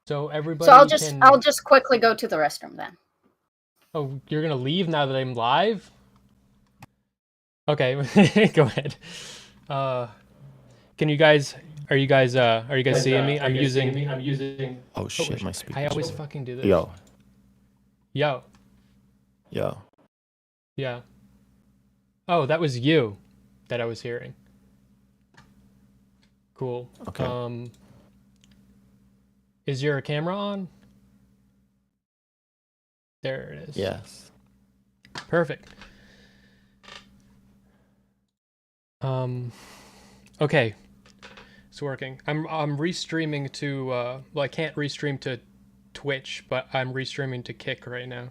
So everybody. So I'll just quickly go to the restroom then. Oh, you're gonna leave now that I'm live? Okay, go ahead. Can you guys? Are you guys seeing me? I'm using. Oh shit, my speaker. I always fucking do this. Yo. Yeah. Oh, that was you that I was hearing. Cool. Okay. Is your camera on? There it is. Yes. Perfect. Okay. It's working. I'm restreaming to well, I can't restream to Twitch, but I'm restreaming to Kick right now.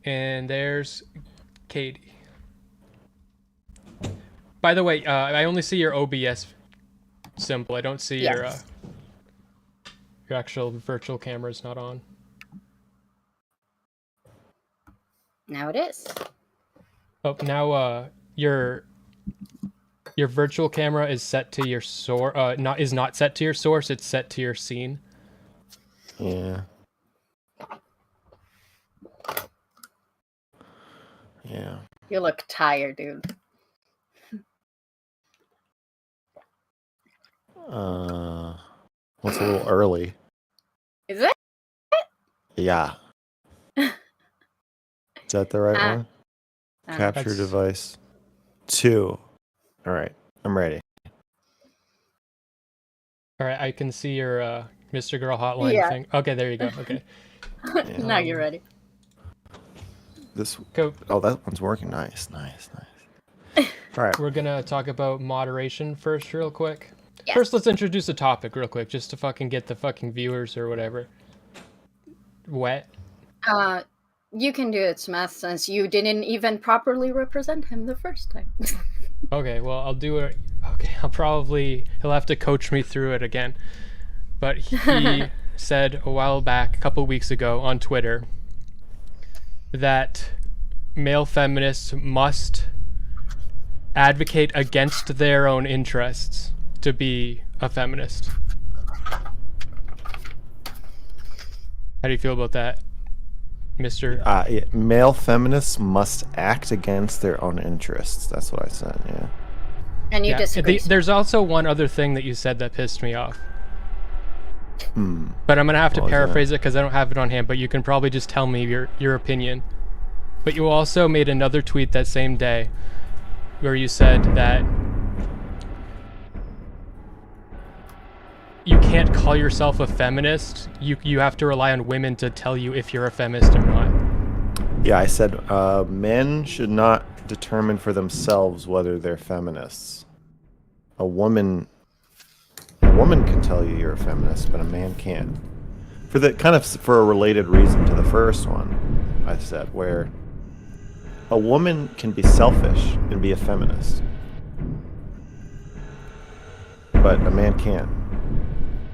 And there's Katie. By the way, I only see your OBS symbol. I don't see your actual virtual camera's not on. Now it is. Oh, now your virtual camera is set to your source. Not set to your source. It's set to your scene. Yeah. Yeah. You look tired, dude. Well, it's a little early. Is it? Yeah. Is that the right one? Capture device 2. All right, I'm ready. All right, I can see your Mrgirl hotline thing. Okay, there you go. Okay. Now you're ready. Oh, that one's working. Nice. All right. We're gonna talk about moderation first, real quick. Yes. First, let's introduce a topic real quick, just to fucking get the fucking viewers or whatever wet. You can do it, Smeth, since you didn't even properly represent him the first time. Okay, well, I'll do it. Okay, he'll have to coach me through it again. But he said a while back, a couple weeks ago on Twitter, that male feminists must advocate against their own interests to be a feminist. How do you feel about that, Mr.? Male feminists must act against their own interests. That's what I said, yeah. And you disagree. There's also one other thing that you said that pissed me off. But I'm going to have to paraphrase it because I don't have it on hand, but you can probably just tell me your opinion. But you also made another tweet that same day where you said that you can't call yourself a feminist. You have to rely on women to tell you if you're a feminist or not. Yeah, I said men should not determine for themselves whether they're feminists. A woman can tell you you're a feminist, but a man can't. For a related reason to the first one, I said, where a woman can be selfish and be a feminist, but a man can't.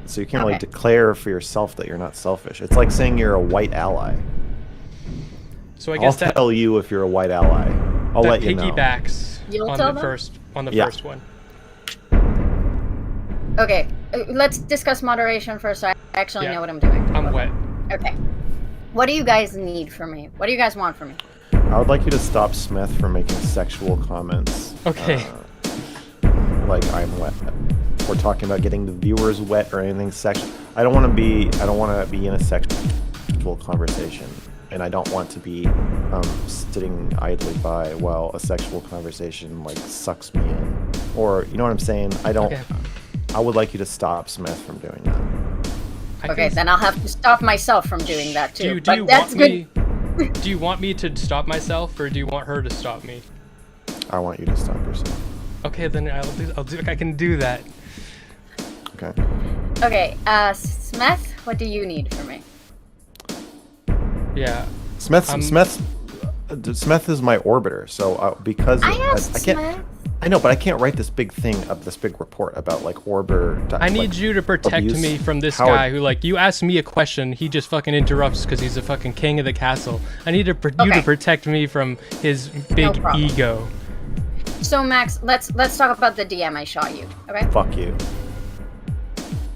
So you can't really declare for yourself that you're not selfish. It's like saying you're a white ally. So I guess I'll tell you if you're a white ally. I'll let you know. Piggybacks on the first one. Okay, let's discuss moderation first. So I actually know what I'm doing. I'm wet. Okay. What do you guys need from me? What do you guys want from me? I would like you to stop Smith from making sexual comments. Okay. Like I'm wet. We're talking about getting the viewers wet or anything sexual. I don't want to be in a sexual conversation, and I don't want to be sitting idly by while a sexual conversation like sucks me in, or you know what I'm saying. I would like you to stop Smith from doing that. Okay, then I'll have to stop myself from doing that too. Do you want me to stop myself, or do you want her to stop me? I want you to stop yourself. Okay, then I can do that. Okay. Okay, Smeth, what do you need from me? Yeah. Smeth is my orbiter, so because I can't. Smith. I know, but I can't write this big report about like orbiter. I need you to protect me from this guy who, like, you ask me a question, he just fucking interrupts because he's a fucking king of the castle. I need you to protect me from his big ego. So Max, let's talk about the DM I shot you. Okay. Fuck you.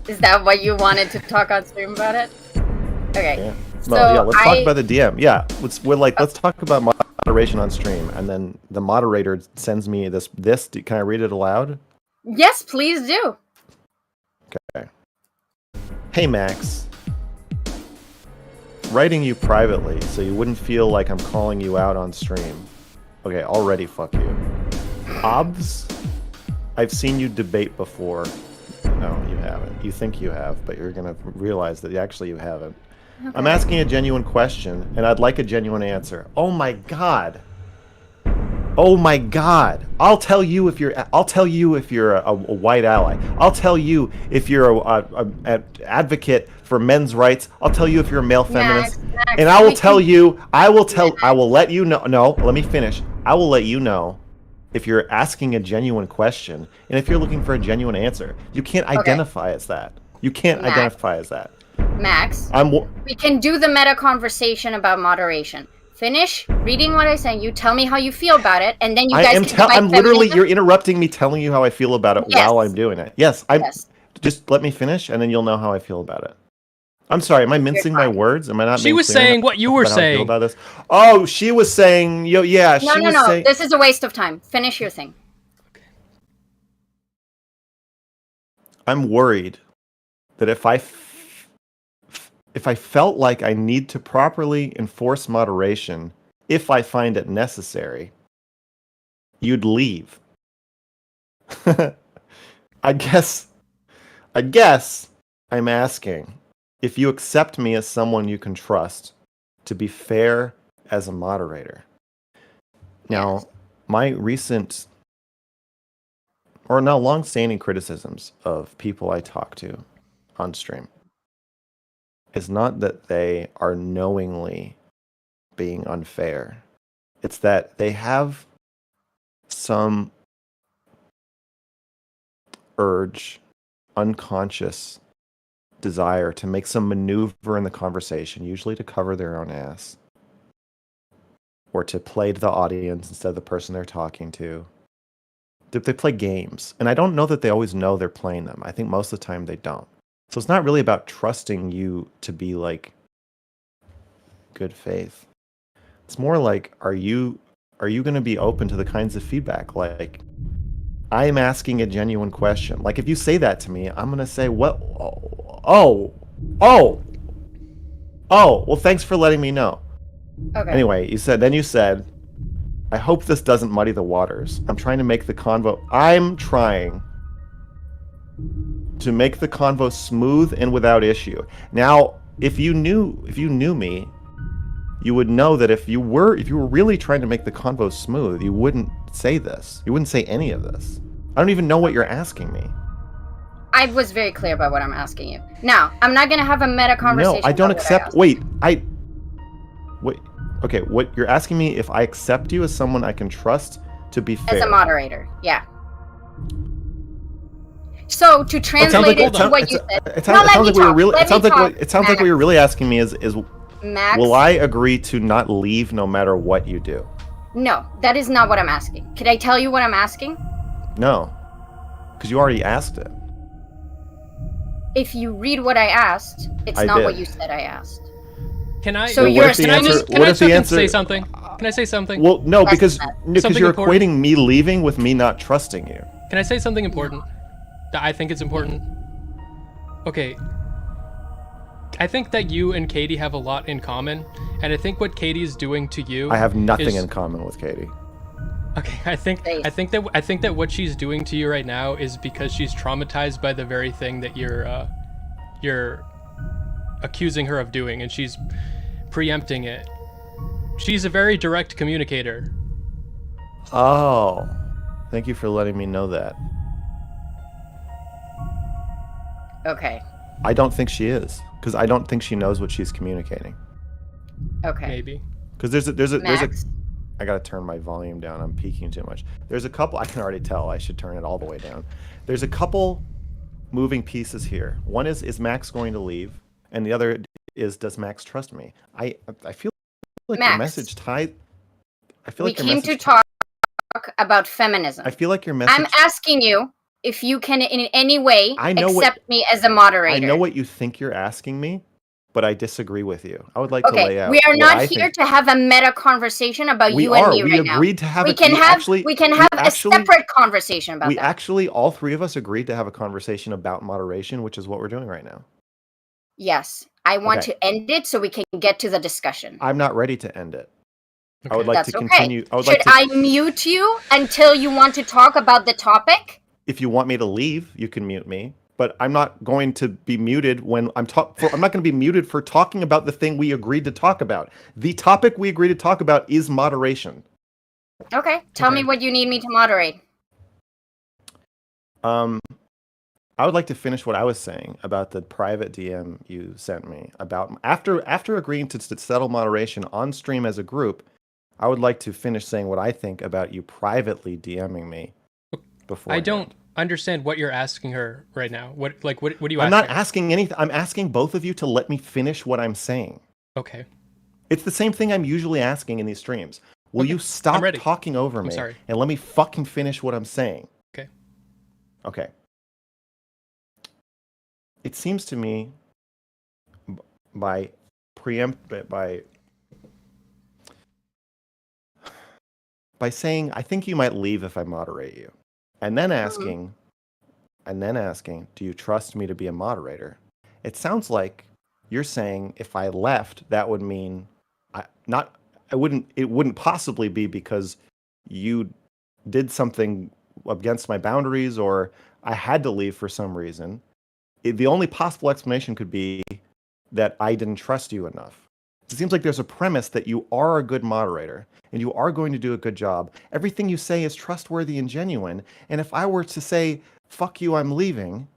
Is that what you wanted to talk on stream about it? Okay. Yeah. So Well, yeah, let's talk about the DM. Yeah, let's talk about moderation on stream, and then the moderator sends me this. Can I read it aloud? Yes, please do. Okay. Hey Max. Writing you privately so you wouldn't feel like I'm calling you out on stream. Okay, already fuck you. Obs, I've seen you debate before. No, you haven't. You think you have, but you're gonna realize that actually you haven't. Okay. I'm asking a genuine question, and I'd like a genuine answer. Oh my god. Oh my god. I'll tell you if you're a white ally. I'll tell you if you're a advocate for men's rights. I'll tell you if you're a male feminist. Max, and I will let you know. No, let me finish. I will let you know if you're asking a genuine question and if you're looking for a genuine answer. You can't identify as that. You can't identify as that. Max, we can do the meta conversation about moderation. Finish reading what I say. You tell me how you feel about it, and then you guys can I'm literally, you're interrupting me telling you how I feel about it while I'm doing it. Yes, just let me finish, and then you'll know how I feel about it. I'm sorry, am I mincing my words? Am I not? She was saying what you were saying about this. Oh, she was saying, yeah. No. This is a waste of time. Finish your thing. I'm worried that if I felt like I need to properly enforce moderation, if I find it necessary, you'd leave. I guess I'm asking if you accept me as someone you can trust to be fair as a moderator. Now, my recent or now long-standing criticisms of people I talk to on stream is not that they are knowingly being unfair. It's that they have some urge, unconscious desire to make some maneuver in the conversation, usually to cover their own ass, or to play to the audience instead of the person they're talking to. They play games, and I don't know that they always know they're playing them. I think most of the time they don't. So it's not really about trusting you to be like good faith. It's more like, are you going to be open to the kinds of feedback? Like, I'm asking a genuine question. Like, if you say that to me, I'm going to say, what? Oh, well, thanks for letting me know. Okay. Anyway, you said, I hope this doesn't muddy the waters. I'm trying to make the convo smooth and without issue. Now, if you knew me, you would know that if you were really trying to make the convo smooth, you wouldn't say this. You wouldn't say any of this. I don't even know what you're asking me. I was very clear about what I'm asking you. Now, I'm not going to have a meta conversation. No, I don't accept. Wait. Okay, what you're asking me if I accept you as someone I can trust to be fair. As a moderator, yeah. So to translate it to what you said, it sounds like what you're really asking me is Max, will I agree to not leave no matter what you do? No, that is not what I'm asking. Could I tell you what I'm asking? No, because you already asked it. If you read what I asked, it's not what you said I asked. Can I? So can I say something? Can I say something? Well, no, because you're equating me leaving with me not trusting you. Can I say something important? That I think it's important. Okay. I think that you and Katie have a lot in common, and I think what Katie is doing to you. I have nothing in common with Katie. Okay, I think that what she's doing to you right now is because she's traumatized by the very thing that you're accusing her of doing, and she's preempting it. She's a very direct communicator. Oh, thank you for letting me know that. Okay. I don't think she is, because I don't think she knows what she's communicating. Okay. Maybe. Because there's a I gotta turn my volume down. I'm peaking too much. There's a couple. I can already tell. I should turn it all the way down. There's a couple moving pieces here. One is Max going to leave, and the other is, does Max trust me? I feel like Max, your message tied. I feel like we came to talk about feminism. I feel like your message. I'm asking you if you can in any way accept me as a moderator. I know what you think you're asking me, but I disagree with you. I would like to lay out. We are not here to have a meta conversation about you and me right now. We agreed to have we can have a separate conversation about that. We actually, all three of us agreed to have a conversation about moderation, which is what we're doing right now. Yes. I want to end it so we can get to the discussion. I'm not ready to end it. Okay. I would like to continue. Should I mute you until you want to talk about the topic? If you want me to leave, you can mute me. But I'm not going to be muted when I'm not going to be muted for talking about the thing we agreed to talk about. The topic we agreed to talk about is moderation. Okay. Tell me what you need me to moderate. I would like to finish what I was saying about the private DM you sent me about after agreeing to settle moderation on stream as a group. I would like to finish saying what I think about you privately DMing me before. I don't understand what you're asking her right now. What do you? I'm not asking anything. I'm asking both of you to let me finish what I'm saying. Okay. It's the same thing I'm usually asking in these streams. Will you stop talking over me and let me fucking finish what I'm saying? Okay. Okay. It seems to me by saying I think you might leave if I moderate you, and then asking, do you trust me to be a moderator? It sounds like you're saying if I left, that would mean it wouldn't possibly be because you did something against my boundaries or I had to leave for some reason. The only possible explanation could be that I didn't trust you enough. It seems like there's a premise that you are a good moderator and you are going to do a good job. Everything you say is trustworthy and genuine. And if I were to say, fuck you, I'm leaving,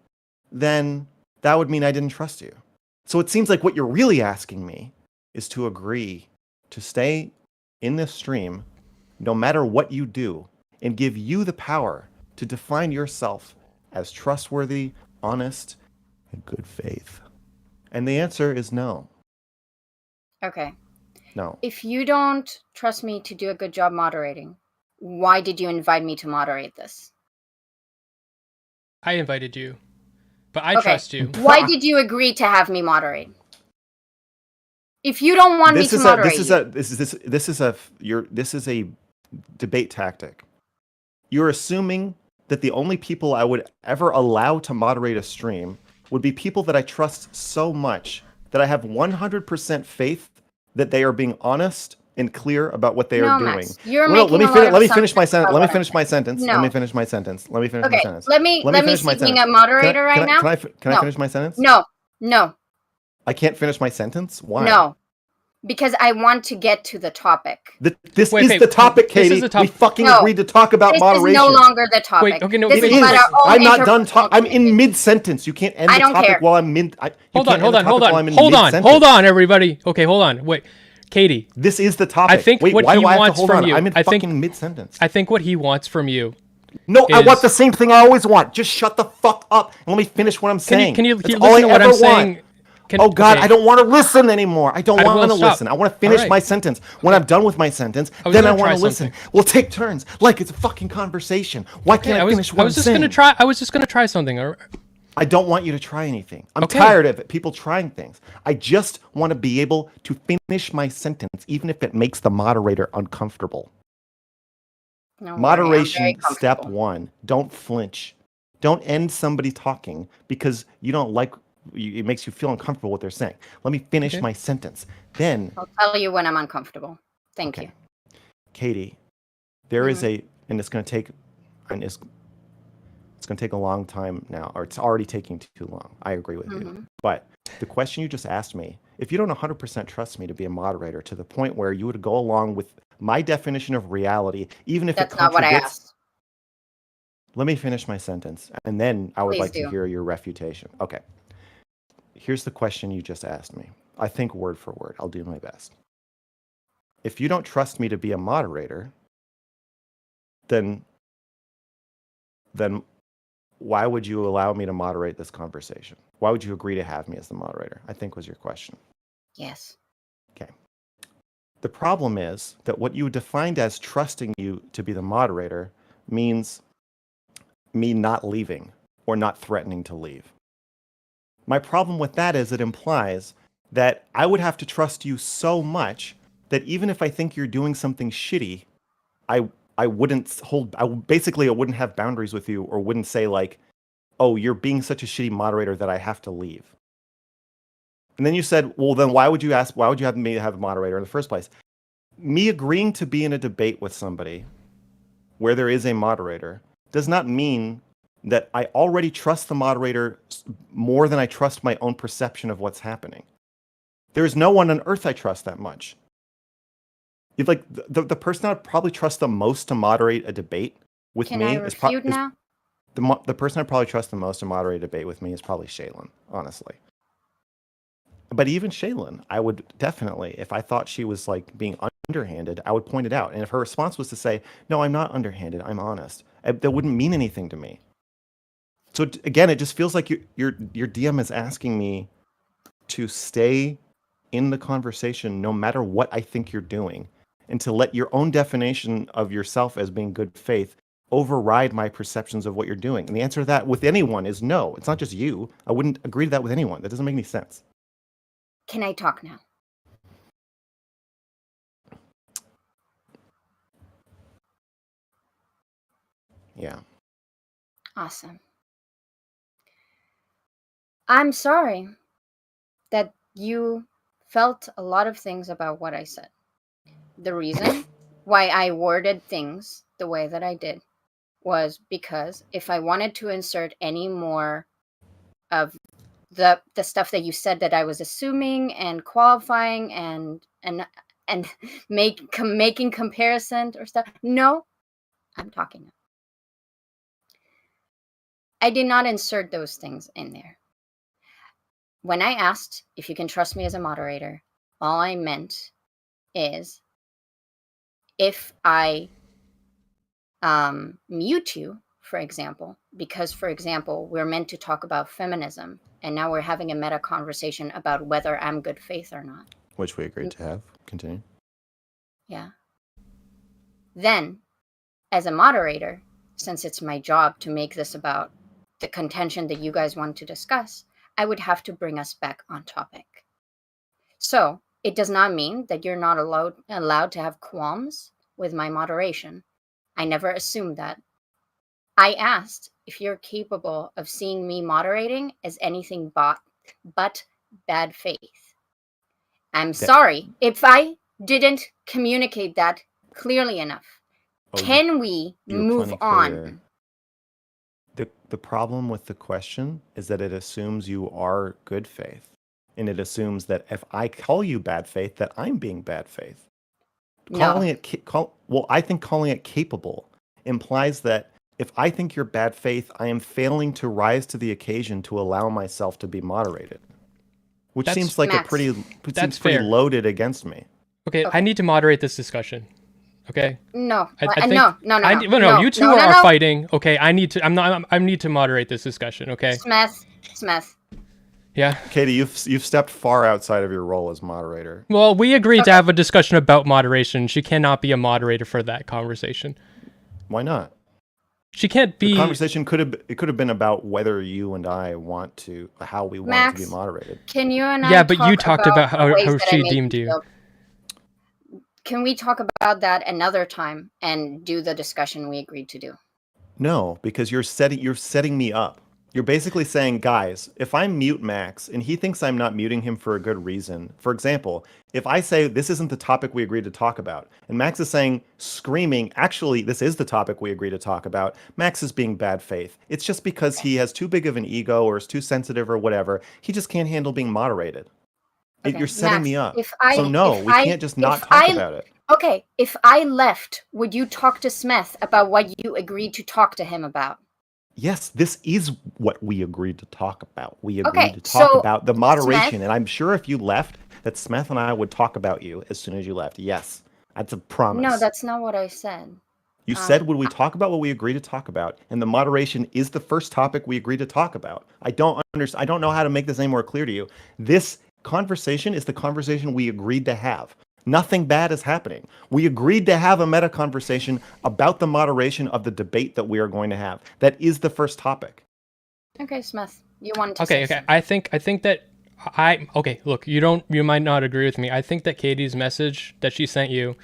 then that would mean I didn't trust you. So it seems like what you're really asking me is to agree to stay in this stream no matter what you do and give you the power to define yourself as trustworthy, honest, and good faith. And the answer is no. Okay. No. If you don't trust me to do a good job moderating, why did you invite me to moderate this? I invited you, but I trust you. Why did you agree to have me moderate? If you don't want me to moderate, this is a debate tactic. You're assuming that the only people I would ever allow to moderate a stream would be people that I trust so much that I have 100% faith that they are being honest and clear about what they are doing. Max, let me finish my sentence. Let me finish my sentence. No. Let me finish my sentence. Let me finish my sentence. Let me being a moderator right now. Can I finish my sentence? No. I can't finish my sentence? Why? No. Because I want to get to the topic. This is the topic, Katie. We fucking agreed to talk about moderation. This is no longer the topic. Wait, okay, no, this is about our own I'm not done talking. I'm in mid-sentence. You can't end the topic while I'm mid. Hold on, everybody. Okay, hold on. Wait, Katie. This is the topic. I think what he wants from you. I'm in fucking mid-sentence. I think what he wants from you. No, I want the same thing I always want. Just shut the fuck up and let me finish what I'm saying. Can you listen to what I'm saying? I don't want to listen anymore. I don't want to listen. I want to finish my sentence. When I'm done with my sentence, then I want to listen. We'll take turns, like it's a fucking conversation. Why can't I finish what I'm saying? I was just gonna try something. I don't want you to try anything. I'm tired of it. People trying things. I just want to be able to finish my sentence, even if it makes the moderator uncomfortable. Moderation step 1. Don't flinch. Don't end somebody talking because you don't like. It makes you feel uncomfortable what they're saying. Let me finish my sentence. Then I'll tell you when I'm uncomfortable. Thank you. Katie, there is and it's going to take, it's going to take a long time now, or it's already taking too long. I agree with you. But the question you just asked me, if you don't 100% trust me to be a moderator to the point where you would go along with my definition of reality, even if that's not what I asked. Let me finish my sentence, and then I would like to hear your refutation. Okay. Here's the question you just asked me. I think word for word. I'll do my best. If you don't trust me to be a moderator, then why would you allow me to moderate this conversation? Why would you agree to have me as the moderator? I think was your question. Yes. Okay. The problem is that what you defined as trusting you to be the moderator means me not leaving or not threatening to leave. My problem with that is it implies that I would have to trust you so much that even if I think you're doing something shitty, I wouldn't have boundaries with you, or wouldn't say like, oh, you're being such a shitty moderator that I have to leave. And then you said, well, then why would you have me have a moderator in the first place? Me agreeing to be in a debate with somebody where there is a moderator does not mean that I already trust the moderator more than I trust my own perception of what's happening. There is no one on earth I trust that much. If like the person I'd probably trust the most to moderate a debate with Can me I refute now? The person I probably trust the most to moderate a debate with me is probably Shaylin, honestly. But even Shaylin, I would definitely, if I thought she was like being underhanded, I would point it out. And if her response was to say, "No, I'm not underhanded. I'm honest," that wouldn't mean anything to me. So again, it just feels like your DM is asking me to stay in the conversation no matter what I think you're doing, and to let your own definition of yourself as being good faith override my perceptions of what you're doing. And the answer to that with anyone is no. It's not just you. I wouldn't agree to that with anyone. That doesn't make any sense. Can I talk now? Yeah. Awesome. I'm sorry that you felt a lot of things about what I said. The reason why I worded things the way that I did was because if I wanted to insert any more of the stuff that you said that I was assuming and qualifying and making comparison or stuff, no, I'm talking now. I did not insert those things in there. When I asked if you can trust me as a moderator, all I meant is if I mute you, for example, because, for example, we're meant to talk about feminism, and now we're having a meta conversation about whether I'm good faith or not. Which we agreed to have. Continue. Yeah. Then, as a moderator, since it's my job to make this about the contention that you guys want to discuss, I would have to bring us back on topic. So, it does not mean that you're not allowed to have qualms with my moderation. I never assumed that. I asked if you're capable of seeing me moderating as anything but bad faith. I'm sorry if I didn't communicate that clearly enough. Can we move on? The problem with the question is that it assumes you are good faith. And it assumes that if I call you bad faith, that I'm being bad faith. I think calling it capable implies that if I think you're bad faith, I am failing to rise to the occasion to allow myself to be moderated. Which seems like pretty loaded against me. Okay, I need to moderate this discussion. Okay. No. No. You two are fighting. Okay, I need to moderate this discussion. Okay. Smeth. Yeah. Katie, you've stepped far outside of your role as moderator. Well, we agreed to have a discussion about moderation. She cannot be a moderator for that conversation. Why not? She can't be. The conversation could have been about whether you and I how we want to be moderated. Can you and I? Yeah, but you talked about how she deemed you. Can we talk about that another time and do the discussion we agreed to do? No, because you're setting me up. You're basically saying, guys, if I mute Max and he thinks I'm not muting him for a good reason, for example, if I say this isn't the topic we agreed to talk about, and Max is saying, screaming, actually, this is the topic we agreed to talk about, Max is being bad faith. It's just because he has too big of an ego or is too sensitive or whatever. He just can't handle being moderated. Okay, you're setting me up. We can't just not talk about it. Okay, if I left, would you talk to Smeth about what you agreed to talk to him about? Yes, this is what we agreed to talk about. We agreed to talk about the moderation, Smeth, and I'm sure if you left, that Smeth and I would talk about you as soon as you left. Yes, that's a promise. No, that's not what I said. You said, would we talk about what we agreed to talk about? And the moderation is the first topic we agreed to talk about. I don't know how to make this any more clear to you. This conversation is the conversation we agreed to have. Nothing bad is happening. We agreed to have a meta conversation about the moderation of the debate that we are going to have. That is the first topic. Okay, Smith, you wanted to Okay, say okay. something. I think that okay, look, you might not agree with me. I think that Katie's message that she sent you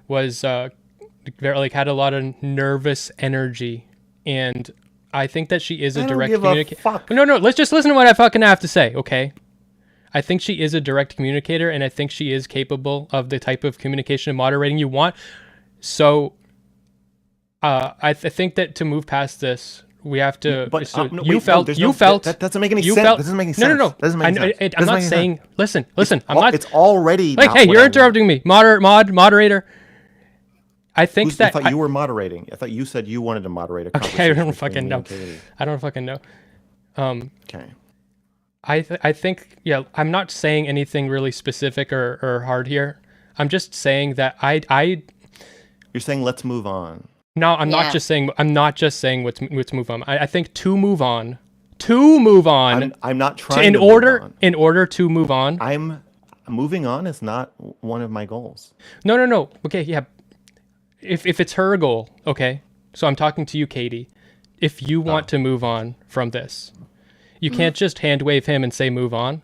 was very, like, had a lot of nervous energy, and I think that she is a direct communicator. No, let's just listen to what I fucking have to say, okay? I think she is a direct communicator, and I think she is capable of the type of communication and moderating you want. So I think that to move past this, we have to. But so no, you wait, felt. no, You felt. that doesn't make any you sense. Felt, that doesn't make any sense. No. Doesn't make any sense. I'm not saying. Listen. I'm not. It's already. Like, hey, you're interrupting me, moderator. I think I that thought you were moderating. I thought you said you wanted to moderate a conversation. Okay, I don't fucking know. I don't fucking know. Okay. I think, yeah, I'm not saying anything really specific or hard here. I'm just saying that You're saying let's move on. No, I'm not just saying let's move on. I think to move on. I'm not trying to move on. In order to move on. Moving on is not one of my goals. No. Okay, yeah. If it's her goal, okay. So I'm talking to you, Katie. If you want to move on from this, you can't just hand wave him and say move on.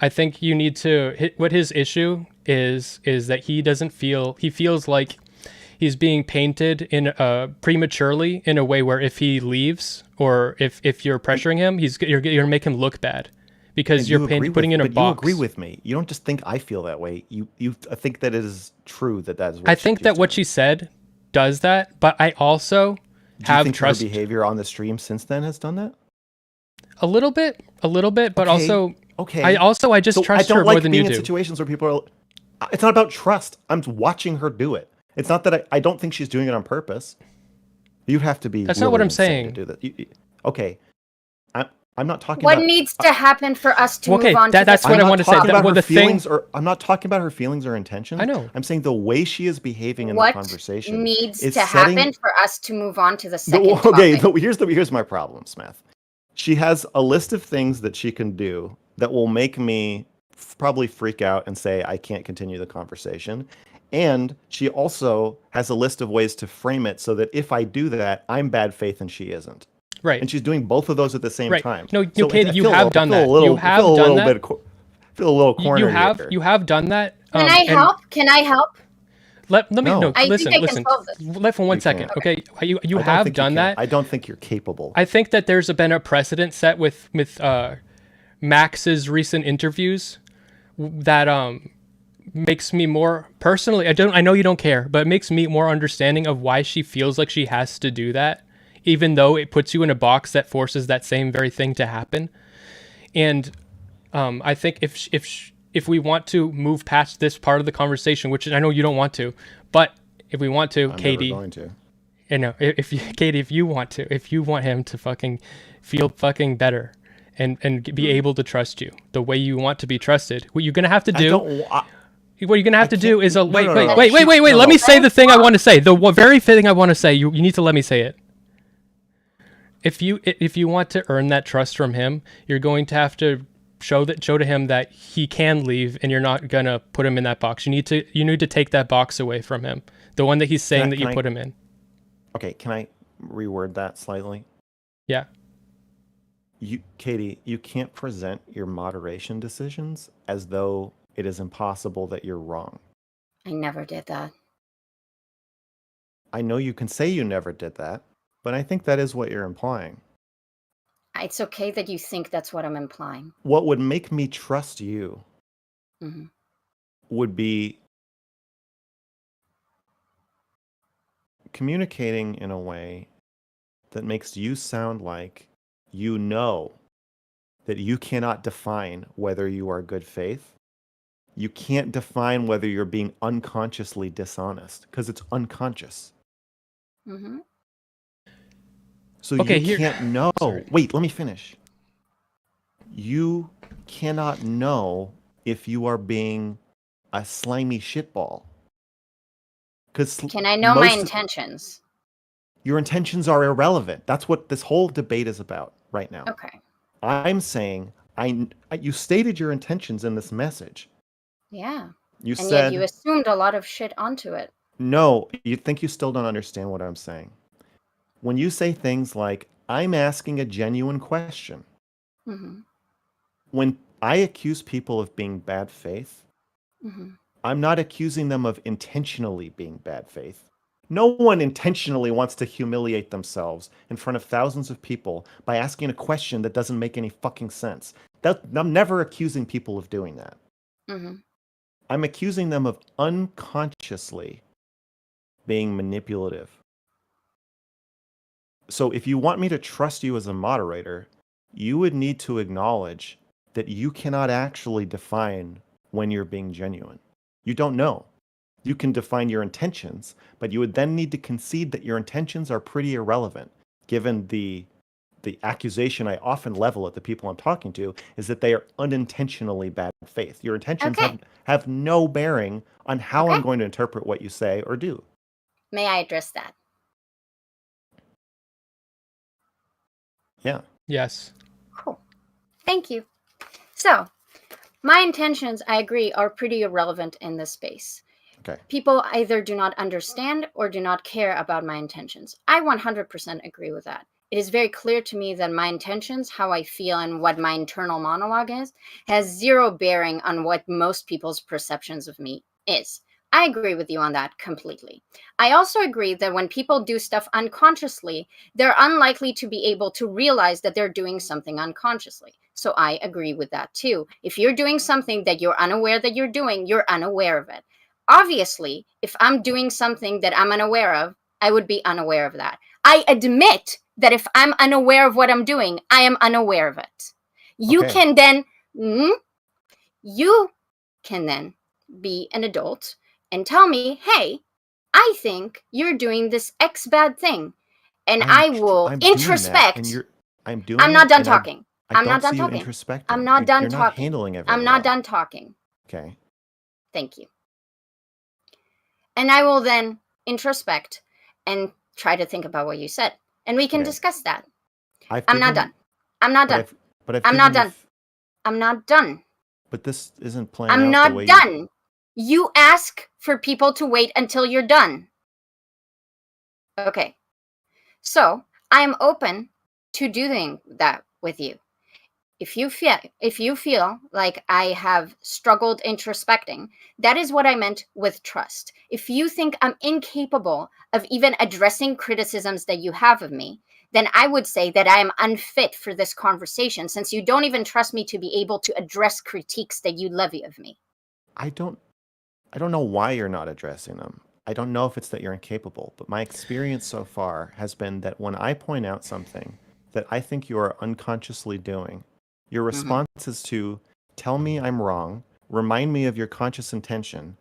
I think you need to what his issue is that he feels like he's being painted in prematurely in a way where if he leaves or if you're pressuring him, you're gonna make him look bad because you're putting in a box. You agree with me. You don't just think I feel that way. You think that it is true that is what I think that what she said does that, but I also have trust. Her behavior on the stream since then has done that? A little bit, but also okay. I just trust her more than you do. I don't like being in situations where people are. It's not about trust. I'm watching her do it. It's not that I don't think she's doing it on purpose. You have to be. That's not what I'm saying. To do that. Okay. I'm not talking what about... needs to happen for us to move on to that's what I want to say. I'm not talking about her feelings or intentions. I know. I'm saying the way she is behaving in the conversation. What needs to happen for us to move on to the second topic? Okay, here's my problem, Smeth. She has a list of things that she can do that will make me probably freak out and say I can't continue the conversation. And she also has a list of ways to frame it so that if I do that, I'm bad faith and she isn't. Right. And she's doing both of those at the same time. No, Katie, you have done that. You have done that. Feel a little cornered. You have done that. Can I help? Let me listen. Let for 1 second. Can't. Okay, you have done that. I don't think you're capable. I think that there's been a precedent set with Max's recent interviews that makes me more personally. I know you don't care, but it makes me more understanding of why she feels like she has to do that, even though it puts you in a box that forces that same very thing to happen. And I think if we want to move past this part of the conversation, which I know you don't want to, but if we want to, Katie, never going to. You know, Katie, if you want him to fucking feel fucking better and be able to trust you the way you want to be trusted, what you're gonna have to do. What you're gonna have to do is wait. Let me say the thing I want to say. The very thing I want to say. You need to let me say it. If you want to earn that trust from him, you're going to have to show to him that he can leave, and you're not gonna put him in that box. You need to take that box away from him, the one that he's saying that you put him in. Okay, can I reword that slightly? Yeah. Katie, you can't present your moderation decisions as though it is impossible that you're wrong. I never did that. I know you can say you never did that, but I think that is what you're implying. It's okay that you think that's what I'm implying. What would make me trust you would be communicating in a way that makes you sound like you know that you cannot define whether you are good faith. You can't define whether you're being unconsciously dishonest because it's unconscious. Mm-hmm. So you can't know. Wait, let me finish. You cannot know if you are being a slimy shitball. Can I know my intentions? Your intentions are irrelevant. That's what this whole debate is about right now. Okay. I'm saying you stated your intentions in this message. Yeah. You and said yet you assumed a lot of shit onto it. no. You think you still don't understand what I'm saying. When you say things like, I'm asking a genuine question, Mm-hmm. when I accuse people of being bad faith, Mm-hmm. I'm not accusing them of intentionally being bad faith. No one intentionally wants to humiliate themselves in front of thousands of people by asking a question that doesn't make any fucking sense. I'm never accusing people of doing that. Mm-hmm. I'm accusing them of unconsciously being manipulative. So if you want me to trust you as a moderator, you would need to acknowledge that you cannot actually define when you're being genuine. You don't know. You can define your intentions, but you would then need to concede that your intentions are pretty irrelevant, given the accusation I often level at the people I'm talking to is that they are unintentionally bad faith. Your intentions Okay. have no bearing on how I'm Okay. going to interpret what you say or do. May I address that? Yeah. Yes. Cool. Thank you. So, my intentions, I agree, are pretty irrelevant in this space. Okay. People either do not understand or do not care about my intentions. I 100% agree with that. It is very clear to me that my intentions, how I feel, and what my internal monologue is, has zero bearing on what most people's perceptions of me is. I agree with you on that completely. I also agree that when people do stuff unconsciously, they're unlikely to be able to realize that they're doing something unconsciously. So I agree with that too. If you're doing something that you're unaware that you're doing, you're unaware of it. Obviously, if I'm doing something that I'm unaware of, I would be unaware of that. I admit that if I'm unaware of what I'm doing, I am unaware of it. You Okay. can then, you can then be an adult and tell me, hey, I think you're doing this X bad thing. And I will I'm introspect. doing that, I'm doing I'm not it, done and talking. I I'm don't not done see you talking. introspecting. I'm not done You're talking. not handling it I'm very not well. done talking. Okay. Thank you. And I will then introspect and try to think about what you said. And we can Okay. discuss that. I'm not done. I'm not done. But I'm not done. I'm not done. But this isn't playing I'm out the not way done. You ask for people to wait until you're done. Okay. So I am open to doing that with you. If you feel like I have struggled introspecting, that is what I meant with trust. If you think I'm incapable of even addressing criticisms that you have of me, then I would say that I am unfit for this conversation, since you don't even trust me to be able to address critiques that you levy of me. I don't know why you're not addressing them. I don't know if it's that you're incapable, but my experience so far has been that when I point out something that I think you are unconsciously doing, your response is to tell me I'm wrong, remind me of your conscious intention,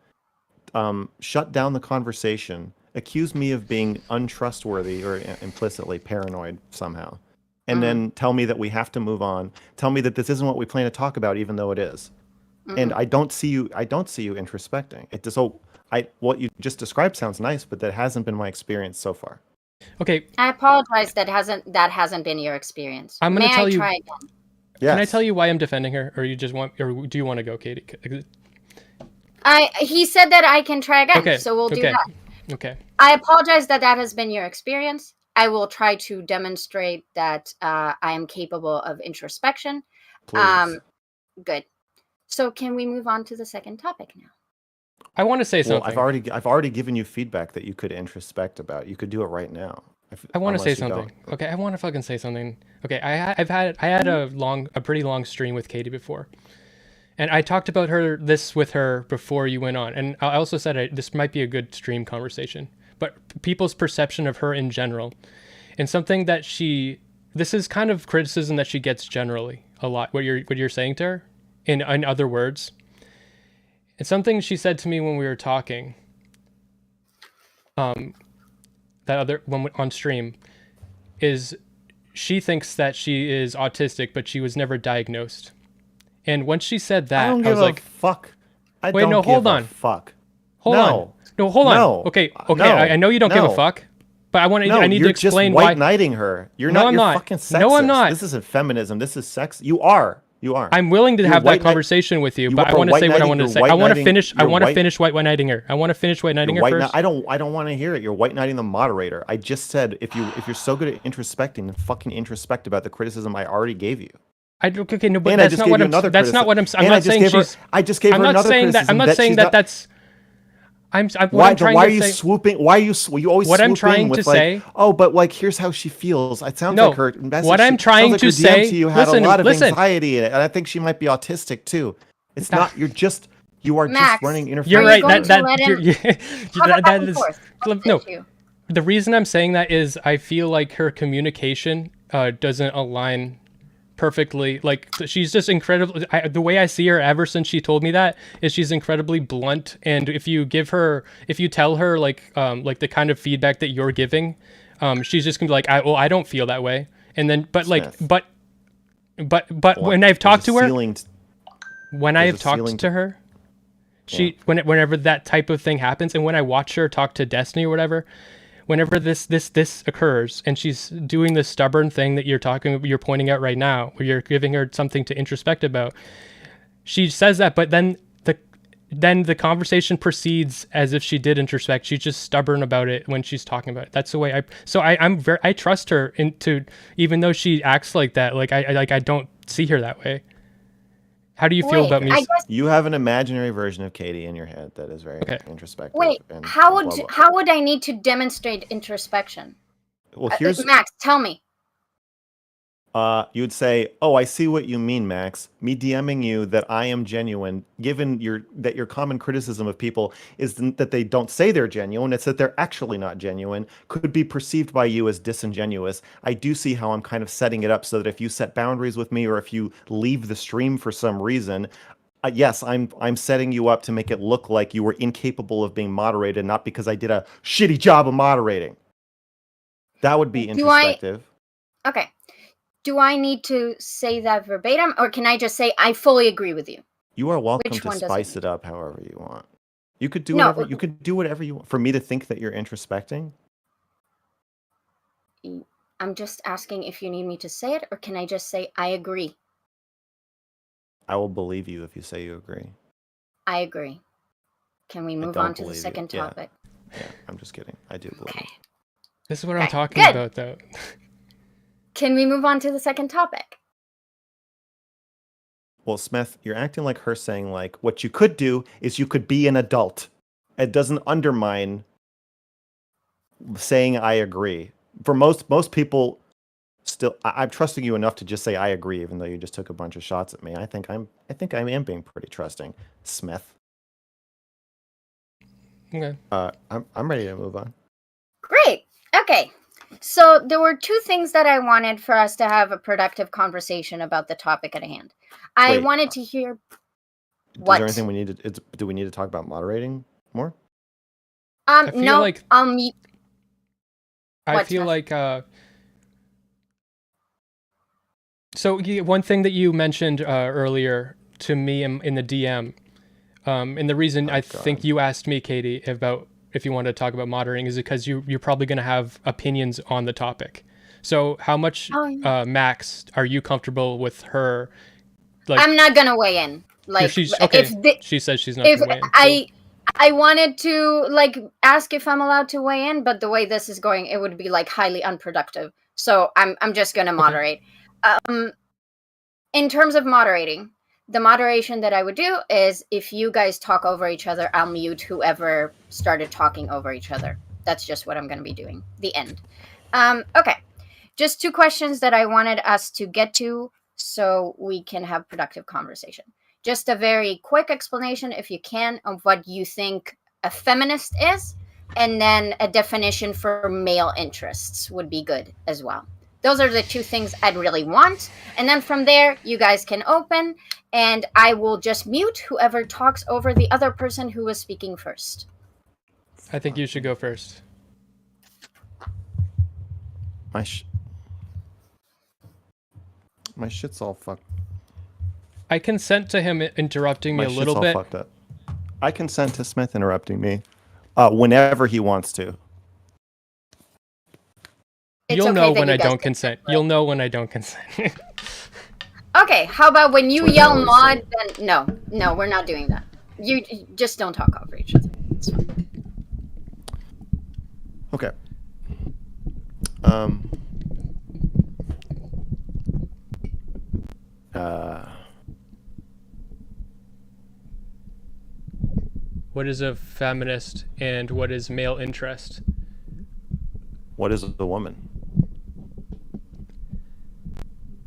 shut down the conversation, accuse me of being untrustworthy or implicitly paranoid somehow, and then tell me that we have to move on, tell me that this isn't what we plan to talk about, even though it is. And I don't see you introspecting. What you just described sounds nice, but that hasn't been my experience so far. Okay. I apologize. That hasn't been your experience. I'm gonna tell you. Try again? Yes. Can I tell you why I'm defending her, or do you want to go, Katie? He said that I can try again, Okay. So we'll do that. Okay. I apologize that has been your experience. I will try to demonstrate that I am capable of introspection. Please. Good. So can we move on to the second topic now? I want to say something. I've already given you feedback that you could introspect about. You could do it right now. I want to say something. Okay, I want to fucking say something. Okay, I had a pretty long stream with Katie before, and I talked about this with her before you went on, and I also said this might be a good stream conversation. But people's perception of her in general, and something that this is kind of criticism that she gets generally a lot. What you're saying to her, in other words, it's something she said to me when we were talking. When on stream, is she thinks that she is autistic, but she was never diagnosed. And once she said that, I was like, "Fuck." Hold on. Fuck. Hold on. No, hold on. No. Okay. No. I know you don't give a fuck, but I need to explain why. You're just white knighting her. You're No, not. I'm You're not. fucking sexist. No, I'm not. This isn't feminism. This is sex. You are. You are. I'm willing to You're have that white knight- conversation with you, but I are want to white say what I knighting- want to you're say. white I want to knighting- finish. I you're want to white- finish white knighting her. I want to finish white knighting her White first. I don't want to hear it. You're white knighting the moderator. I just said if you're so good at introspecting, then fucking introspect about the criticism I already gave you. Okay, no, but And I that's just not gave what you I'm. another That's not what I'm. I'm And I not just saying gave her- she's. I just gave I'm her not another saying that. I'm criticism not that saying she's that. not- That's. What Why, I'm trying why to are you say. swooping? Why are you? You always What I'm swoop trying in with to like, say- oh, but like here's how she feels. It sounds No, like her message. what I'm trying sounds like to her DM say- to you had listen, a lot of listen. anxiety in it, and I think she might be autistic too. It's not. You are Max, just running interference. You're Are right. you going to let him have a back and is forth on no. this issue? The reason I'm saying that is I feel like her communication doesn't align perfectly. Like she's just incredibly. The way I see her ever since she told me that is she's incredibly blunt. And if you tell her like the kind of feedback that you're giving, she's just gonna be like, I don't feel that way. And then, but Smith. like, but when I've talked to her, when I There's have a talked ceiling to her, whenever that type of thing happens, and when I watch her talk to Destiny or whatever, whenever this occurs, and she's doing this stubborn thing that you're pointing out right now, where you're giving her something to introspect about, she says that, but then the conversation proceeds as if she did introspect. She's just stubborn about it when she's talking about it. That's the way I trust her even though she acts like that. Like I don't see her that way. How do you feel about me? You have an imaginary version of Katie in your head that is very introspective. Wait, and how blah, would blah. how would I need to demonstrate introspection? Well, here's Max, tell me. you would say, "Oh, I see what you mean, Max. Me DMing you that I am genuine, given that your common criticism of people is that they don't say they're genuine, it's that they're actually not genuine, could be perceived by you as disingenuous. I do see how I'm kind of setting it up so that if you set boundaries with me or if you leave the stream for some reason, yes, I'm setting you up to make it look like you were incapable of being moderated, not because I did a shitty job of moderating." That would be introspective. Okay. Do I need to say that verbatim, or can I just say I fully agree with you? You are welcome Which to one does it spice need? it up however you want. You could do No, whatever you could do whatever you want. For me to think that you're introspecting, I'm just asking if you need me to say it, or can I just say I agree? I will believe you if you say you agree. I agree. Can we move don't on to the believe you. second Yeah. topic? Yeah, I'm just kidding. I do believe. Okay. This is what I'm Okay, talking good. about, though. Can we move on to the second topic? Well, Smeth, you're acting like her saying like what you could do is you could be an adult. It doesn't undermine saying I agree. For most people, still, I'm trusting you enough to just say I agree, even though you just took a bunch of shots at me. I think I am being pretty trusting, Smith. Okay. I'm ready to move on. Great. Okay. So there were two things that I wanted for us to have a productive conversation about the topic at hand. I Wait. wanted to hear Is what. there anything we need to? Do we need to talk about moderating more? I feel No. like- y- I What, feel Smith? like so one thing that you mentioned earlier to me in the DM, and the reason I think you asked me, Katie, about if you want to talk about moderating is because you're probably going to have opinions on the topic. So how much, Max, are you comfortable with her? Like, I'm not gonna weigh in. Like, she's okay. if She says she's not if going to weigh in. I wanted to like ask if I'm allowed to weigh in, but the way this is going, it would be like highly unproductive. So I'm just gonna moderate. In terms of moderating, the moderation that I would do is if you guys talk over each other, I'll mute whoever started talking over each other. That's just what I'm gonna be doing. The end. Okay. Just two questions that I wanted us to get to so we can have productive conversation. Just a very quick explanation, if you can, of what you think a feminist is, and then a definition for male interests would be good as well. Those are the two things I'd really want. And then from there, you guys can open, and I will just mute whoever talks over the other person who was speaking first. I think you should go first. My shit's all fucked. I consent to him interrupting me a little bit. Fucked up. I consent to Smith interrupting me whenever he wants to. You'll know when I don't consent. You'll know when I don't consent. Okay, how about when you That's what yell I always mod, say. then no, we're not doing that. You just don't talk over each other. It's fine. Okay. What is a feminist and what is male interest? What is a woman?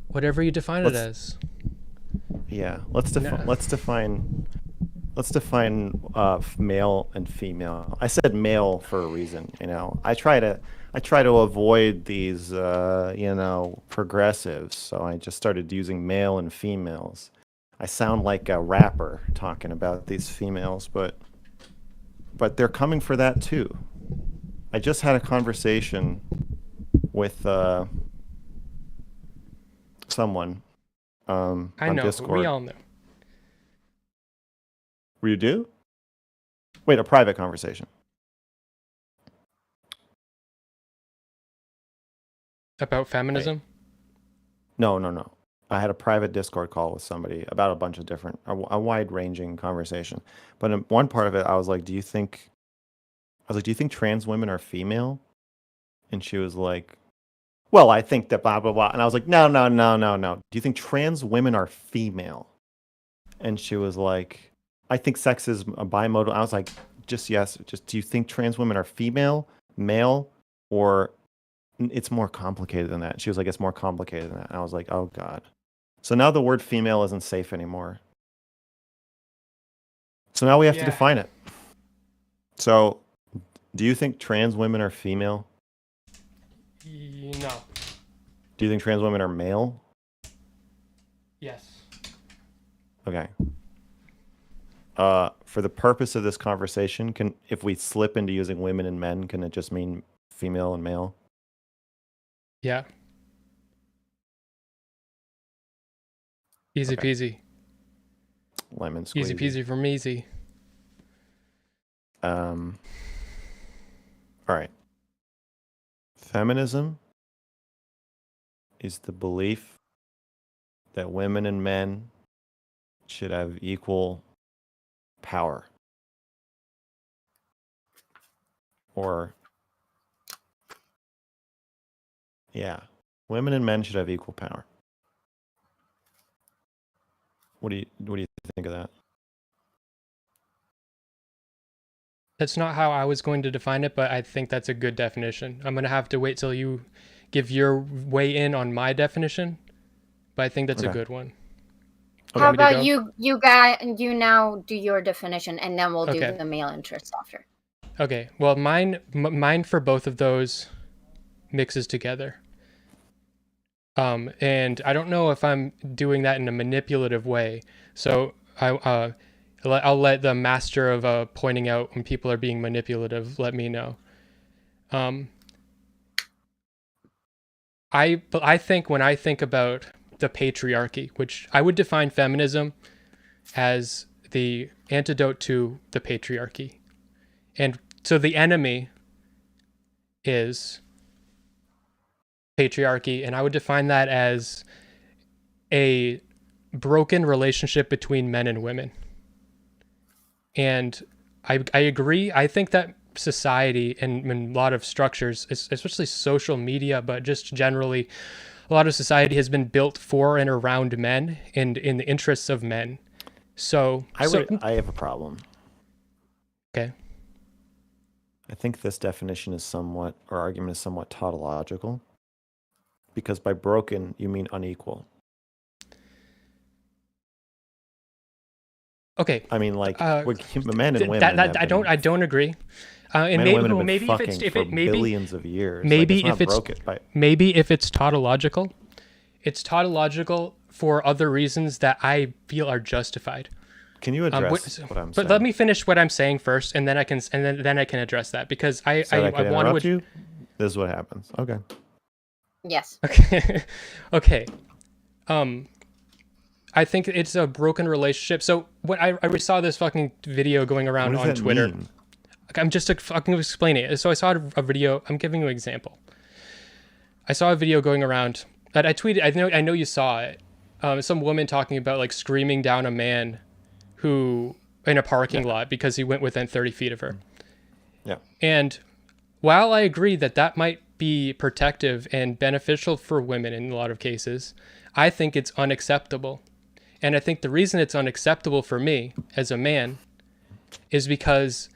Whatever you define it as. Yeah, let's define male and female. I said male for a reason. I try to avoid these progressives, so I just started using male and females. I sound like a rapper talking about these females, but they're coming for that too. I just had a conversation with someone on Discord. We all know. You do? Wait, a private conversation. About feminism? Wait. No. I had a private Discord call with somebody about a bunch of a wide-ranging conversation. But in one part of it, I was like, do you think trans women are female? And she was like, well, I think that blah, blah, blah. And I was like, no. Do you think trans women are female? And she was like, I think sex is a bimodal. I was like, just yes. Just do you think trans women are female, male, or it's more complicated than that? She was like, it's more complicated than that. And I was like, oh God. So now the word female isn't safe anymore. So now we have to define it. So do you think trans women are female? No. Do you think trans women are male? Yes. Okay. For the purpose of this conversation, if we slip into using women and men, can it just mean female and male? Yeah. Easy peasy. Lemon squeezy. Easy peasy from easy. All right. Feminism is the belief that women and men should have equal power. Women and men should have equal power. What do you think of that? That's not how I was going to define it, but I think that's a good definition. I'm going to have to wait till you give your way in on my definition, but I think that's a good one. How about you now do your definition, and then we'll do the male interest after. Okay. Well, mine for both of those mixes together. And I don't know if I'm doing that in a manipulative way. So I'll let the master of pointing out when people are being manipulative let me know. I think when I think about the patriarchy, which I would define feminism as the antidote to the patriarchy. And so the enemy is patriarchy, and I would define that as a broken relationship between men and women. And I agree. I think that society and a lot of structures, especially social media, but just generally, a lot of society has been built for and around men and in the interests of men. So I have a problem. Okay. I think this definition is argument is somewhat tautological, because by broken you mean unequal. Okay. I mean, like men and women. I don't agree. And maybe billions of years. Maybe if it's tautological, it's tautological for other reasons that I feel are justified. Can you address what I'm saying? But let me finish what I'm saying first, and then I can address that, because I want to. You? This is what happens. Okay. Yes. Okay. Okay. I think it's a broken relationship. So when I saw this fucking video going around on Twitter. Mean? I'm just fucking explaining it. So I saw a video. I'm giving you an example. I saw a video going around that I tweeted. I know you saw it. some woman talking about like screaming down a man who in a parking lot because he went within 30 feet of her. Yeah. And while I agree that that might be protective and beneficial for women in a lot of cases, I think it's unacceptable. And I think the reason it's unacceptable for me as a man is because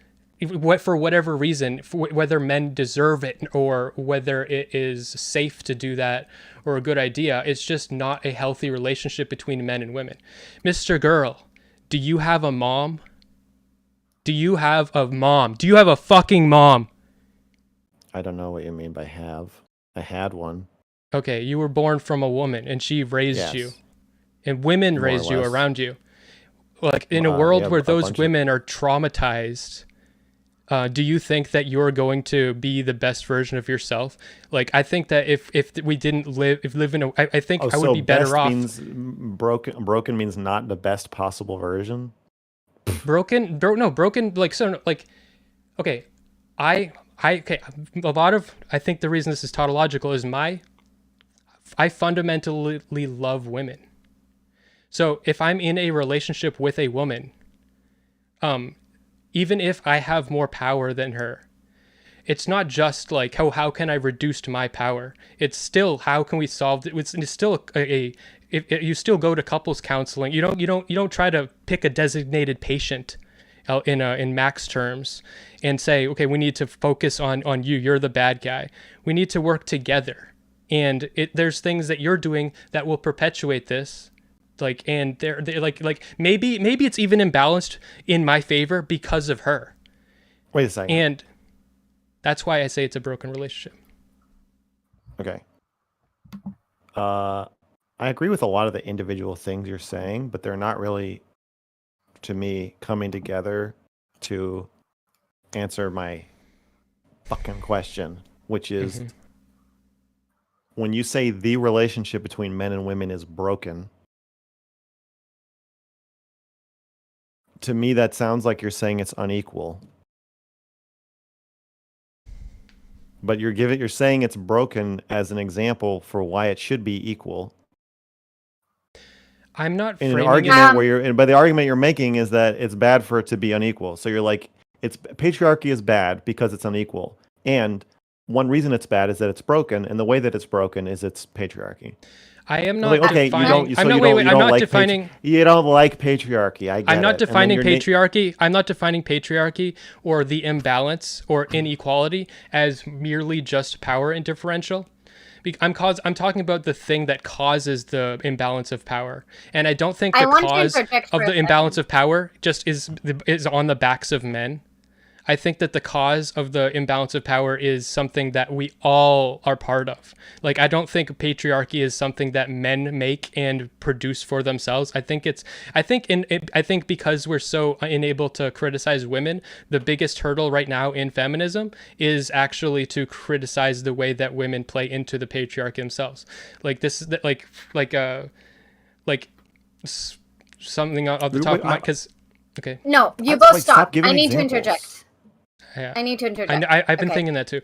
for whatever reason, whether men deserve it or whether it is safe to do that or a good idea, it's just not a healthy relationship between men and women. Mr. Girl, do you have a mom? Do you have a mom? Do you have a fucking mom? I don't know what you mean by have. I had one. Okay, you were born from a woman and she raised you. And women More or raised you less. around you. Like in a world yeah, where a those bunch women are traumatized, do you think that you're going to be the best version of yourself? Like, I think that if we didn't live in a, I think I would be better off. Means broken means not the best possible version. Broken, like, so, like, okay, okay, a lot of, I think the reason this is tautological is I fundamentally love women. So if I'm in a relationship with a woman, even if I have more power than her, it's not just like, how can I reduce my power? It's still, how can we solve it? It's still if you still go to couples counseling. You don't try to pick a designated patient in max terms and say, okay, we need to focus on you. You're the bad guy. We need to work together. And there's things that you're doing that will perpetuate this. Like, and they're like maybe it's even imbalanced in my favor because of her. Wait a second. And that's why I say it's a broken relationship. Okay. I agree with a lot of the individual things you're saying, but they're not really, to me, coming together to answer my fucking question, which is, when you say the relationship between men and women is broken, to me that sounds like you're saying it's unequal. But you're saying it's broken as an example for why it should be equal. I'm not in an framing argument where but the argument you're making is that it's bad for it to be unequal. So you're like, patriarchy is bad because it's unequal, and one reason it's bad is that it's broken, and the way that it's broken is it's patriarchy. I am not like, okay, defining. you don't like patriarchy. I get I'm not it. defining patriarchy. I'm not defining patriarchy or the imbalance or inequality as merely just power and differential. I'm talking about the thing that causes the imbalance of power, and I don't think the cause of the imbalance of power just is on the backs of men. I think that the cause of the imbalance of power is something that we all are part of. Like, I don't think patriarchy is something that men make and produce for themselves. I think because we're so unable to criticize women, the biggest hurdle right now in feminism is actually to criticize the way that women play into the patriarchy themselves. Like, this is something off the top of my, because okay. No, you both stop. I need to interject. Yeah. I need to interject. I've been thinking that too.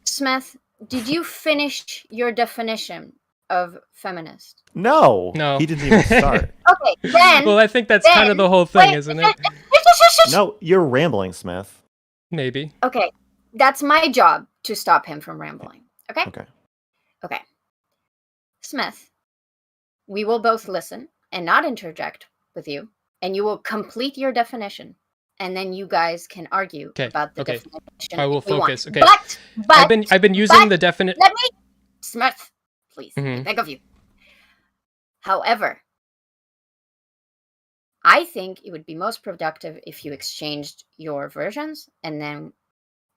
Smeth, did you finish your definition of feminist? No. He didn't even start. Okay, then. Well, I think that's kind of the whole thing, isn't it? No, you're rambling, Smeth. Maybe. Okay, that's my job to stop him from rambling. Okay? Okay. Smith, we will both listen and not interject with you, and you will complete your definition. And then you guys can argue about the definition. I will focus. Okay. But I've been using the definition. Let me, Smith, please. I beg of you. However, I think it would be most productive if you exchanged your versions, and then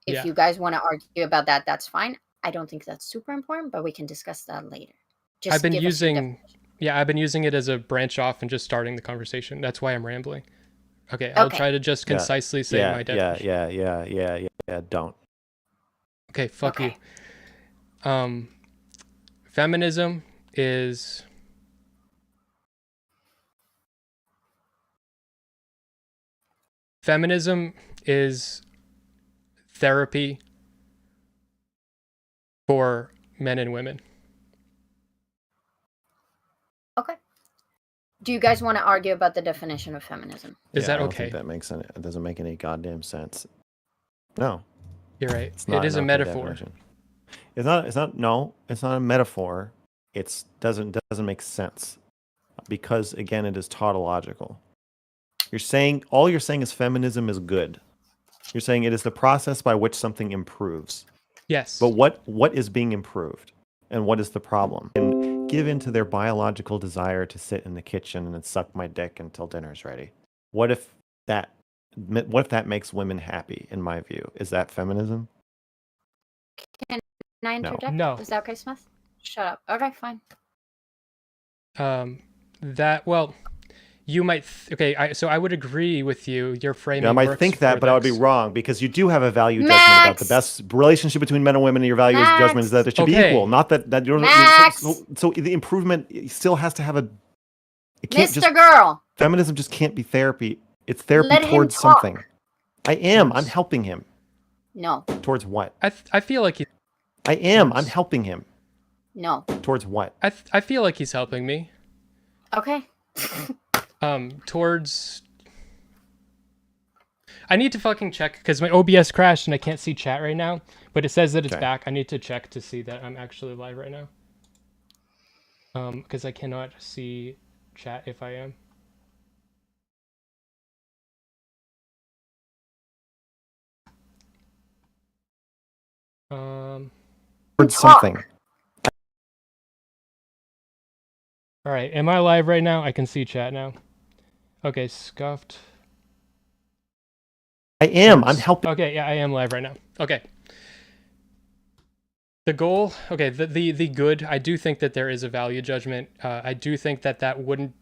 if you guys want to argue about that, that's fine. I don't think that's super important, but we can discuss that later. I've been using it as a branch off and just starting the conversation. That's why I'm rambling. Okay, I'll try to just concisely say my definition. Yeah, don't. Okay, fuck you. Feminism is therapy for men and women. Okay. Do you guys want to argue about the definition of feminism? Is that I don't okay? think that makes any. It doesn't make any goddamn sense. No. You're right. It's not It is a an okay metaphor. definition. It's not. No, it's not a metaphor. It doesn't make sense because again, it is tautological. All you're saying is feminism is good. You're saying it is the process by which something improves. Yes. But what is being improved, and what is the problem? And give in to their biological desire to sit in the kitchen and suck my dick until dinner's ready. What if that makes women happy? In my view, is that feminism? Can I interject? No. Is that okay, Smith? Shut up. Okay, fine. You might. So I would agree with you. Your framing. I might think that, but I would be wrong because you do have a value judgment about the best relationship between men and women, and your value judgment is that it should be equal, not that you don't. So the improvement still has to have a. It can't Mrgirl. Feminism just can't be therapy. It's therapy towards something. I'm helping him. No. Towards what? I feel like he. I'm helping him. No. Towards what? I feel like he's helping me. Okay. Towards. I need to fucking check because my OBS crashed and I can't see chat right now, but it says that it's back. I need to check to see that I'm actually live right now. Because I cannot see chat if I am. Towards something. All right, am I live right now? I can see chat now. Okay, scuffed. I'm helping. Okay, yeah, I am live right now. Okay. The goal, okay, the good, I do think that there is a value judgment. I do think that wouldn't...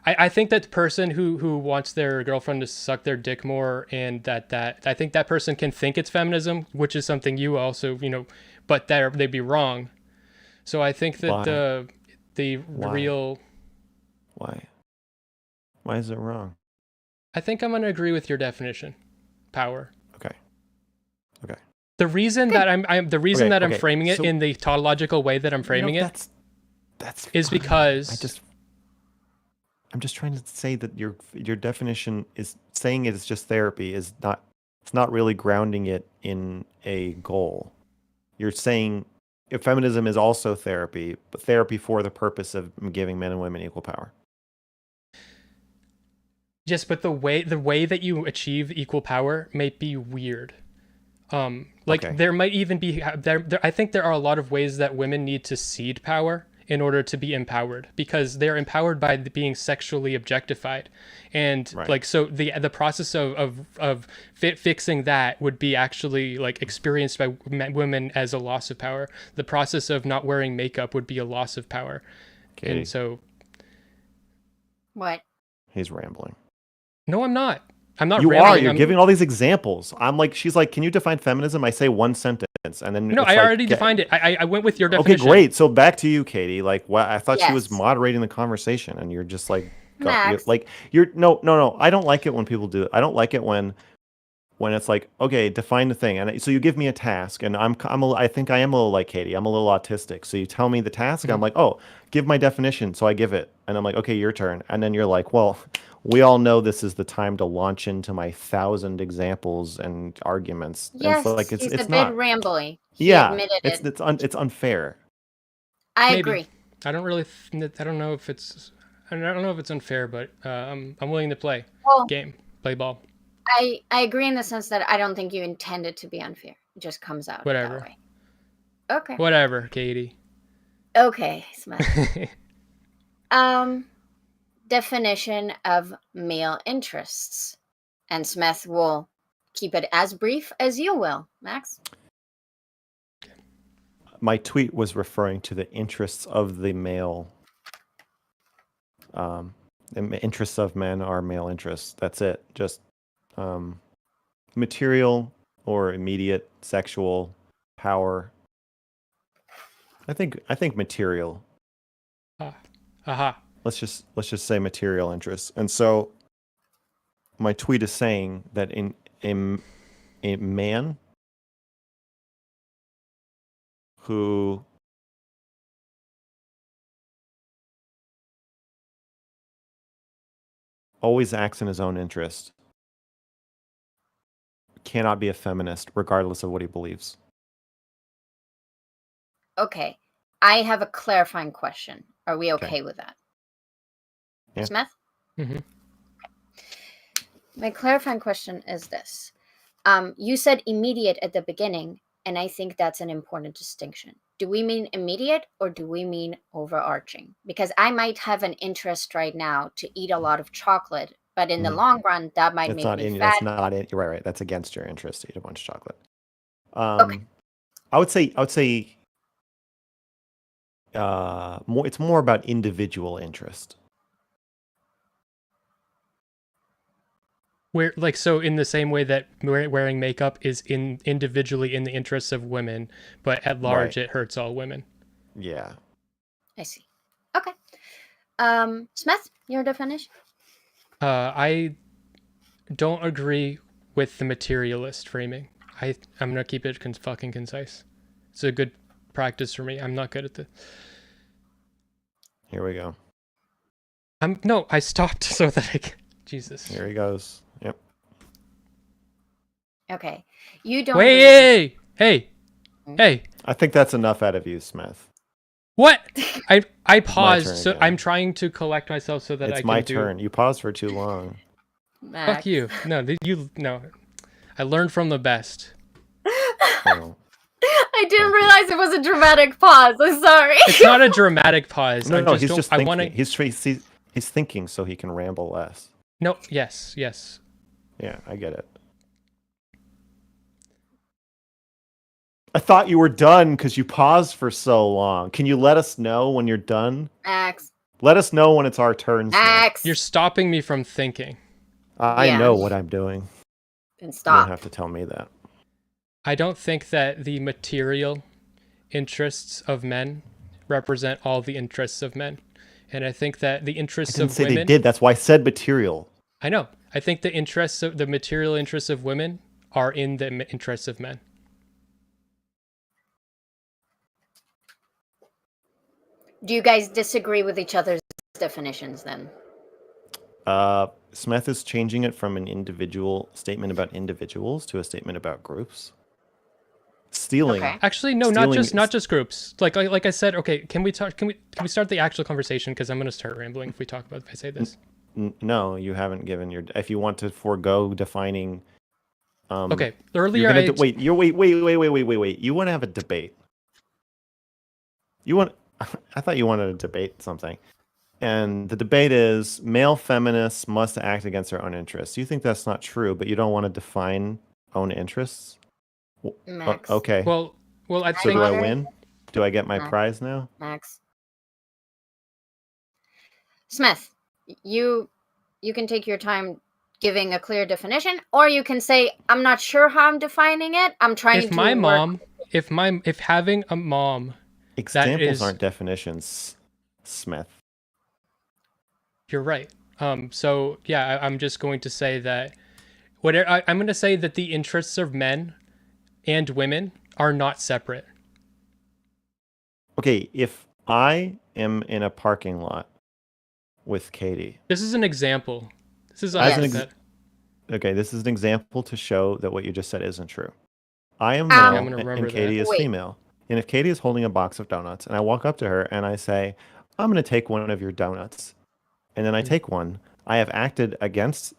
I think that the person who wants their girlfriend to suck their dick more, and I think that person can think it's feminism, which is something you also, but they'd be wrong. So I think that the real... Why? Why is it wrong? I think I'm going to agree with your definition. Power. Okay. The reason that I'm framing it in the tautological way that I'm framing it is because I'm just trying to say that your definition is saying it's just therapy it's not really grounding it in a goal. You're saying if feminism is also therapy, but therapy for the purpose of giving men and women equal power. Yes, but the way that you achieve equal power may be weird. There might even be I think there are a lot of ways that women need to cede power in order to be empowered, because they're empowered by being sexually objectified, and so the process of fixing that would be actually experienced by women as a loss of power. The process of not wearing makeup would be a loss of power. Okay. And so what? He's rambling. No, I'm not. I'm not. You rambling. are. You're giving all these examples. She's like, can you define feminism? I say one sentence, and then I already defined it. I went with your definition. Okay, great. So back to you, Katie. I thought she was moderating the conversation, and you're just like, no. I don't like it when people do it. I don't like it when it's like, okay, define the thing, and so you give me a task, and I think I am a little like Katie. I'm a little autistic. So you tell me the task, and I'm like, oh, give my definition. So I give it, and I'm like, okay, your turn, and then you're like, well. We all know this is the time to launch into my 1,000 examples and arguments. Yes, and he's a bit not rambly. It's unfair. I agree. I don't know if it's unfair, but I'm willing to play play ball. I agree in the sense that I don't think you intend it to be unfair. It just comes out that way. Okay. Whatever, Katie. Okay, Smith. Definition of male interests, and Smith will keep it as brief as you will. Max? My tweet was referring to the interests of the male. The interests of men are male interests. That's it. Just material or immediate sexual power. I think material. Let's just say material interests. And so my tweet is saying that in a man who always acts in his own interest cannot be a feminist, regardless of what he believes. Okay. I have a clarifying question. Are we okay with that? Yeah. Smeth? Mm-hmm. My clarifying question is this. You said immediate at the beginning, and I think that's an important distinction. Do we mean immediate or do we mean overarching? Because I might have an interest right now to eat a lot of chocolate, but in the long run, that might make me fat. That's not in. You're right. That's against your interest to eat a bunch of chocolate. Okay. I would say more. It's more about individual interest. Where, like, so in the same way that wearing makeup is individually in the interests of women, but at large it hurts all women. Yeah. I see. Okay. Smith, your definition? I don't agree with the materialist framing. I'm gonna keep it fucking concise. It's a good practice for me. I'm not good at the. Here we go. I stopped so that I can. Jesus. Here he goes. Yep. Okay. You don't. Wait, hey. I think that's enough out of you, Smith. What? I paused, so again. I'm trying to collect myself so that It's I can my do. turn. You paused for too long. Max. Fuck you. No. I learned from the best. Oh. I didn't realize it was a dramatic pause. I'm sorry. It's not a dramatic pause. No, I he's just thinking. wanna... He's thinking so he can ramble less. No, yes. Yeah, I get it. I thought you were done because you paused for so long. Can you let us know when you're done? Max. Let us know when it's our turn. Max. You're stopping me from thinking. I know what I'm doing. Then You stop. don't have to tell me that. I don't think that the material interests of men represent all the interests of men. And I think that the interests I didn't of say women... they did. That's why I said material. I know. I think the material interests of women are in the interests of men. Do you guys disagree with each other's definitions then? Smeth is changing it from an individual statement about individuals to a statement about groups. Stealing. Okay. Actually, no, not just groups. Like I said, okay, can we start the actual conversation? Because I'm going to start rambling if I say this. No, you haven't given your. If you want to forego defining. Okay. Earlier, wait. You want to have a debate? You want? I thought you wanted to debate something, and the debate is male feminists must act against their own interests. You think that's not true, but you don't want to define own interests. Max. Okay. Well, I So think. do I win? Do I get my prize now? Max. Smith, you can take your time giving a clear definition, or you can say, I'm not sure how I'm defining it. I'm trying to. If having a mom. Examples aren't definitions, Smith. You're right. So yeah, I'm just going to say that I'm going to say that the interests of men and women are not separate. Okay, if I am in a parking lot with Katie. This is an example. This is okay, this is an example to show that what you just said isn't true. I am male and Katie is female. And if Katie is holding a box of donuts and I walk up to her and I say, I'm going to take one of your donuts. And then I take one. I have acted against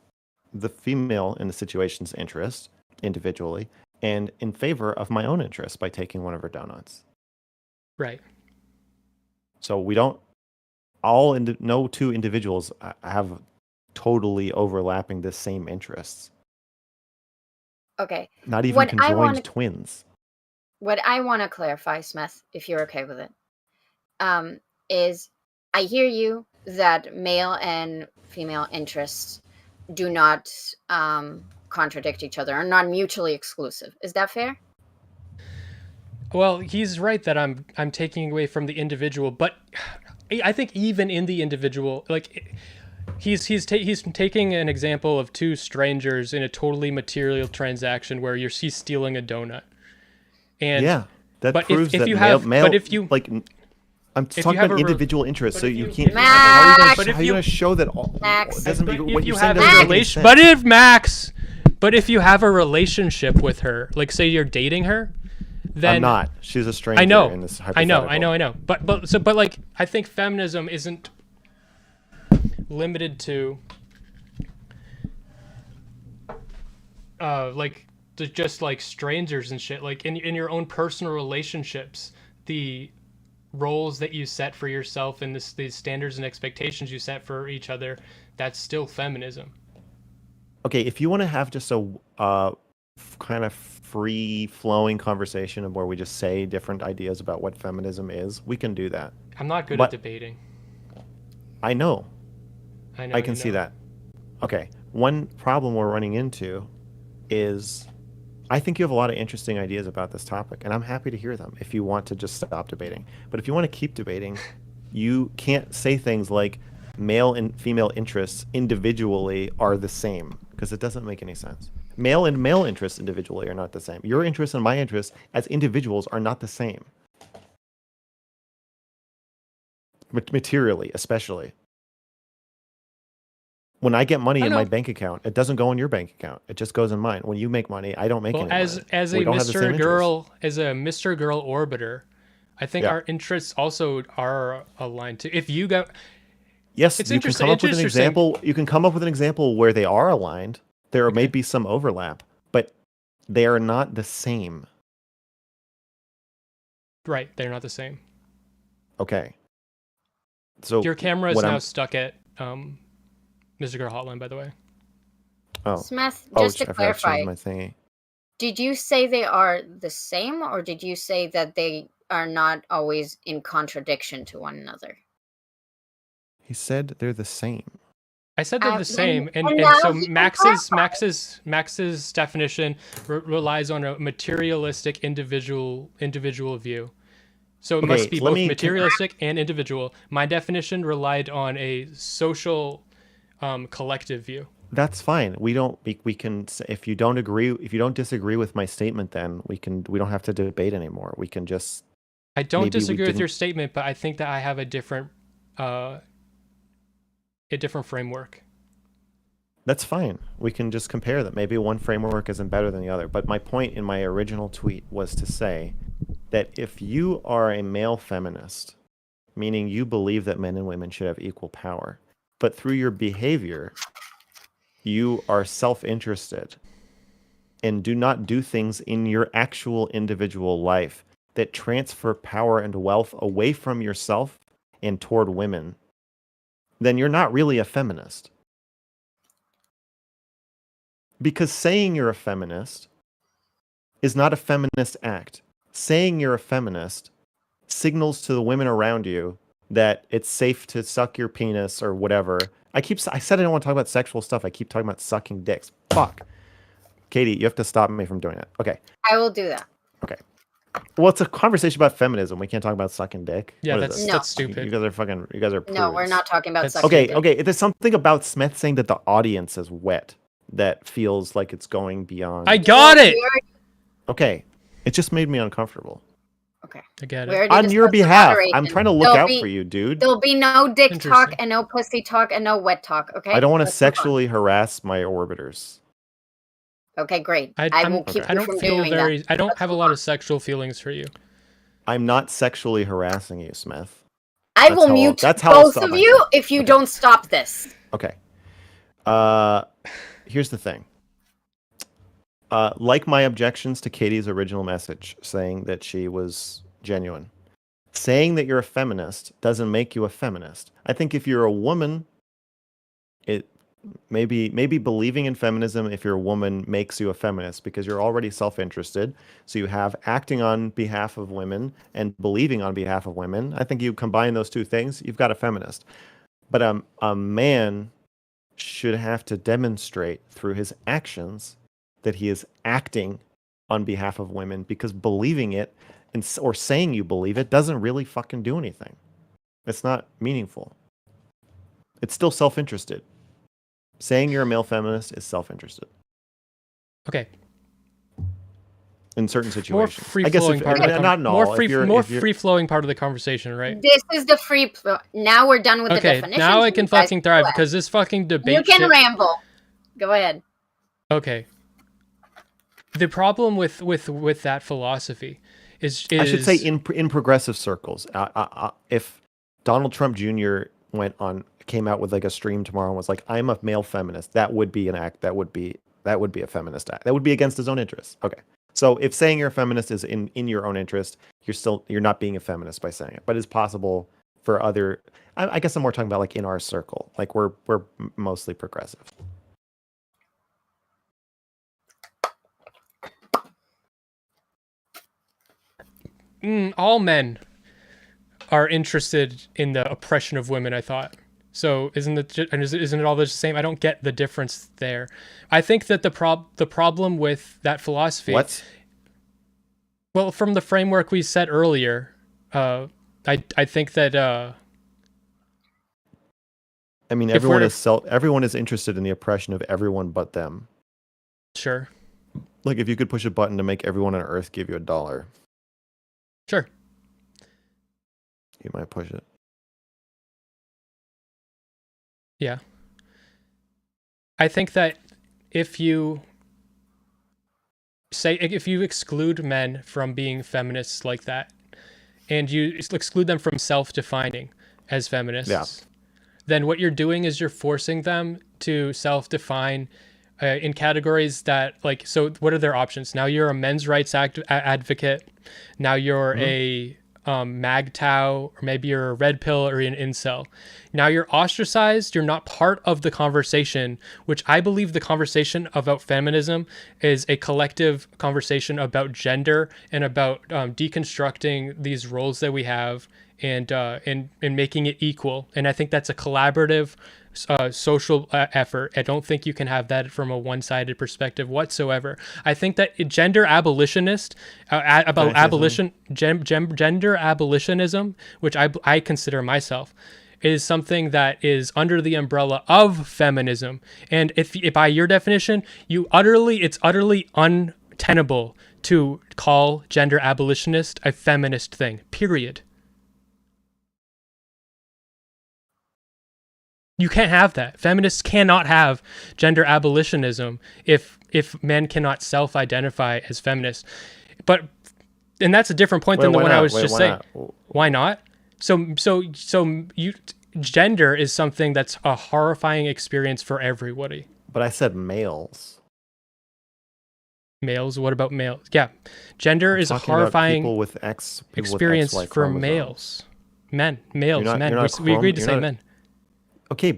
the female in the situation's interest individually and in favor of my own interest by taking one of her donuts. Right. So no two individuals have totally overlapping the same interests. Okay. Not even conjoined twins. What I want to clarify, Smith, if you're okay with it, is I hear you that male and female interests do not contradict each other, are not mutually exclusive. Is that fair? Well, he's right that I'm taking away from the individual, but I think even in the individual, like he's taking an example of two strangers in a totally material transaction where he's stealing a donut. And yeah, that proves if that you male, have, but if you like, I'm talking about individual interests, so you can't. Max! How are you going to show that all? Max. Doesn't But what if you you're saying have a doesn't make any relation, sense. but if you have a relationship with her, like say you're dating her, then I'm not. She's a stranger. I know. In this I know. hypothetical. But like I think feminism isn't limited to like just like strangers and shit. Like in your own personal relationships, the roles that you set for yourself and these standards and expectations you set for each other, that's still feminism. Okay, if you want to have just a kind of free-flowing conversation of where we just say different ideas about what feminism is, we can do that. I'm not good at debating. I know. I can see that. Okay, one problem we're running into is I think you have a lot of interesting ideas about this topic, and I'm happy to hear them if you want to just stop debating. But if you want to keep debating, you can't say things like male and female interests individually are the same, because it doesn't make any sense. Male and male interests individually are not the same. Your interests and my interests as individuals are not the same. Materially, especially. When I get money in my bank account, it doesn't go in your bank account. It just goes in mine. When you make money, I don't make any money. As a Mrgirl orbiter, I think our interests also are aligned too. If you go, yes, it's you can come up with an example. You can come up with an example where they are aligned. There may be some overlap, but they are not the same. Right, they're not the same. Okay. So your camera is now stuck at Mrgirl hotline, by the way. Oh. Smeth, just to clarify, my thingy. Did you say they are the same, or did you say that they are not always in contradiction to one another? He said they're the same. I said they're the same, and so Max's definition relies on a materialistic individual view. So it must be both materialistic and individual. My definition relied on a social, collective view. That's fine. We can, if you don't disagree with my statement, then we don't have to debate anymore. We can just. I don't disagree with your statement, but I think that I have a different framework. That's fine. We can just compare them. Maybe one framework isn't better than the other. But my point in my original tweet was to say that if you are a male feminist, meaning you believe that men and women should have equal power, but through your behavior, you are self-interested and do not do things in your actual individual life that transfer power and wealth away from yourself and toward women, then you're not really a feminist. Because saying you're a feminist is not a feminist act. Saying you're a feminist signals to the women around you that it's safe to suck your penis or whatever. I said I don't want to talk about sexual stuff. I keep talking about sucking dicks. Fuck. Katie, you have to stop me from doing that. Okay. I will do that. Okay. Well, it's a conversation about feminism. We can't talk about sucking dick. Yeah, that's stupid. You guys are prudes. No, we're not talking about sucking dick. Okay. There's something about Smeth saying that the audience is wet that feels like it's going beyond. I got it! Okay. It just made me uncomfortable. Okay. I get it. On your behalf. I'm trying to look out for you, dude. There'll be no dick talk and no pussy talk and no wet talk, okay? I don't want to sexually harass my orbiters. Okay, great. I will keep you from doing that. I don't have a lot of sexual feelings for you. I'm not sexually harassing you, Smith. I will mute both of you if you don't stop this. Okay. Here's the thing. Like my objections to Katie's original message, saying that she was genuine. Saying that you're a feminist doesn't make you a feminist. I think if you're a woman, it maybe believing in feminism, if you're a woman, makes you a feminist because you're already self-interested. So you have acting on behalf of women and believing on behalf of women. I think you combine those two things, you've got a feminist. But a man should have to demonstrate through his actions that he is acting on behalf of women, because believing it or saying you believe it doesn't really fucking do anything. It's not meaningful. It's still self-interested. Saying you're a male feminist is self-interested. Okay. in certain situations. More free-flowing part of the not in all. more free-flowing part of the conversation, right? This is the now we're done with the Okay, definition. now I can fucking thrive because this fucking debate You can shit... ramble. Go ahead. Okay. The problem with that philosophy is I should say in progressive circles, if Donald Trump Jr. came out with like a stream tomorrow and was like, "I'm a male feminist," that would be an act. That would be a feminist act. That would be against his own interests. Okay. So if saying you're a feminist is in your own interest, you're not being a feminist by saying it. But it's possible for other. I guess I'm more talking about like in our circle. Like we're mostly progressive. All men are interested in the oppression of women, I thought. So isn't it all the same? I don't get the difference there. I think that the problem with that philosophy... What? Well, from the framework we set earlier, I think that... I mean, everyone is interested in the oppression of everyone but them. Sure. Like if you could push a button to make everyone on Earth give you $1. Sure. You might push it. Yeah. I think that if you exclude men from being feminists like that, and you exclude them from self-defining as feminists, then what you're doing is you're forcing them to self-define in categories that, like, so what are their options? Now you're a men's rights advocate. Now you're a MAGTOW, or maybe you're a red pill or an incel. Now you're ostracized. You're not part of the conversation, which I believe the conversation about feminism is a collective conversation about gender and about deconstructing these roles that we have and making it equal. And I think that's a collaborative social effort. I don't think you can have that from a one-sided perspective whatsoever. I think that gender abolitionist gender abolitionism, which I consider myself, is something that is under the umbrella of feminism. And if by your definition, it's utterly untenable to call gender abolitionist a feminist thing, period. You can't have that. Feminists cannot have gender abolitionism if men cannot self-identify as feminists. And that's a different point than the one I was just saying. Why not? Gender is something that's a horrifying experience for everybody. But I said males. Males? What about males? Yeah. Gender is a horrifying experience for males. Men. Males. Men. We agreed to say men. Okay,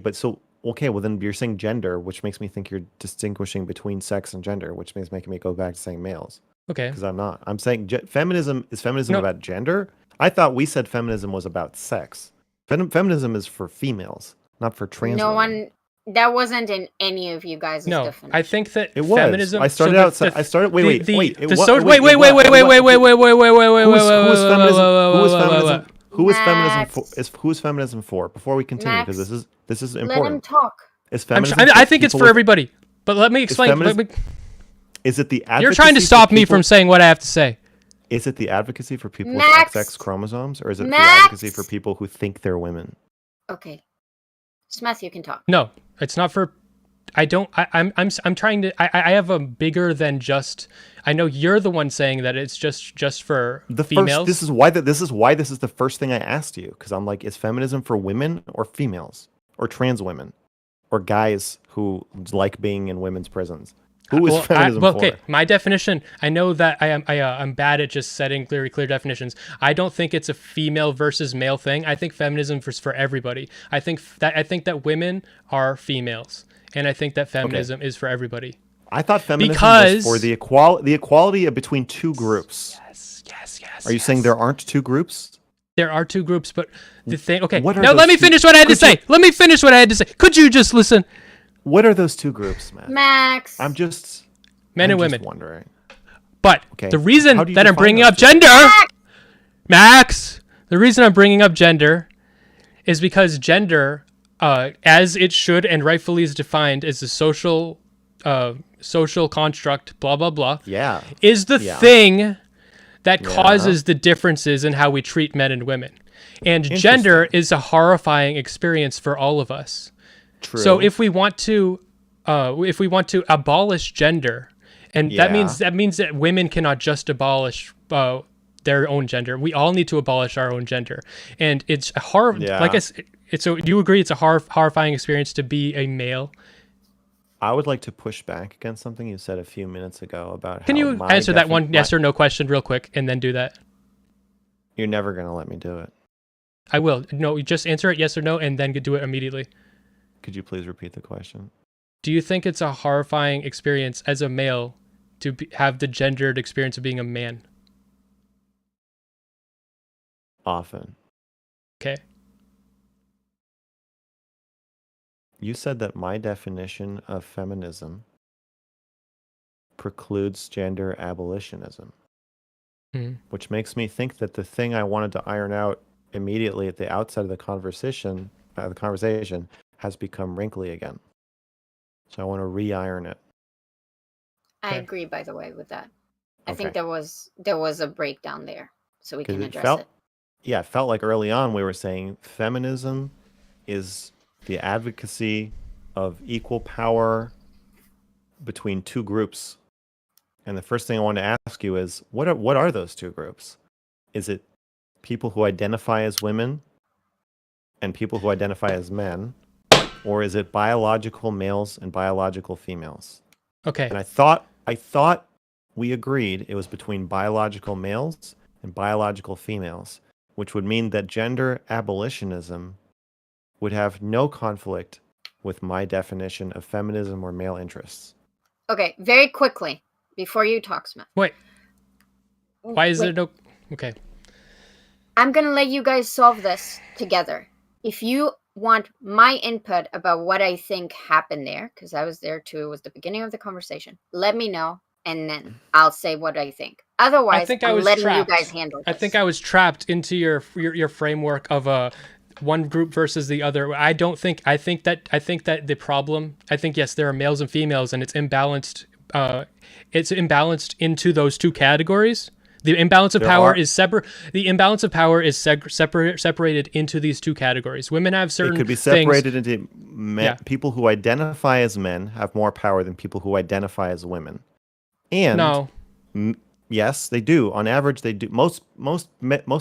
well then you're saying gender, which makes me think you're distinguishing between sex and gender, which means making me go back to saying males. Okay. Because I'm not. I'm saying feminism about gender? I thought we said feminism was about sex. Feminism is for females, not for trans women. That wasn't in any of you guys' definition. I think that it was. Feminism. I started wait. Who is feminism for? Before we continue, because this is important. Let him talk. Is feminism? I think it's for everybody. But let me explain. Is it the advocacy? You're trying to stop me from saying what I have to say. Is it the advocacy for people with XX chromosomes, or is it the advocacy for people who think they're women? Okay, Smeth, you can talk. No, it's not for. I'm trying to. I have a bigger than just. I know you're the one saying that it's just for females. This is why this is the first thing I asked you, because I'm like, is feminism for women or females or trans women or guys who like being in women's prisons? Who is feminism for? Okay, my definition. I know that I'm bad at just setting clear definitions. I don't think it's a female versus male thing. I think feminism is for everybody. I think that women are females. And I think that feminism is for everybody. I thought feminism was for the equality between two groups. Yes. Are you saying there aren't two groups? There are two groups, but the thing... Okay, now let me finish what I had to say. Let me finish what I had to say. Could you just listen? What are those two groups, Matt? Max. Men and women. Wondering. But the reason that I'm bringing up gender... Max! The reason I'm bringing up gender is because gender... as it should and rightfully is defined as a social social construct, blah, blah, blah, Yeah. is the Yeah. thing that causes the differences in how we treat men and women. And gender is a horrifying experience for all of us. True. So if we want to abolish gender, and that means that women cannot just abolish their own gender. We all need to abolish our own gender. And it's a like I said, so you agree it's a horrifying experience to be a male? I would like to push back against something you said a few minutes ago about Can you answer that one yes or no question real quick and then do that? You're never going to let me do it. I will. No, you just answer it yes or no and then do it immediately. Could you please repeat the question? Do you think it's a horrifying experience as a male to have the gendered experience of being a man? Often. Okay. You said that my definition of feminism precludes gender abolitionism, which makes me think that the thing I wanted to iron out immediately at the outset of the conversation has become wrinkly again. So I want to re-iron it. I agree, by the way, with that. I think there was a breakdown there, so we can address it. Yeah, it felt like early on we were saying feminism is the advocacy of equal power between two groups. And the first thing I want to ask you is, what are those two groups? Is it people who identify as women and people who identify as men? Or is it biological males and biological females? Okay. And I thought we agreed it was between biological males and biological females, which would mean that gender abolitionism would have no conflict with my definition of feminism or male interests. Okay, very quickly, before you talk, Smith. Wait. Why is it no... Okay. I'm going to let you guys solve this together. If you want my input about what I think happened there, because I was there too, it was the beginning of the conversation, let me know, and then I'll say what I think. Otherwise, I'm letting you guys handle this. I think I was trapped into your framework of one group versus the other. I think that the problem, yes, there are males and females, and it's imbalanced. It's imbalanced into those two categories. The imbalance of power is separate. The imbalance of power is separated into these two categories. Women have certain. It could be separated into people who identify as men have more power than people who identify as women. And no. Yes, they do. On average, they do. Most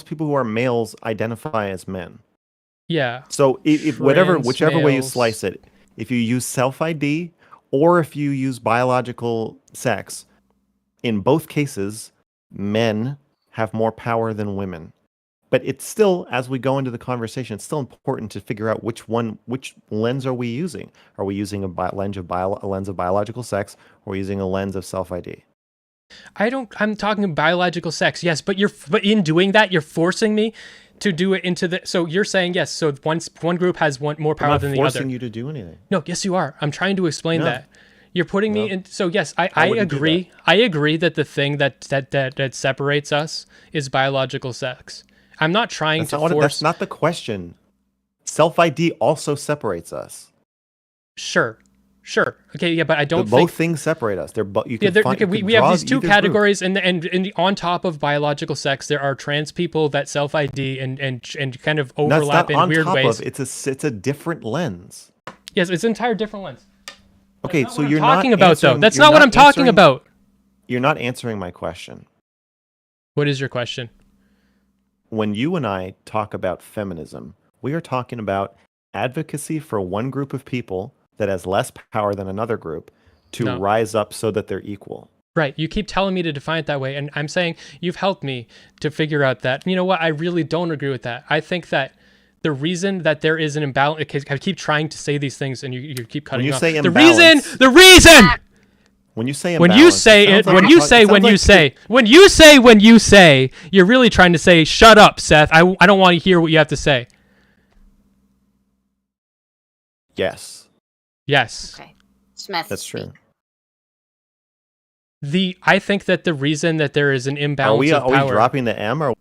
people who are males identify as men. Yeah. So whichever way you slice it, if you use self-ID or if you use biological sex, in both cases, men have more power than women. But it's still, as we go into the conversation, it's still important to figure out which lens are we using. Are we using a lens of biological sex, or are we using a lens of self-ID? I'm talking biological sex, yes, but in doing that, you're forcing me to do it into the. So you're saying yes. So one group has more power than the other. I'm not forcing you to do anything. No, yes, you are. I'm trying to explain that. You're putting me in. So yes, I agree. I agree that the thing that separates us is biological sex. I'm not trying to force. That's not the question. Self-ID also separates us. Sure. Okay, yeah, but I don't think both things separate us. We have these two categories, and on top of biological sex, there are trans people that self-ID and kind of overlap in weird ways. It's a different lens. Yes, it's an entire different lens. Okay, so you're not talking not about though. That's not what I'm talking about. You're not answering my question. What is your question? When you and I talk about feminism, we are talking about advocacy for one group of people that has less power than another group to rise up so that they're equal. Right. You keep telling me to define it that way, and I'm saying you've helped me to figure out that. You know what? I really don't agree with that. I think that the reason that there is an imbalance, I keep trying to say these things, and you keep cutting me off. When you say imbalance, the reason. When you say you're really trying to say, shut up, Seth. I don't want to hear what you have to say. Yes. Okay. Smith. That's true. I think that the reason that there is an imbalance of power. Are we dropping the M or?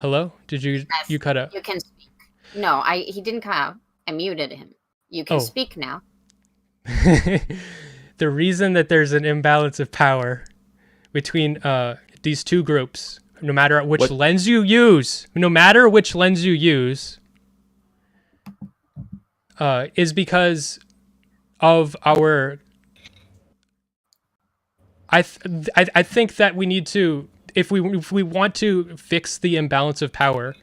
Hello? Did you cut out? You can speak. No, he didn't cut out. I muted him. You can speak now. The reason that there's an imbalance of power between these two groups, no matter which lens you use, is because of our. I think that we need to, if we want to fix the imbalance of power.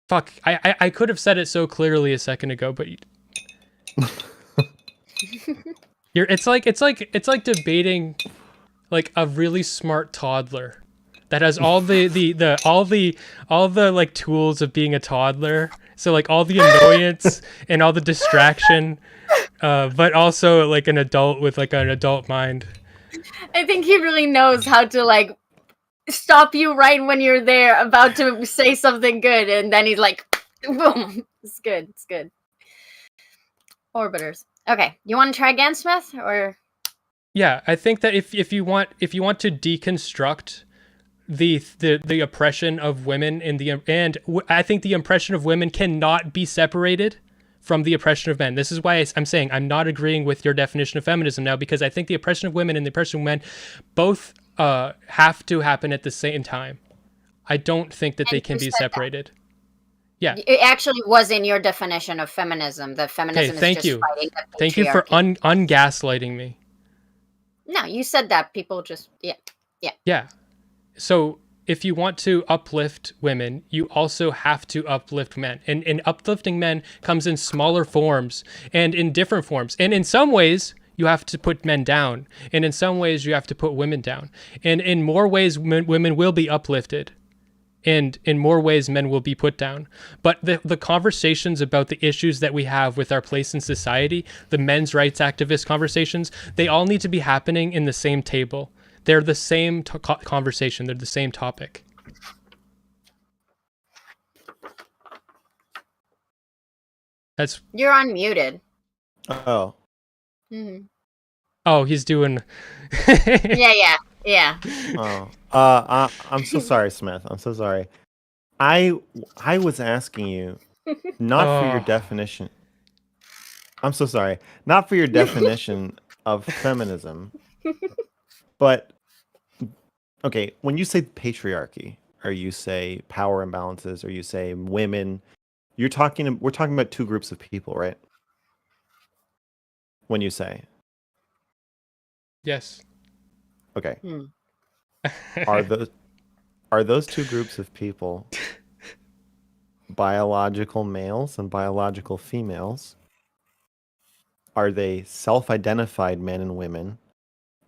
Fuck, I could have said it so clearly a second ago, but it's like debating like a really smart toddler that has all the like tools of being a toddler. So like all the annoyance and all the distraction, but also like an adult with like an adult mind. I think he really knows how to like stop you right when you're there about to say something good, and then he's like, boom. It's good. It's good. Orbiters. Okay, you want to try again, Smith, or? Yeah, I think that if you want to deconstruct the oppression of women I think the oppression of women cannot be separated from the oppression of men. This is why I'm saying I'm not agreeing with your definition of feminism now, because I think the oppression of women and the oppression of men both have to happen at the same time. I don't think that they can be separated. Yeah. It actually was in your definition of feminism. The feminism is just fighting the patriarchy. Thank you for ungaslighting me. No, you said that. People just, yeah. Yeah. So if you want to uplift women, you also have to uplift men. And uplifting men comes in smaller forms and in different forms. And in some ways, you have to put men down. And in some ways, you have to put women down. And in more ways, women will be uplifted. And in more ways, men will be put down. But the conversations about the issues that we have with our place in society, the men's rights activist conversations, they all need to be happening in the same table. They're the same conversation. They're the same topic. You're unmuted. Oh. Mm-hmm. Oh, he's doing. Yeah. Oh. I'm so sorry, Smith. I'm so sorry. I was asking you not for your definition. I'm so sorry. Not for your definition of feminism. But okay, when you say patriarchy, or you say power imbalances, or you say women, we're talking about two groups of people, right? When you say. Yes. Okay. Are those two groups of people biological males and biological females? Are they self-identified men and women?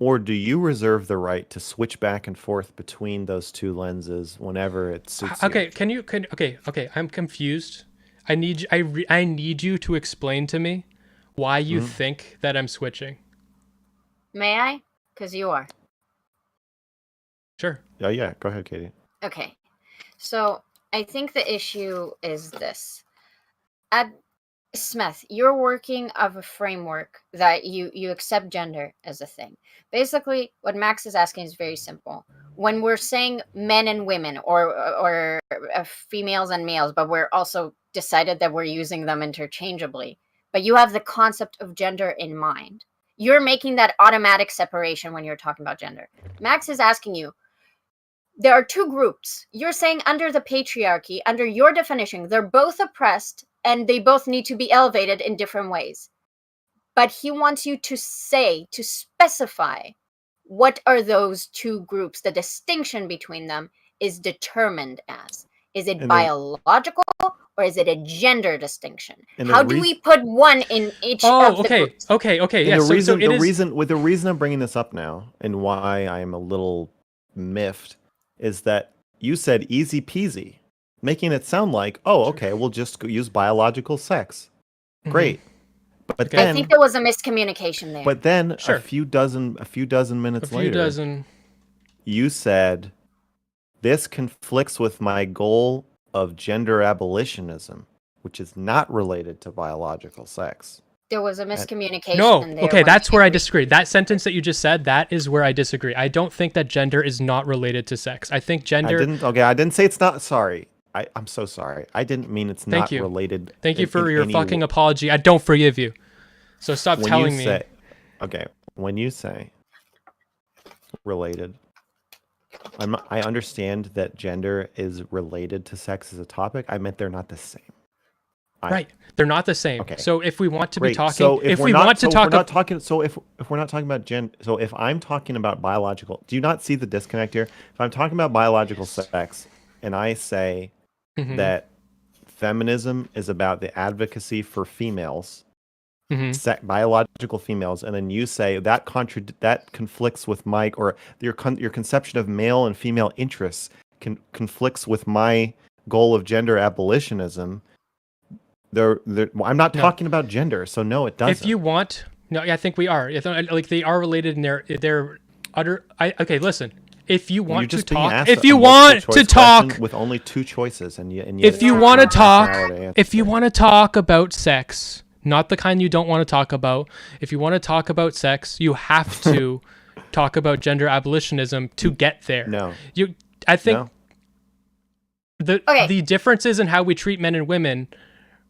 Or do you reserve the right to switch back and forth between those two lenses whenever it suits you? Okay, I'm confused. I need you to explain to me why you think that I'm switching. May I? Because you are. Sure. Yeah. Go ahead, Katie. Okay. So I think the issue is this. Smith, you're working of a framework that you accept gender as a thing. Basically, what Max is asking is very simple. When we're saying men and women or females and males, but we're also decided that we're using them interchangeably, but you have the concept of gender in mind. You're making that automatic separation when you're talking about gender. Max is asking you, there are two groups. You're saying under the patriarchy, under your definition, they're both oppressed and they both need to be elevated in different ways. But he wants you to specify what are those two groups. The distinction between them is determined as. Is it biological or is it a gender distinction? How do we put one in each of the groups? Okay. Yeah, the reason I'm bringing this up now and why I'm a little miffed is that you said easy peasy, making it sound like, oh, okay, we'll just use biological sex. Great. But then, I think there was a miscommunication there. But then a few dozen minutes later, you said, this conflicts with my goal of gender abolitionism, which is not related to biological sex. There was a miscommunication there. Okay, that's where I disagree. That sentence that you just said, that is where I disagree. I don't think that gender is not related to sex. I think gender... I didn't say it's not, sorry. I'm so sorry. I didn't mean it's Thank not you. related. Thank you for in your any fucking apology. I don't forgive you. So stop when telling you me. say, okay, when you say related, I understand that gender is related to sex as a topic. I meant they're not the same. Right, they're not the same. Okay. So if we want to be Great. talking, So if we want to talk, so if we're not talking about so if I'm talking about biological, do you not see the disconnect here? If I'm talking about biological sex, and I say Mhm. that feminism is about the advocacy for females, biological females, and then you say that that conflicts with my or your conception of male and female interests conflicts with my goal of gender abolitionism. I'm not talking about gender, so no, it doesn't. If you want, no, I think we are. Like they are related, and they're utter. Okay, listen. If you want to talk, if you want to talk with only two choices, and yet if you want to talk, if you want to talk about sex, not the kind you don't want to talk about. If you want to talk about sex, you have to talk about gender abolitionism to get there. No, I think the differences in how we treat men and women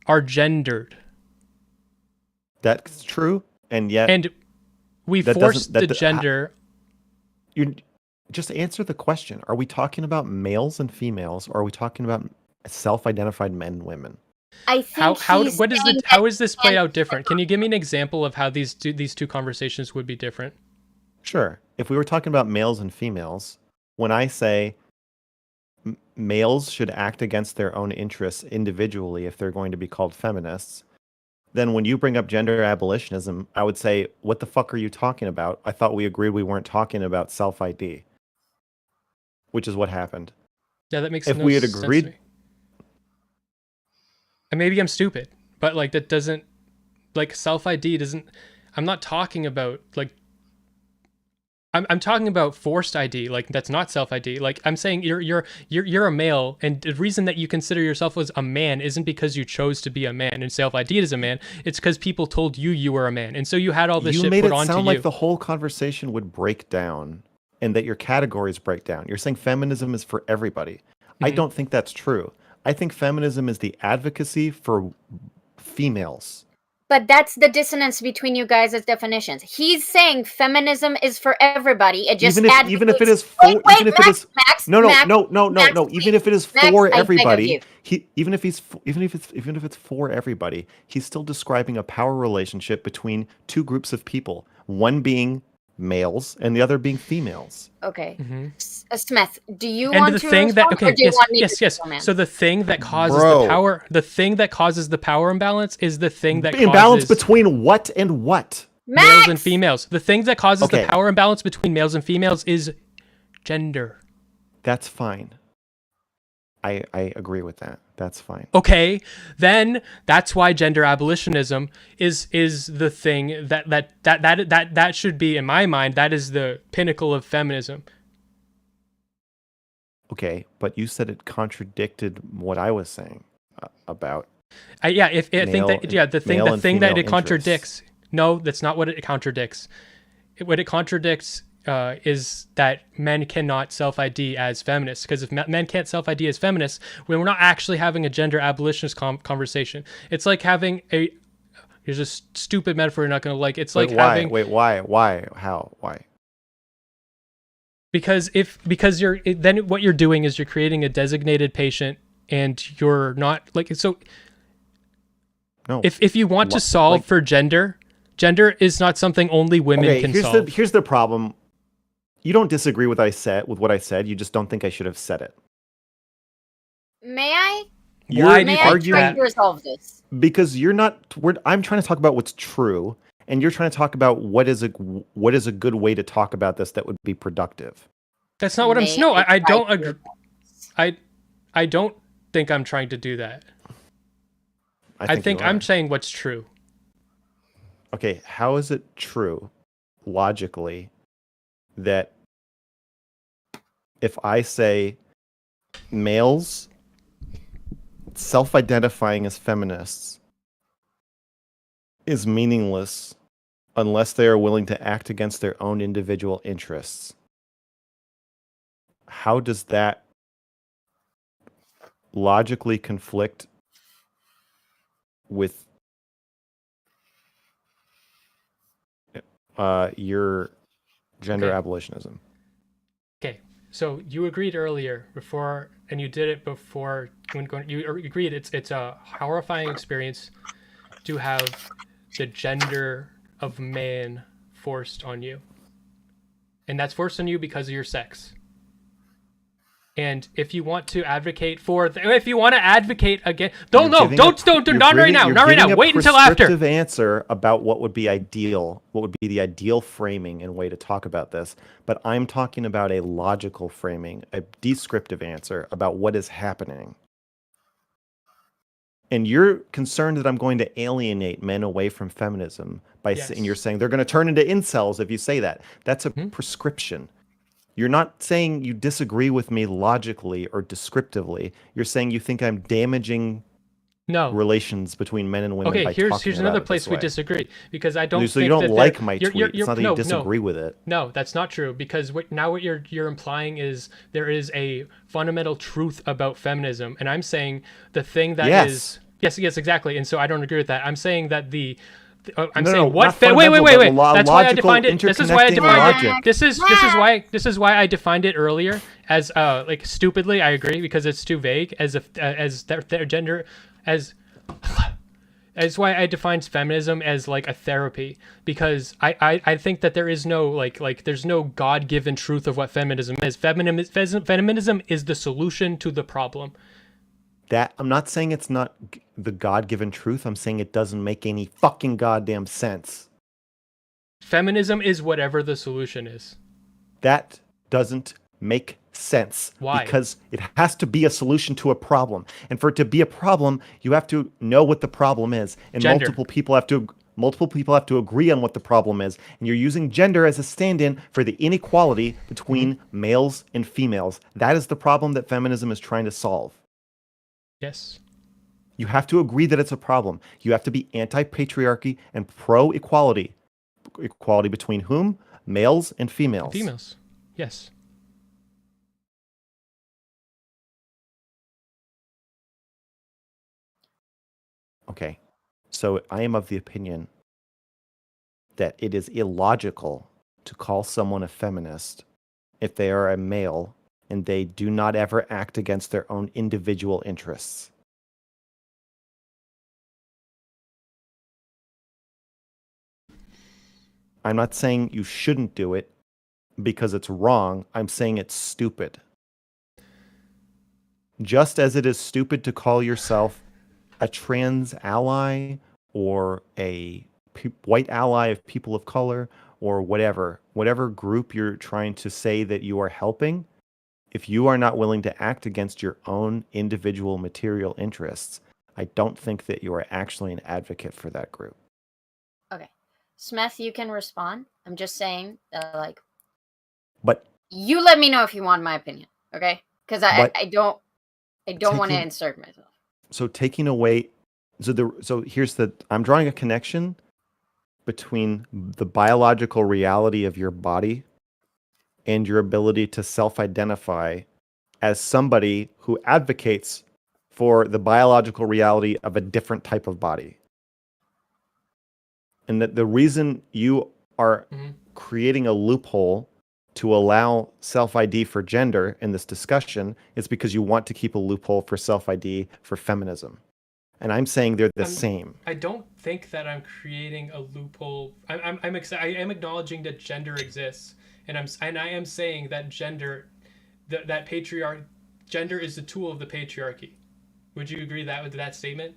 are gendered. That's true, and yet we force the gender. You just answer the question: are we talking about males and females, or are we talking about self-identified men and women? I think how is this play out different? Can you give me an example of how these two conversations would be different? Sure. If we were talking about males and females, when I say males should act against their own interests individually if they're going to be called feminists, then when you bring up gender abolitionism, I would say, what the fuck are you talking about? I thought we agreed we weren't talking about self-ID, which is what happened. Yeah, that makes if no we had sense agreed to me. And maybe I'm stupid, but like that doesn't, like self-ID doesn't, I'm not talking about like, I'm talking about forced ID. Like that's not self-ID. Like I'm saying you're a male, and the reason that you consider yourself as a man isn't because you chose to be a man and self-ID'd as a man. It's because people told you were a man, and so you had all this shit put onto you. You made it sound like the whole conversation would break down, and that your categories break down. You're saying feminism is for everybody. I don't think that's true. I think feminism is the advocacy for females. But that's the dissonance between you guys' definitions. He's saying feminism is for everybody. It just even if it is for even if it is for everybody. Even if it's for everybody, he's still describing a power relationship between two groups of people. One being males and the other being females. Okay. Smeth, do you want to respond, or do you want me to comment? So the thing that causes the power imbalance is the thing that imbalance between what and what? Males and females. The thing that causes the power imbalance between males and females is gender. That's fine. I agree with that. That's fine. Okay, then that's why gender abolitionism is the thing that should be, in my mind, that is the pinnacle of feminism. Okay, but you said it contradicted what I was saying about. The thing that it contradicts. No, that's not what it contradicts. What it contradicts is that men cannot self-ID as feminists, because if men can't self-ID as feminists, we're not actually having a gender abolitionist conversation. It's like having here's a stupid metaphor you're not going to like. It's why? Because then what you're doing is you're creating a designated patient, and you're not like, so no. If you want to solve for gender is not something only women can solve. Here's the problem. You don't disagree with what I said. You just don't think I should have said it. May I? May I try to resolve this? Because I'm trying to talk about what's true, and you're trying to talk about what is a good way to talk about this that would be productive. That's not what I'm. No, I don't agree. I don't think I'm trying to do that. I think I'm saying what's true. Okay, how is it true, logically, that if I say males self-identifying as feminists is meaningless unless they are willing to act against their own individual interests? How does that logically conflict with your gender abolitionism. Okay, so you agreed earlier before, and you did it before when you agreed it's a horrifying experience to have the gender of man forced on you, and that's forced on you because of your sex. And if you want to advocate for, if you want to advocate again, not right now, not right now. Wait until after. Prescriptive answer about what would be ideal, what would be the ideal framing and way to talk about this. But I'm talking about a logical framing, a descriptive answer about what is happening. And you're concerned that I'm going to alienate men away from feminism by saying, you're saying they're going to turn into incels if you say that. That's a prescription. You're not saying you disagree with me logically or descriptively. You're saying you think I'm damaging relations between men and women by talking about it. Here's another place we disagree, because I don't. So you don't like my tweet. It's not that you disagree with it. No, that's not true, because what you're implying is there is a fundamental truth about feminism, and I'm saying the thing that is yes, exactly. And so I don't agree with that. I'm saying that the. I'm saying what? Wait. That's why I defined it. This is why I defined it. This is why I defined it earlier as like stupidly. I agree, because it's too vague as their gender as. That's why I defined feminism as like a therapy, because I think that there is no like there's no God-given truth of what feminism is. Feminism is the solution to the problem. That I'm not saying it's not the God-given truth. I'm saying it doesn't make any fucking goddamn sense. Feminism is whatever the solution is. That doesn't make sense. Why? Because it has to be a solution to a problem. And for it to be a problem, you have to know what the problem is. And gender. multiple people have to agree on what the problem is. And you're using gender as a stand-in for the inequality between males and females. That is the problem that feminism is trying to solve. Yes. You have to agree that it's a problem. You have to be anti-patriarchy and pro-equality. Equality between whom? Males and females. Females. Yes. Okay. So I am of the opinion that it is illogical to call someone a feminist if they are a male and they do not ever act against their own individual interests. I'm not saying you shouldn't do it because it's wrong. I'm saying it's stupid. Just as it is stupid to call yourself a trans ally or a white ally of people of color or whatever group you're trying to say that you are helping, if you are not willing to act against your own individual material interests, I don't think that you are actually an advocate for that group. Okay. Smeth, you can respond. I'm just saying, but you let me know if you want my opinion, okay? Because I don't want to insert myself. So taking away, I'm drawing a connection between the biological reality of your body and your ability to self-identify as somebody who advocates for the biological reality of a different type of body. And that the reason you are creating a loophole to allow self-ID for gender in this discussion is because you want to keep a loophole for self-ID for feminism. And I'm saying they're the same. I don't think that I'm creating a loophole. I am acknowledging that gender exists, and I am saying that gender is the tool of the patriarchy. Would you agree with that statement?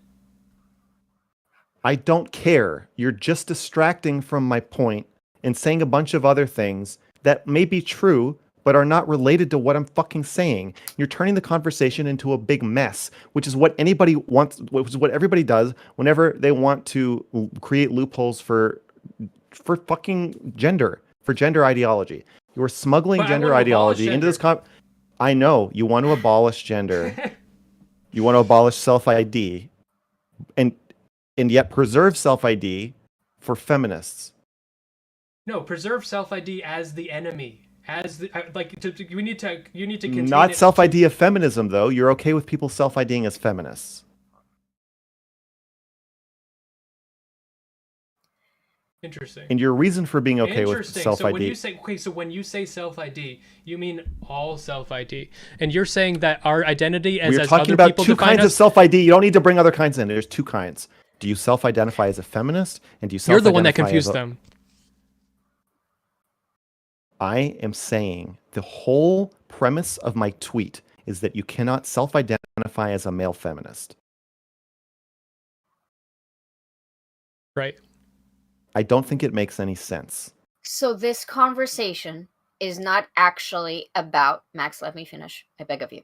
I don't care. You're just distracting from my point and saying a bunch of other things that may be true, but are not related to what I'm fucking saying. You're turning the conversation into a big mess, which is what anybody wants, which is what everybody does whenever they want to create loopholes for fucking gender, for gender ideology. You are smuggling gender ideology into this I know you want to abolish gender. You want to abolish self-ID and yet preserve self-ID for feminists. No, preserve self-ID as the enemy. as the, you need to contain Not it self-ID of feminism, though. You're okay with people self-IDing as feminists. Interesting. And your reason for being okay with self-ID. So when you say self-ID, you mean all self-ID, and you're saying that our identity as We're as talking other about people two define kinds of us. self-ID. You don't need to bring other kinds in. There's two kinds. Do you self-identify as a feminist, and do you You're self-identify the one that confused as them. I am saying the whole premise of my tweet is that you cannot self-identify as a male feminist. Right. I don't think it makes any sense. So this conversation is not actually about, Max, let me finish, I beg of you.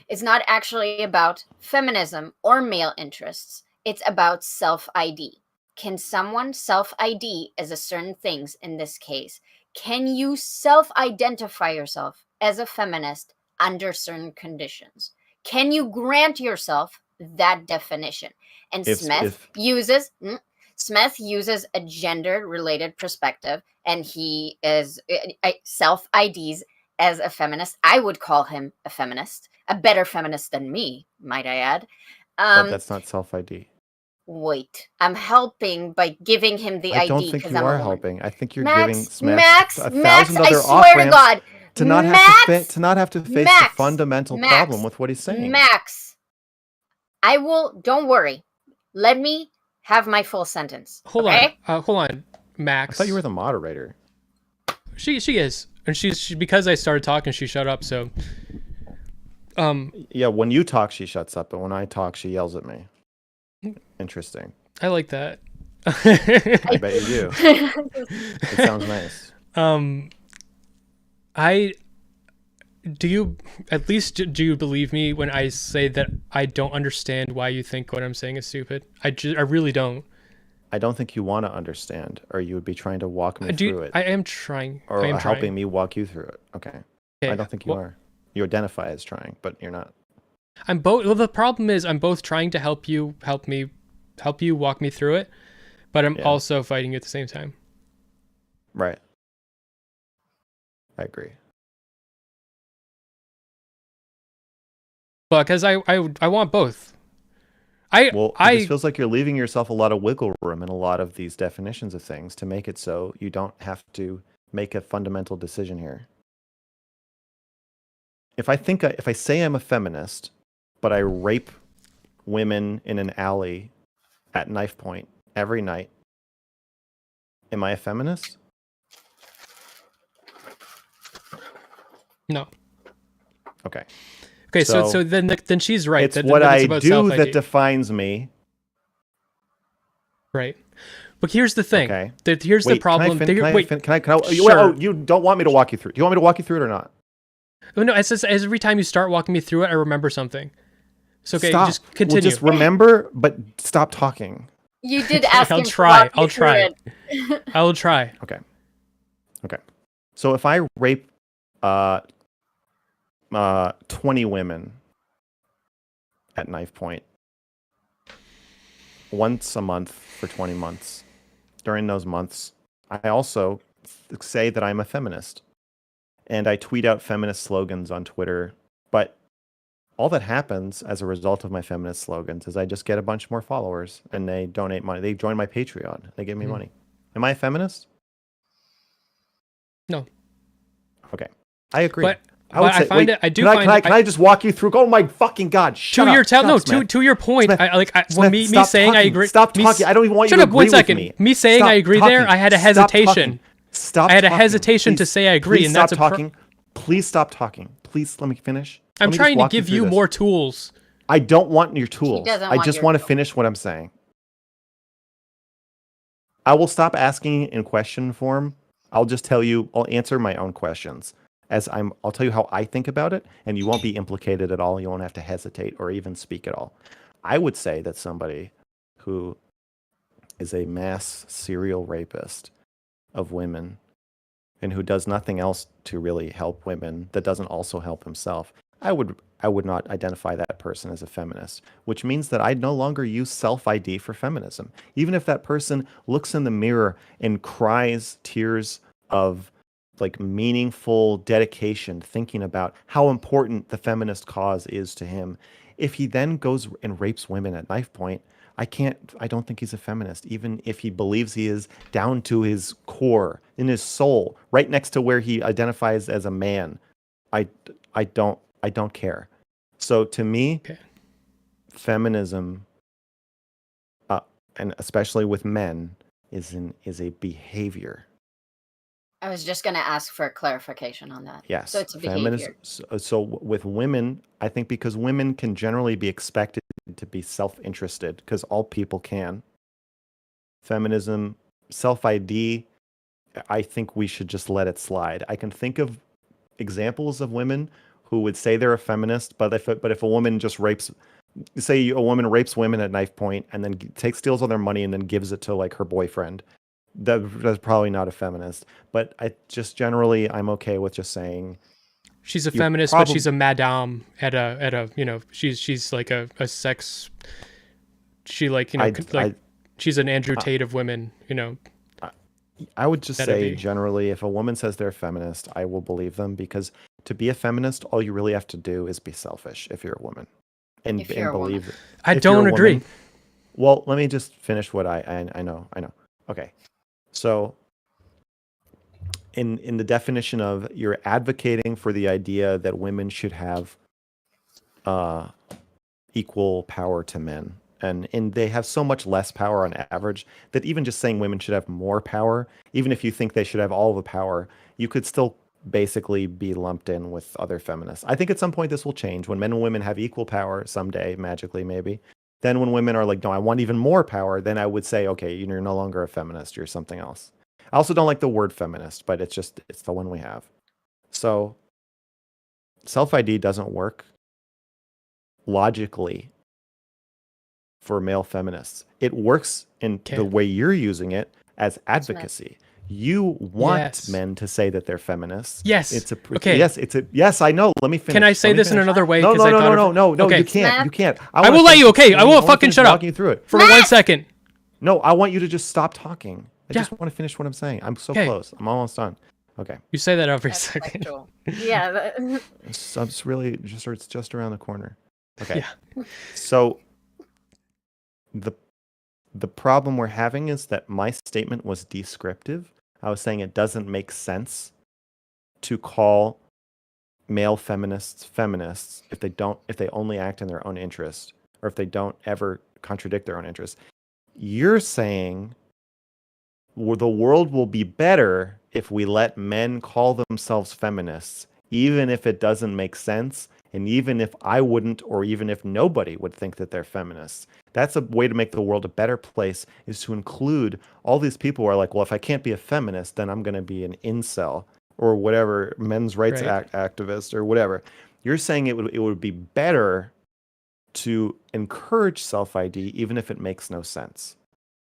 It's not actually about feminism or male interests. It's about self-ID. Can someone self-ID as a certain things in this case? Can you self-identify yourself as a feminist under certain conditions? Can you grant yourself that definition? And Smeth uses a gender-related perspective, and he is self-IDs as a feminist. I would call him a feminist, a better feminist than me, might I add. But that's not self-ID. Wait, I'm helping by giving him the ID. I don't think you are helping. I think you're giving Smith Max, 1,000 other I swear to God, to not have to face the fundamental problem with what he's saying. Max, I will. Don't worry. Let me have my full sentence. Hold on, Max. I thought you were the moderator. She is, and she because I started talking, she shut up. So, yeah, when you talk, she shuts up, but when I talk, she yells at me. Interesting. I like that. I bet you do. It sounds nice. Do you believe me when I say that I don't understand why you think what I'm saying is stupid? I really don't. I don't think you want to understand, or you would be trying to walk me through it. I am trying. Or I am helping trying. me walk you through it. Okay. I don't think you are. You identify as trying, but you're not. I'm both. Well, the problem is I'm both trying to help you walk me through it, but I'm also fighting you at the same time. Right. I agree. But because I want both. It just feels like you're leaving yourself a lot of wiggle room in a lot of these definitions of things to make it so you don't have to make a fundamental decision here. If I say I'm a feminist, but I rape women in an alley at knife point every night, am I a feminist? No. Okay. Okay, so then she's right. It's what I do that defines me. Right. But here's the thing. Okay. Here's the problem. You don't want me to walk you through. Do you want me to walk you through it or not? Oh, no, it's just every time you start walking me through it, I remember something. So okay, stop. Just continue. Just remember, but stop talking. You did ask him I'll try. I'll try. I will try. Okay. So if I rape 20 women at knife point once a month for 20 months, during those months, I also say that I'm a feminist. And I tweet out feminist slogans on Twitter. But all that happens as a result of my feminist slogans is I just get a bunch more followers and they donate money. They join my Patreon. They give me money. Am I a feminist? No. Okay. I agree. But I find it. Can I just walk you through? Oh my fucking God! Shut up. To your point. Smith, me saying talking. I agree. Stop talking. I don't even want you to agree with me. Me saying I agree there, I had a hesitation. Stop. I had a hesitation to say I agree, and that's talking. Please stop talking. Please let me finish. I'm trying to give you more tools. I don't want your tools. I just want to finish what I'm saying. I will stop asking in question form. I'll just tell you. I'll answer my own questions. I'll tell you how I think about it, and you won't be implicated at all. You won't have to hesitate or even speak at all. I would say that somebody who is a mass serial rapist of women and who does nothing else to really help women, that doesn't also help himself, I would not identify that person as a feminist, which means that I no longer use self-ID for feminism. Even if that person looks in the mirror and cries tears of like meaningful dedication, thinking about how important the feminist cause is to him, if he then goes and rapes women at knife point, I don't think he's a feminist, even if he believes he is down to his core, in his soul, right next to where he identifies as a man. I don't care. So to me, Okay. feminism, and especially with men, is a behavior. I was just going to ask for a clarification on that. Yes. So it's a behavior. So with women, I think because women can generally be expected to be self-interested, because all people can. Feminism, self-ID, I think we should just let it slide. I can think of examples of women who would say they're a feminist, but if a woman just rapes, say a woman rapes women at knife point and then steals all their money and then gives it to like her boyfriend, that's probably not a feminist. But I just generally, I'm okay with just saying she's a feminist, but she's a madame at a she's like a sex. She like she's an Andrew Tate of women. I would just say generally, if a woman says they're a feminist, I will believe them, because to be a feminist, all you really have to do is be selfish if you're a woman, and believe. I don't agree. Well, let me just finish what I know. Okay. So in the definition of, you're advocating for the idea that women should have equal power to men. And they have so much less power on average that even just saying women should have more power, even if you think they should have all the power, you could still basically be lumped in with other feminists. I think at some point this will change when men and women have equal power someday, magically maybe. Then when women are like, no, I want even more power, then I would say, okay, you're no longer a feminist, you're something else. I also don't like the word feminist, but it's the one we have. So self-ID doesn't work logically for male feminists. It works in the way you're using it as advocacy. You want men to say that they're feminists. Yes. Yes, I know. Let me finish. Can I say this in another way? No, okay. You can't. You can't. I will let you. Okay, I won't fucking shut up. Walking through it for 1 second. No, I want you to just stop talking. I just want to finish what I'm saying. I'm so close. I'm almost done. Okay. You say that every second. Yeah. It's really it's just around the corner. Okay. Yeah. So the problem we're having is that my statement was descriptive. I was saying it doesn't make sense to call male feminists if they only act in their own interest, or if they don't ever contradict their own interests. You're saying the world will be better if we let men call themselves feminists, even if it doesn't make sense, and even if I wouldn't, or even if nobody would think that they're feminists. That's a way to make the world a better place, is to include all these people who are like, well, if I can't be a feminist, then I'm going to be an incel or whatever, men's rights activist or whatever. You're saying it would be better to encourage self-ID, even if it makes no sense.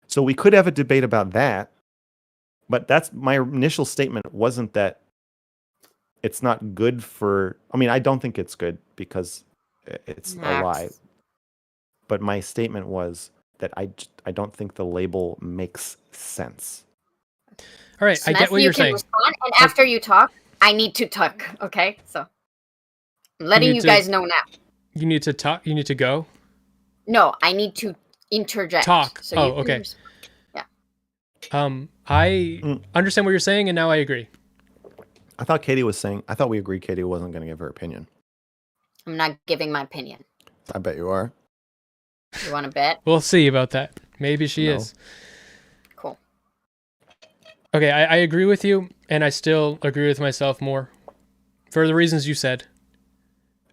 So we could have a debate about that, but that's my initial statement. Wasn't that it's not good for, I don't think it's good because it's a lie. But my statement was that I don't think the label makes sense. All right, Smeth, I get what you're saying. Respond, and after you talk, I need to talk, okay? So I'm letting you guys know now. You need to talk? You need to go? No, I need to interject. Talk. So okay. Yeah. I understand what you're saying, and now I agree. I thought we agreed Katie wasn't going to give her opinion. I'm not giving my opinion. I bet you are. You want to bet? We'll see about that. Maybe she is. Cool. Okay, I agree with you, and I still agree with myself more. For the reasons you said.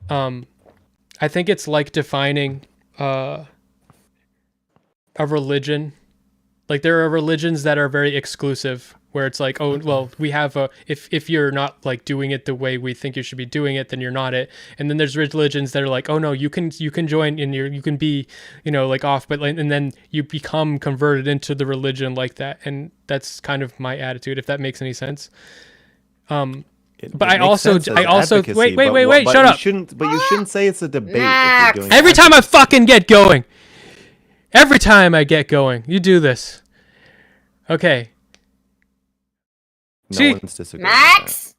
I think it's like defining a religion. Like, there are religions that are very exclusive, where it's like, oh, well, we have if you're not like doing it the way we think you should be doing it, then you're not it. And then there's religions that are like, oh no, you can join in, you can be, like off, but and then you become converted into the religion like that. And that's kind of my attitude, if that makes any sense. But I also wait, shut up. You shouldn't say it's a debate. Every time I fucking get going. Every time I get going, you do this. Okay. No one's disagreeing. Max.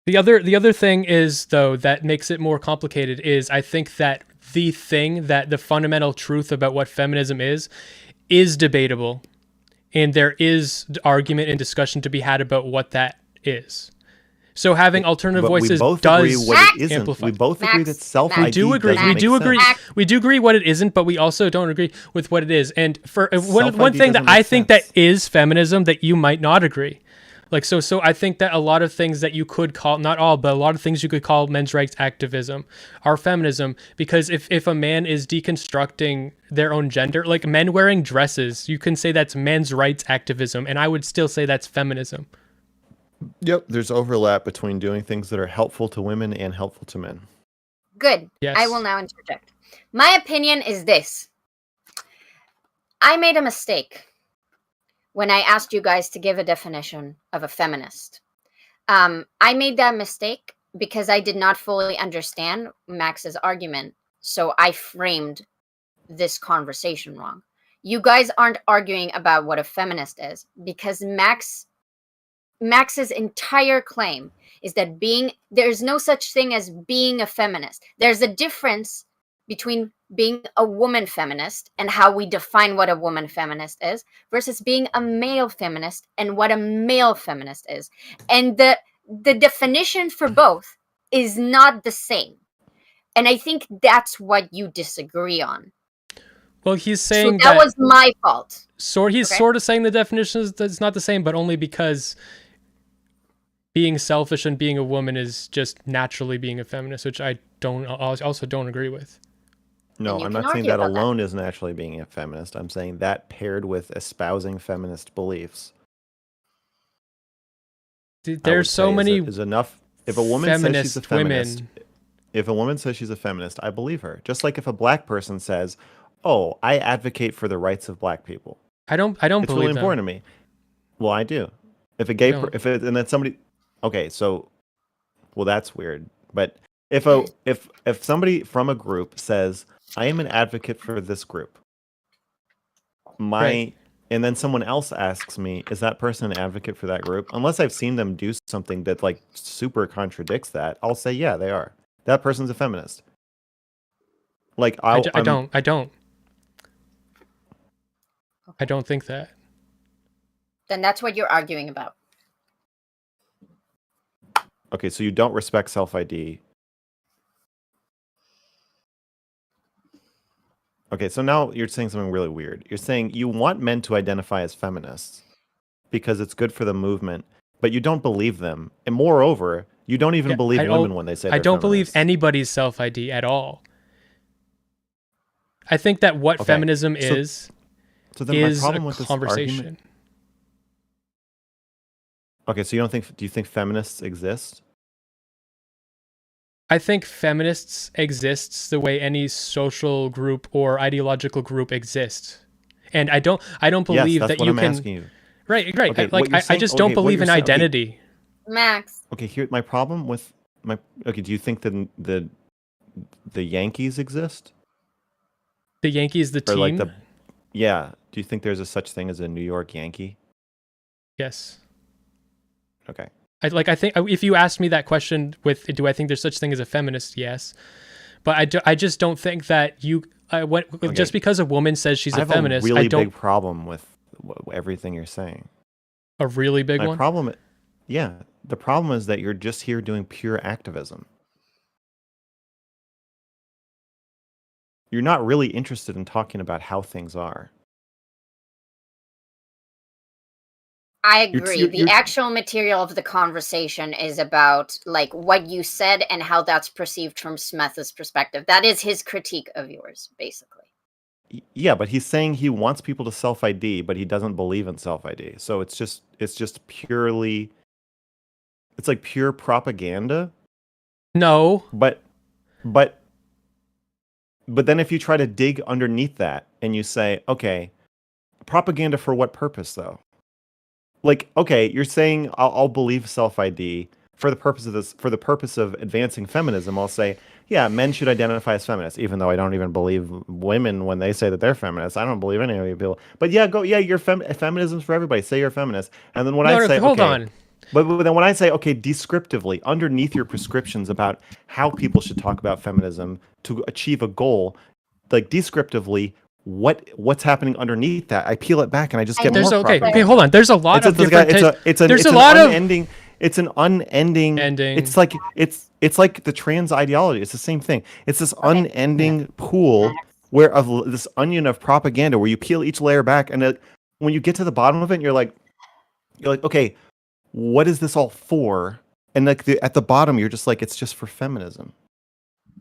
The other thing is, though, that makes it more complicated is I think that the thing that the fundamental truth about what feminism is debatable, and there is argument and discussion to be had about what that is. So having alternative voices does amplify. We both agree that self-ID We do agree. We do agree what it isn't, but we also don't agree with what it is. And for one thing that I think that is feminism that you might not agree. Like, so I think that a lot of things that you could call, not all, but a lot of things you could call men's rights activism are feminism, because if a man is deconstructing their own gender, like men wearing dresses, you can say that's men's rights activism, and I would still say that's feminism. Yep, there's overlap between doing things that are helpful to women and helpful to men. Good. Yes. I will now interject. My opinion is this. I made a mistake when I asked you guys to give a definition of a feminist. I made that mistake because I did not fully understand Max's argument, so I framed this conversation wrong. You guys aren't arguing about what a feminist is, because Max's entire claim is that there's no such thing as being a feminist. There's a difference between being a woman feminist and how we define what a woman feminist is versus being a male feminist and what a male feminist is. And the definition for both is not the same. And I think that's what you disagree on. Well, he's saying that was my fault. He's sort of saying the definition is not the same, but only because being selfish and being a woman is just naturally being a feminist, which I also don't agree with. No, I'm not saying that alone is naturally being a feminist. I'm saying that paired with espousing feminist beliefs. There's so many is enough. If a woman says she's a feminist, if a woman says she's a feminist, I believe her. Just like if a black person says, "Oh, I advocate for the rights of black people." I don't it's believe really important to me. Well, I do. If a gay and then somebody, okay, so, well, that's weird. But if somebody from a group says, "I am an advocate for this group," and then someone else asks me, "Is that person an advocate for that group?" Unless I've seen them do something that like super contradicts that, I'll say, "Yeah, they are. That person's a feminist." Like I don't think that. Then that's what you're arguing about. Okay, so you don't respect self-ID. Okay, so now you're saying something really weird. You're saying you want men to identify as feminists because it's good for the movement, but you don't believe them. And moreover, you don't even believe women when they say they're I don't believe feminists. anybody's self-ID at all. I think that what feminism is my problem with conversation. This argument... Okay, so do you think feminists exist? I think feminists exists the way any social group or ideological group exists, and I don't believe that you can. Asking you. Right. Okay, I just don't believe in identity. Max. Okay, here my problem with my. Okay, do you think that the Yankees exist? The Yankees, the team. Like yeah. Do you think there's a such thing as a New York Yankee? Yes. Okay. I think if you asked me that question with, do I think there's such thing as a feminist? Yes. But I just don't think that just because a woman says she's a feminist, I have a really big problem with everything you're saying. A really big one? The problem is that you're just here doing pure activism. You're not really interested in talking about how things are. I agree. The actual material of the conversation is about like what you said and how that's perceived from Smeth's perspective. That is his critique of yours, basically. Yeah, but he's saying he wants people to self-ID, but he doesn't believe in self-ID. So it's just purely, it's like pure propaganda. No. But then if you try to dig underneath that and you say, okay, propaganda for what purpose though? Like, okay, you're saying I'll believe self-ID for the purpose of advancing feminism. I'll say, yeah, men should identify as feminists, even though I don't even believe women when they say that they're feminists. I don't believe any of you people. But yeah, your feminism's for everybody. Say you're a feminist. And then when I say, hold on. But then when I say, okay, descriptively, underneath your prescriptions about how people should talk about feminism to achieve a goal, like descriptively, what's happening underneath that? I peel it back and I just get more propaganda. Okay, hold on. There's a lot of different. It's an unending. It's like it's like the trans ideology. It's the same thing. It's this unending pool this onion of propaganda where you peel each layer back, and when you get to the bottom of it, you're like, okay, what is this all for? And like at the bottom, you're just like, it's just for feminism.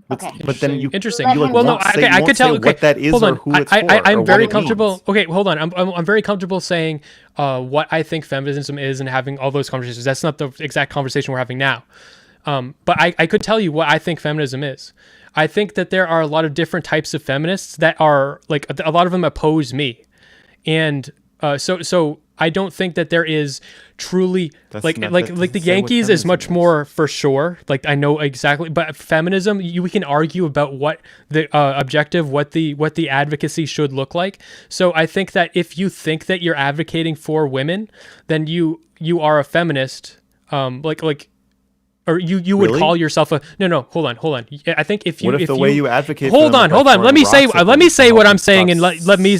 Okay. But then you interesting. You I could tell what that is or who it's for. I'm very comfortable. Means. Okay, hold on. I'm very comfortable saying what I think feminism is and having all those conversations. That's not the exact conversation we're having now. But I could tell you what I think feminism is. I think that there are a lot of different types of feminists that are like a lot of them oppose me, and so I don't think that there is truly like the Yankees is much more for sure. Like I know exactly, but feminism, we can argue about what the objective, what the advocacy should look like. So I think that if you think that you're advocating for women, then you are a feminist. Or you would call yourself a hold on. I think if you way you advocate. Hold on. Let me say what I'm saying, and let me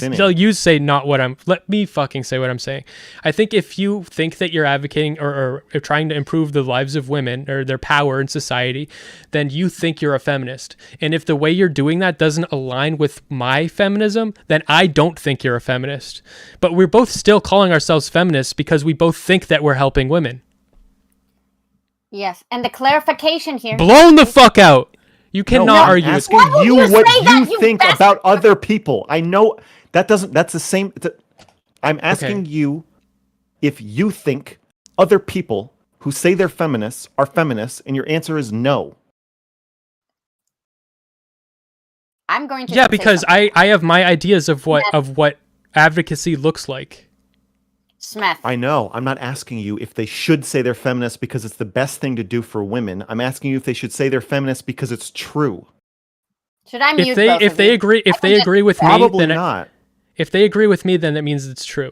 say not what I'm. Let me fucking say what I'm saying. I think if you think that you're advocating or trying to improve the lives of women or their power in society, then you think you're a feminist. And if the way you're doing that doesn't align with my feminism, then I don't think you're a feminist. But we're both still calling ourselves feminists because we both think that we're helping women. Yes, and the clarification here. Blown the fuck out. You cannot argue. I'm asking you what you think about other people. I know that doesn't. That's the same. I'm asking you if you think other people who say they're feminists are feminists, and your answer is no. I'm going to. Because I have my ideas of what advocacy looks like. Smeth. I know. I'm not asking you if they should say they're feminists because it's the best thing to do for women. I'm asking you if they should say they're feminists because it's true. Should I mute if they agree with me, probably not. If they agree with me, then that means it's true.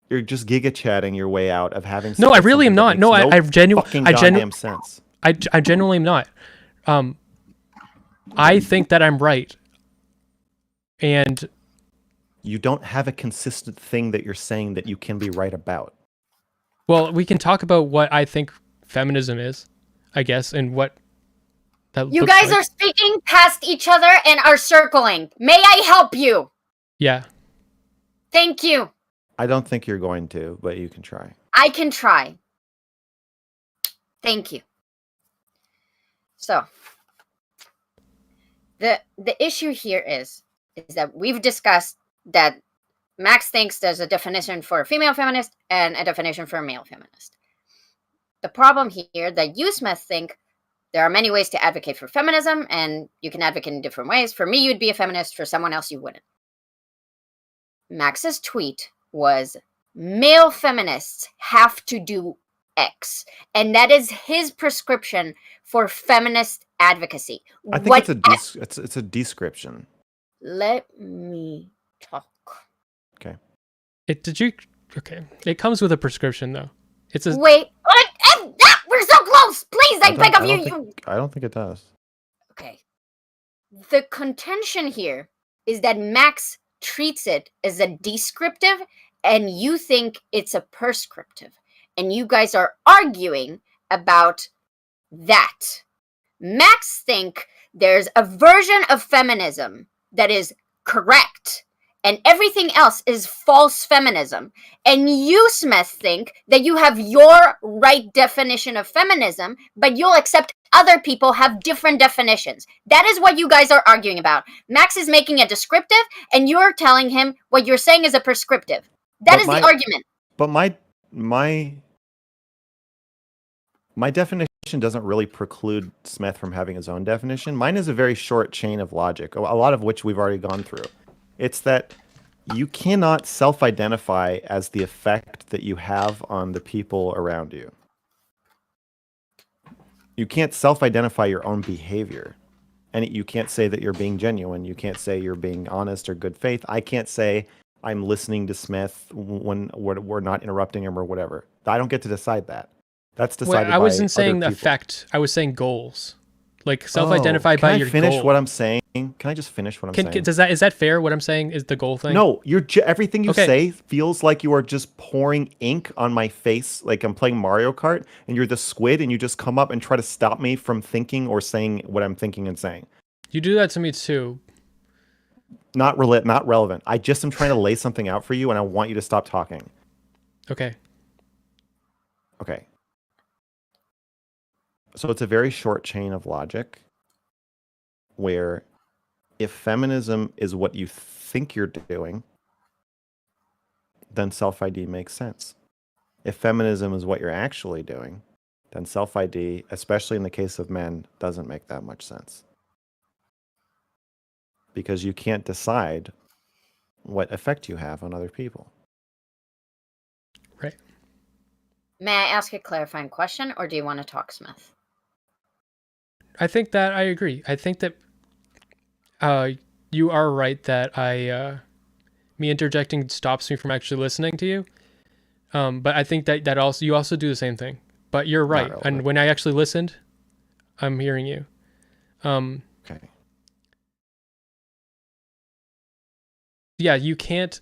You're just giga chatting your way out of having. No, I really am not. No, I genuinely sense. I genuinely am not. I think that I'm right, and. You don't have a consistent thing that you're saying that you can be right about. Well, we can talk about what I think feminism is, I guess, and what that you guys are speaking past each other and are circling. May I help you? Yeah. Thank you. I don't think you're going to, but you can try. I can try. Thank you. So, the issue here is that we've discussed that Max thinks there's a definition for a female feminist and a definition for a male feminist. The problem here that you, Smith, think there are many ways to advocate for feminism, and you can advocate in different ways. For me, you'd be a feminist. For someone else, you wouldn't. Max's tweet was, male feminists have to do X. And that is his prescription for feminist advocacy. I think it's a description. Let me talk. Okay. It comes with a prescription though. It's a wait. We're so close. Please, I beg of you. I don't think it does. Okay. The contention here is that Max treats it as a descriptive, and you think it's a prescriptive, and you guys are arguing about that. Max think there's a version of feminism that is correct, and everything else is false feminism. And you, Smith, think that you have your right definition of feminism, but you'll accept other people have different definitions. That is what you guys are arguing about. Max is making a descriptive, and you're telling him what you're saying is a prescriptive. That is the argument. But my definition doesn't really preclude Smith from having his own definition. Mine is a very short chain of logic, a lot of which we've already gone through. It's that you cannot self-identify as the effect that you have on the people around you. You can't self-identify your own behavior. And you can't say that you're being genuine. You can't say you're being honest or good faith. I can't say I'm listening to Smith when we're not interrupting him or whatever. I don't get to decide that. That's decided by I wasn't saying the other people. effect. I was saying goals. Like self-identify by your goal. Can I finish what I'm saying? Can I just finish what I'm saying? Is that fair? What I'm saying is the goal thing. No, everything you say feels like you are just pouring ink on my face, like I'm playing Mario Kart, and you're the squid, and you just come up and try to stop me from thinking or saying what I'm thinking and saying. You do that to me too. Not relevant. I just am trying to lay something out for you, and I want you to stop talking. Okay. Okay. So it's a very short chain of logic where if feminism is what you think you're doing, then self-ID makes sense. If feminism is what you're actually doing, then self-ID, especially in the case of men, doesn't make that much sense. Because you can't decide what effect you have on other people. Right. May I ask a clarifying question, or do you want to talk, Smith? I think that I agree. I think that you are right that me interjecting stops me from actually listening to you. But I think that also you also do the same thing. But you're right. And when I actually listened, I'm hearing you. Okay. Yeah, you can't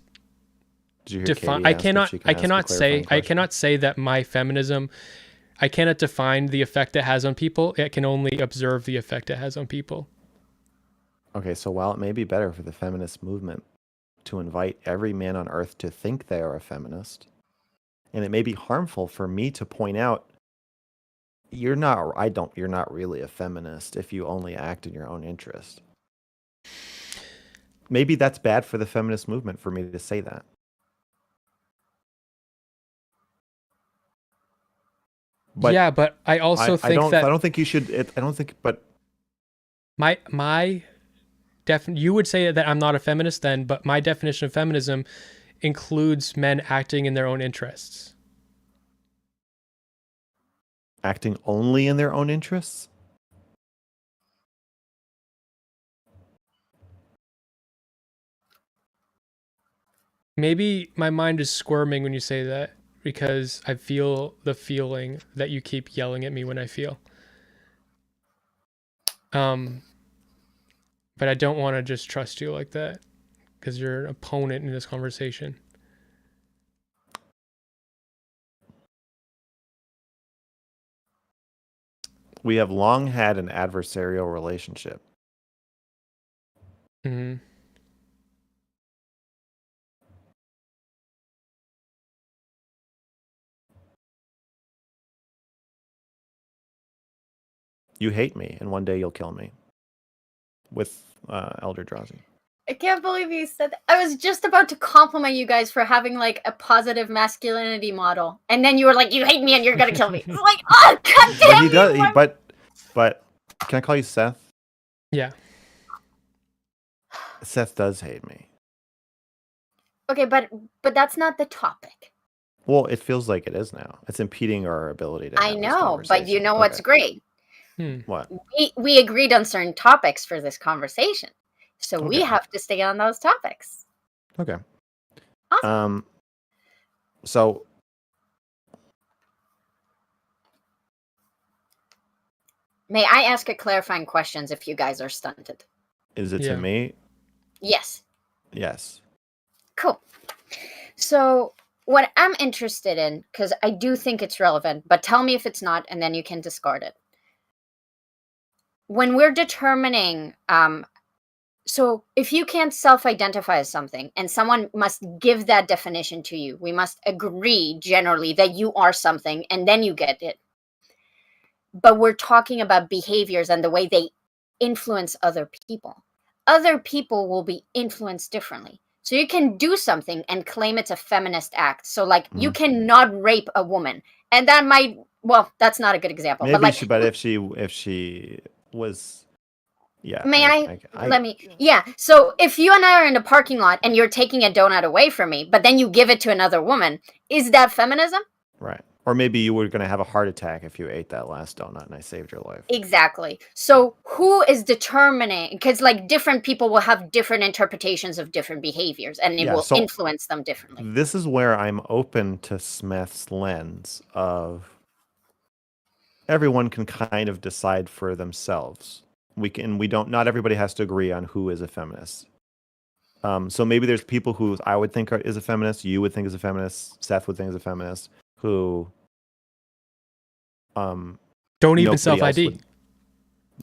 define. I cannot say that my feminism. I cannot define the effect it has on people. I can only observe the effect it has on people. Okay, so while it may be better for the feminist movement to invite every man on earth to think they are a feminist, and it may be harmful for me to point out you're not really a feminist if you only act in your own interest. Maybe that's bad for the feminist movement for me to say that. But yeah, but I also think that I don't think you should. I don't think. But you would say that I'm not a feminist then, but my definition of feminism includes men acting in their own interests. Acting only in their own interests? Maybe my mind is squirming when you say that, because I feel the feeling that you keep yelling at me when I feel. But I don't want to just trust you like that, because you're an opponent in this conversation. We have long had an adversarial relationship. Mm-hmm. You hate me, and one day you'll kill me. With Elder Drazi. I can't believe you said that. I was just about to compliment you guys for having like a positive masculinity model, and then you were like, "You hate me, and you're gonna kill me." It's like, oh, god damn! But he does. But can I call you Seth? Yeah. Seth does hate me. Okay, but that's not the topic. Well, it feels like it is now. It's impeding our ability to. I know, but you know what's great? What? We agreed on certain topics for this conversation, so we have to stay on those topics. Okay. Awesome. So. May I ask a clarifying question if you guys are stunted? Is it to me? Yes. Yes. Cool. So what I'm interested in, because I do think it's relevant, but tell me if it's not, and then you can discard it. When we're determining, so if you can't self-identify as something and someone must give that definition to you, we must agree generally that you are something, and then you get it. But we're talking about behaviors and the way they influence other people. Other people will be influenced differently. So you can do something and claim it's a feminist act. So like you cannot rape a woman, and that might, well, that's not a good example. Maybe but like, if she was, yeah. Yeah. So if you and I are in a parking lot and you're taking a donut away from me, but then you give it to another woman, is that feminism? Right. Or maybe you were going to have a heart attack if you ate that last donut and I saved your life. Exactly. So who is determining? Because like different people will have different interpretations of different behaviors, and it will influence them differently. This is where I'm open to Smeth's lens of everyone can kind of decide for themselves. Not everybody has to agree on who is a feminist. So maybe there's people who I would think is a feminist, you would think is a feminist, Seth would think is a feminist, who don't even self-ID.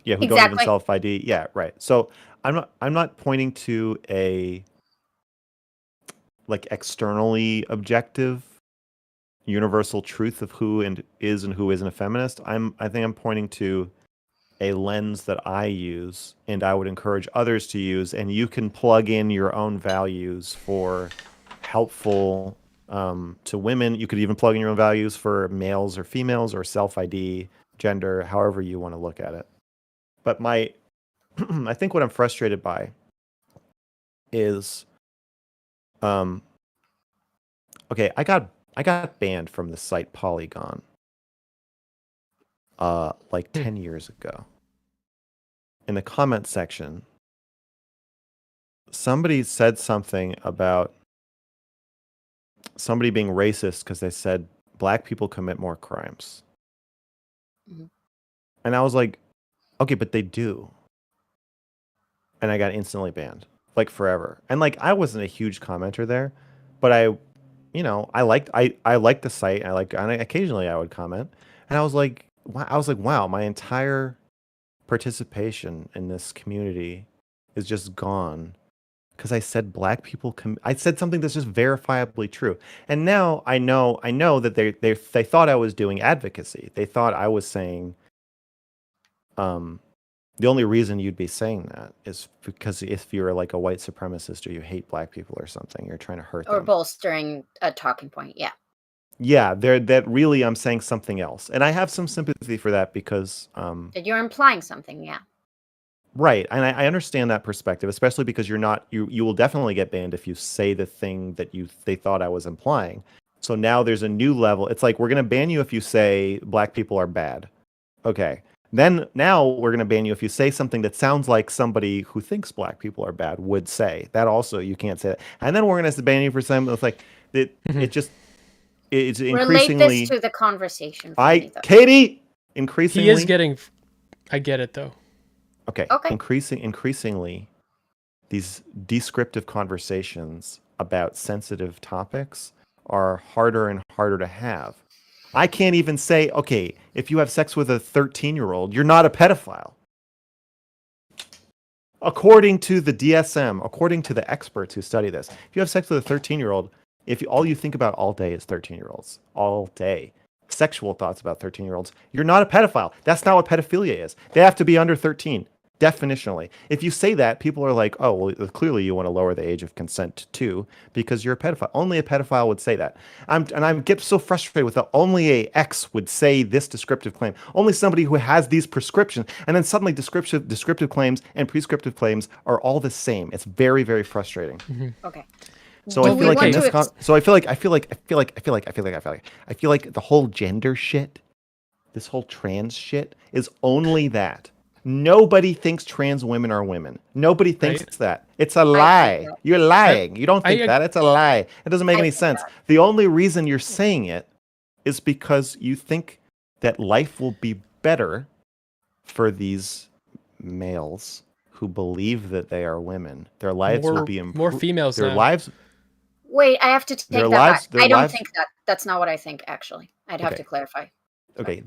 Yeah, who don't even self-ID. Yeah, right. So I'm not pointing to a like externally objective universal truth of who is and who isn't a feminist. I think I'm pointing to a lens that I use and I would encourage others to use, and you can plug in your own values for helpful to women. You could even plug in your own values for males or females or self-ID, gender, however you want to look at it. But I think what I'm frustrated by is, okay, I got banned from the site Polygon like 10 years ago. In the comment section, somebody said something about somebody being racist because they said black people commit more crimes. Mm-hmm. And I was like, okay, but they do. And I got instantly banned, like forever. And like I wasn't a huge commenter there, but I liked the site. And occasionally I would comment, and I was like, wow, my entire participation in this community is just gone because I said black people I said something that's just verifiably true. And now I know that they thought I was doing advocacy. They thought I was saying the only reason you'd be saying that is because if you're like a white supremacist or you hate black people or something, you're trying to hurt them. Or bolstering a talking point, yeah. Yeah, that really I'm saying something else. And I have some sympathy for that because that you're implying something, yeah. Right. And I understand that perspective, especially because you will definitely get banned if you say the thing that they thought I was implying. So now there's a new level. It's like we're going to ban you if you say black people are bad. Okay. Then now we're going to ban you if you say something that sounds like somebody who thinks black people are bad would say. That also you can't say that. And then we're going to ban you for something that's like it's increasingly. Relate this to the conversation. Katie, increasingly. He is getting. I get it though. Okay. Increasingly, these descriptive conversations about sensitive topics are harder and harder to have. I can't even say, okay, if you have sex with a 13-year-old, you're not a pedophile. According to the DSM, according to the experts who study this, if you have sex with a 13-year-old, all you think about all day is 13-year-olds, all day, sexual thoughts about 13-year-olds, you're not a pedophile. That's not what pedophilia is. They have to be under 13. Definitionally. If you say that, people are like, oh, well, clearly you want to lower the age of consent to 2 because you're a pedophile. Only a pedophile would say that. I get so frustrated with that. Only a X would say this descriptive claim. Only somebody who has these prescriptions. And then suddenly descriptive claims and prescriptive claims are all the same. It's very, very frustrating. Mm-hmm. Okay. So I feel like in this I feel like the whole gender shit, this whole trans shit is only that. Nobody thinks trans women are women. Nobody thinks that. It's a lie. You're lying. You don't think that. It's a lie. It doesn't make any sense. The only reason you're saying it is because you think that life will be better for these males who believe that they are women. Their lives will be improved. More females their now. lives. Wait, I have to take that back. I don't think that. That's not what I think, actually. I'd have to clarify. Okay,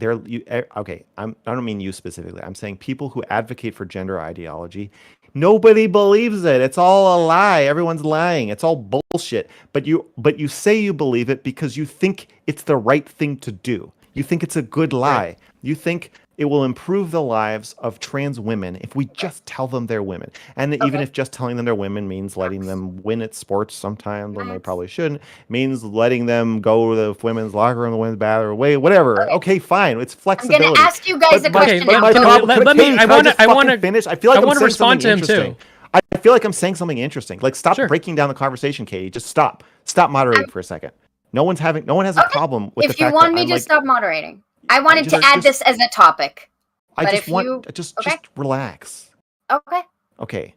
I don't mean you specifically. I'm saying people who advocate for gender ideology, nobody believes it. It's all a lie. Everyone's lying. It's all bullshit. But you say you believe it because you think it's the right thing to do. You think it's a good lie. Right. You think it will improve the lives of trans women if we just tell them they're women. And even if just telling them they're women means letting them win at sports sometimes when they probably shouldn't, means letting them go to the women's locker room, the women's bathroom, whatever. Okay, fine. It's flexibility. I'm going to ask you guys a question. I want to finish. I feel like I'm saying respond something to him interesting. Too. I feel like I'm saying something interesting. Like, stop breaking down the conversation, Katie. Just stop. Stop moderating for a second. No one has a problem with the If you fact want that me I'm to like, stop moderating, I wanted to just- add just- this as a topic. I But just if want you just okay, relax. okay, Okay.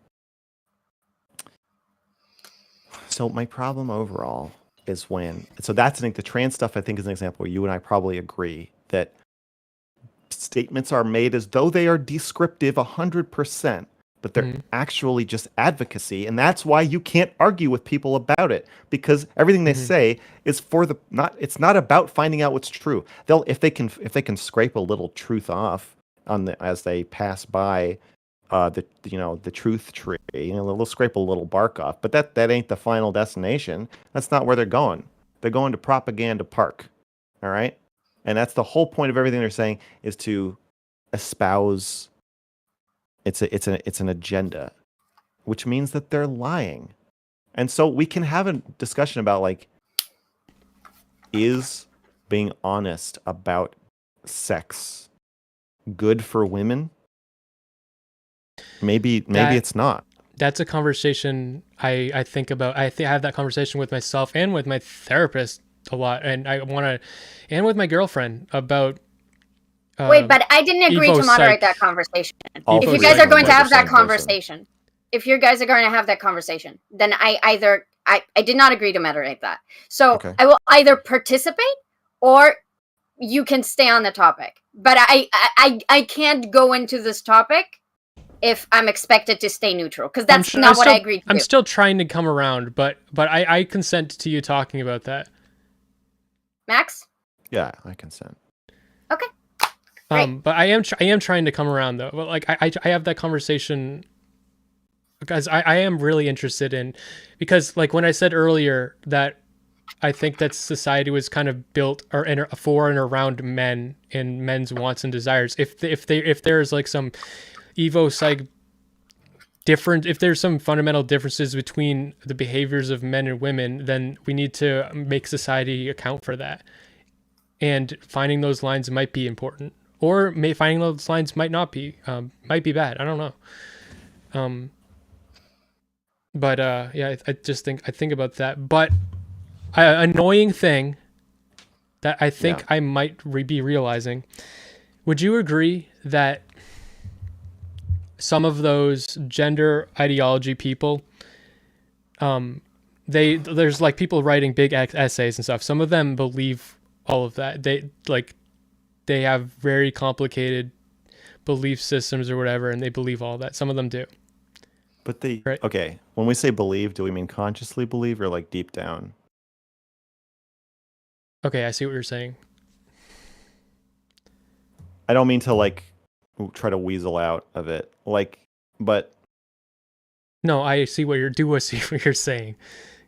So my problem overall is the trans stuff I think is an example where you and I probably agree that statements are made as though they are descriptive 100%, but they're actually just advocacy, and that's why you can't argue with people about it, because everything they say is it's not about finding out what's true. If they can scrape a little truth off as they pass by the truth tree, they'll scrape a little bark off, but that ain't the final destination. That's not where they're going. They're going to propaganda park. All right? And that's the whole point of everything they're saying, is to espouse it's an agenda, which means that they're lying. And so we can have a discussion about, like, is being honest about sex good for women? Maybe it's not. That's a conversation I think about. I have that conversation with myself and with my therapist a lot, and and with my girlfriend about. Wait, but I didn't agree to moderate that conversation. If you guys are going to have that conversation, then I did not agree to moderate that. So I will either participate or you can stay on the topic. But I can't go into this topic if I'm expected to stay neutral, because that's not what I agreed to. I'm still trying to come around, but I consent to you talking about that. Max? Yeah, I consent. Okay. Great. But I am trying to come around, though. Well, like I have that conversation because I am really interested in, because like when I said earlier that I think that society was kind of built for and around men and men's wants and desires. If there's like some if there's some fundamental differences between the behaviors of men and women, then we need to make society account for that. And finding those lines might be important, or finding those lines might not be, might be bad. I don't know. But yeah, I think about that. But annoying thing that I think I might be realizing. Would you agree that some of those gender ideology people, there's like people writing big essays and stuff. Some of them believe all of that. They have very complicated belief systems or whatever, and they believe all that. Some of them do. But okay, when we say believe, do we mean consciously believe or like deep down? Okay, I see what you're saying. I don't mean to like try to weasel out of it, but no, I see what you're saying.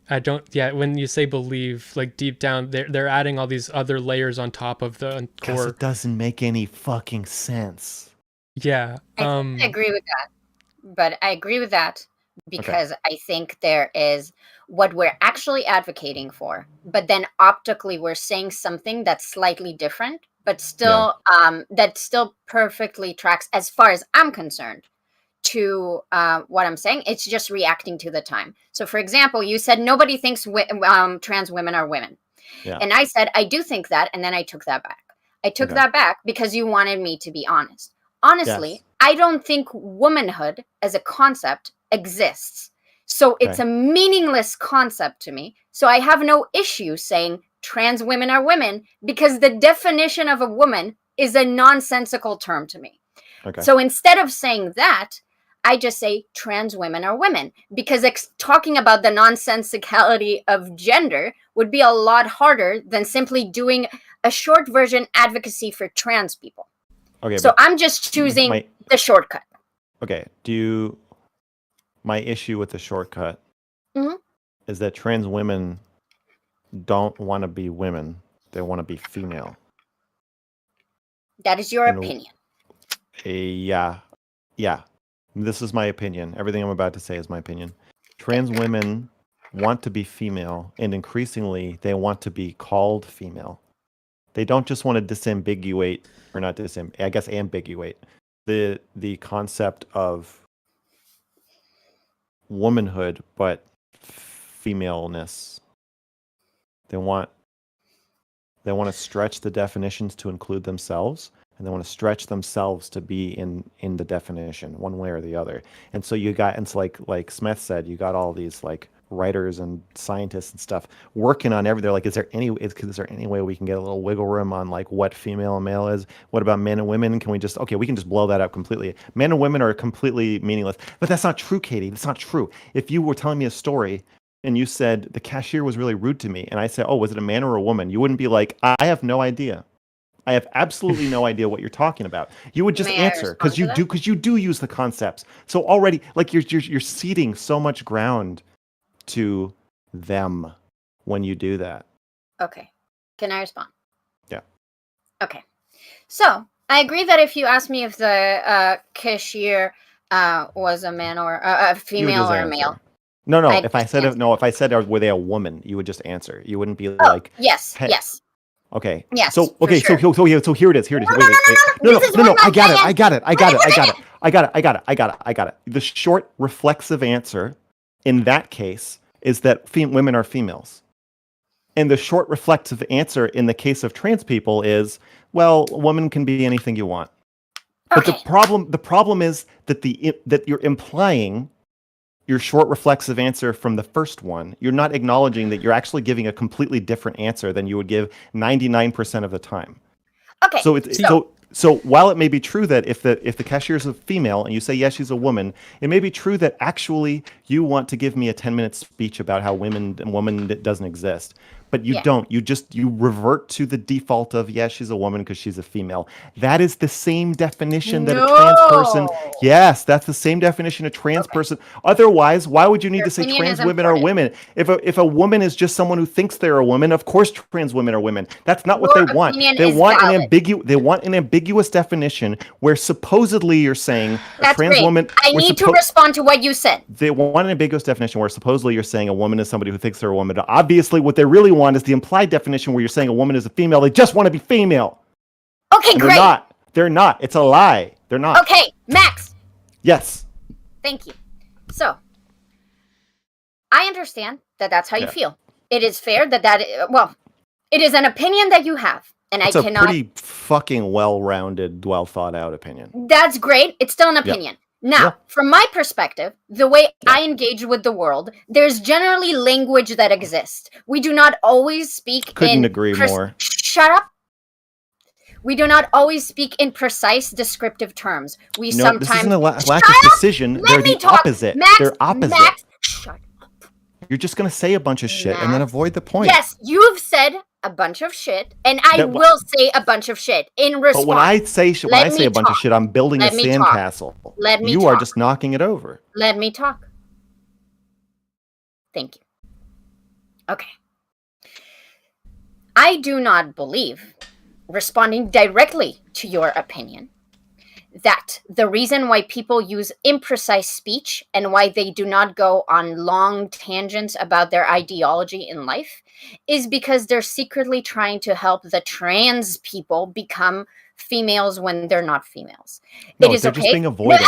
I don't. Yeah, when you say believe, like deep down, they're adding all these other layers on top of the core. Because it doesn't make any fucking sense. Yeah. I agree with that. But I agree with that because I think there is what we're actually advocating for, but then optically we're saying something that's slightly different, but still that still perfectly tracks, as far as I'm concerned, to what I'm saying. It's just reacting to the time. So for example, you said nobody thinks trans women are women. Yeah. And I said, I do think that, and then I took that back. I took that back because you wanted me to be honest. Honestly, I don't think womanhood as a concept exists. So it's a meaningless concept to me. So I have no issue saying trans women are women, because the definition of a woman is a nonsensical term to me. Okay. So instead of saying that, I just say trans women are women, because talking about the nonsensicality of gender would be a lot harder than simply doing a short version advocacy for trans people. Okay, so I'm just choosing the shortcut. Okay. My issue with the shortcut is that trans women don't want to be women. They want to be female. That is your opinion. Yeah. This is my opinion. Everything I'm about to say is my opinion. Trans women want to be female, and increasingly they want to be called female. They don't just want to disambiguate, or not ambiguate the concept of womanhood, but femaleness. They want They want to stretch the definitions to include themselves, and they want to stretch themselves to be in the definition, one way or the other. And so it's like Smeth said, you got all these like writers and scientists and stuff working on everything. They're like, is there any way we can get a little wiggle room on like what female and male is? What about men and women? We can just blow that up completely. Men and women are completely meaningless. But that's not true, Katie. That's not true. If you were telling me a story and you said the cashier was really rude to me, and I said, oh, was it a man or a woman? You wouldn't be like, I have no idea. I have absolutely no idea what you're talking about. You would just answer because you do use the concepts. So already, like you're ceding so much ground to them when you do that. Okay. Can I respond? Yeah. Okay. So I agree that if you ask me if the cashier was a man or a female or a male. No. If I said were they a woman, you would just answer. You wouldn't be like yes. Okay. Yes. So okay. Sure. So here it is. Wait. No. I got it. The short reflexive answer in that case is that women are females. And the short reflexive answer in the case of trans people is, well, a woman can be anything you want. But the problem is that that you're implying your short reflexive answer from the first one. You're not acknowledging that you're actually giving a completely different answer than you would give 99% of the time. Okay. So while it may be true that if the cashier is a female and you say yes, she's a woman, it may be true that actually you want to give me a 10-minute speech about how woman doesn't exist. But you don't. You revert to the default of yes, she's a woman because she's a female. That is the same definition that a trans person. Yes, that's the same definition a trans person. Otherwise, why would you need to say trans women are women? If a woman is just someone who thinks they're a woman, of course trans women are women. That's not what they want. They want an ambiguous definition where supposedly you're saying a trans woman. I need to respond to what you said. They want an ambiguous definition where supposedly you're saying a woman is somebody who thinks they're a woman. Obviously, what they really want is the implied definition where you're saying a woman is a female. They just want to be female. Okay, and great. They're not. It's a lie. They're not. Okay, Max. Yes. Thank you. So, I understand that that's how you feel. It is fair it is an opinion that you have. And it's a pretty fucking well-rounded, well-thought-out opinion. That's great. It's still an opinion. Now, from my perspective, the way I engage with the world, there's generally language that exists. We do not always speak Couldn't agree more. Shut up. We do not always speak in precise descriptive terms. We sometimes... This isn't a lack of precision. They're the opposite. They're opposite. Max, shut up. You're just going to say a bunch of shit and then avoid the point. Yes, you've said a bunch of shit, and I will say a bunch of shit in response. But when I say a bunch of shit, I'm building a sandcastle. You are just knocking it over. Let me talk. Thank you. Okay. I do not believe, responding directly to your opinion, that the reason why people use imprecise speech and why they do not go on long tangents about their ideology in life is because they're secretly trying to help the trans people become females when they're not females. No, it is they're just being avoidant.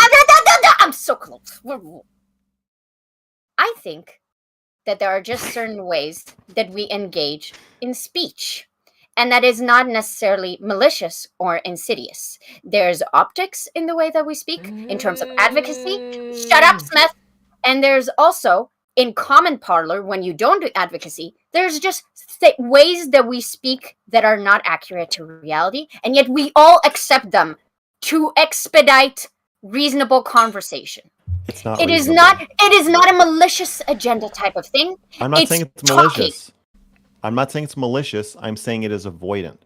I'm so close. I think that there are just certain ways that we engage in speech. And that is not necessarily malicious or insidious. There's optics in the way that we speak in terms of advocacy. Shut up, Smeth. And there's also, in common parlor, when you don't do advocacy, there's just ways that we speak that are not accurate to reality. And yet we all accept them to expedite reasonable conversation. It's not It is not a malicious agenda type of thing. I'm not saying it's malicious. I'm not saying it's malicious. I'm saying it is avoidant.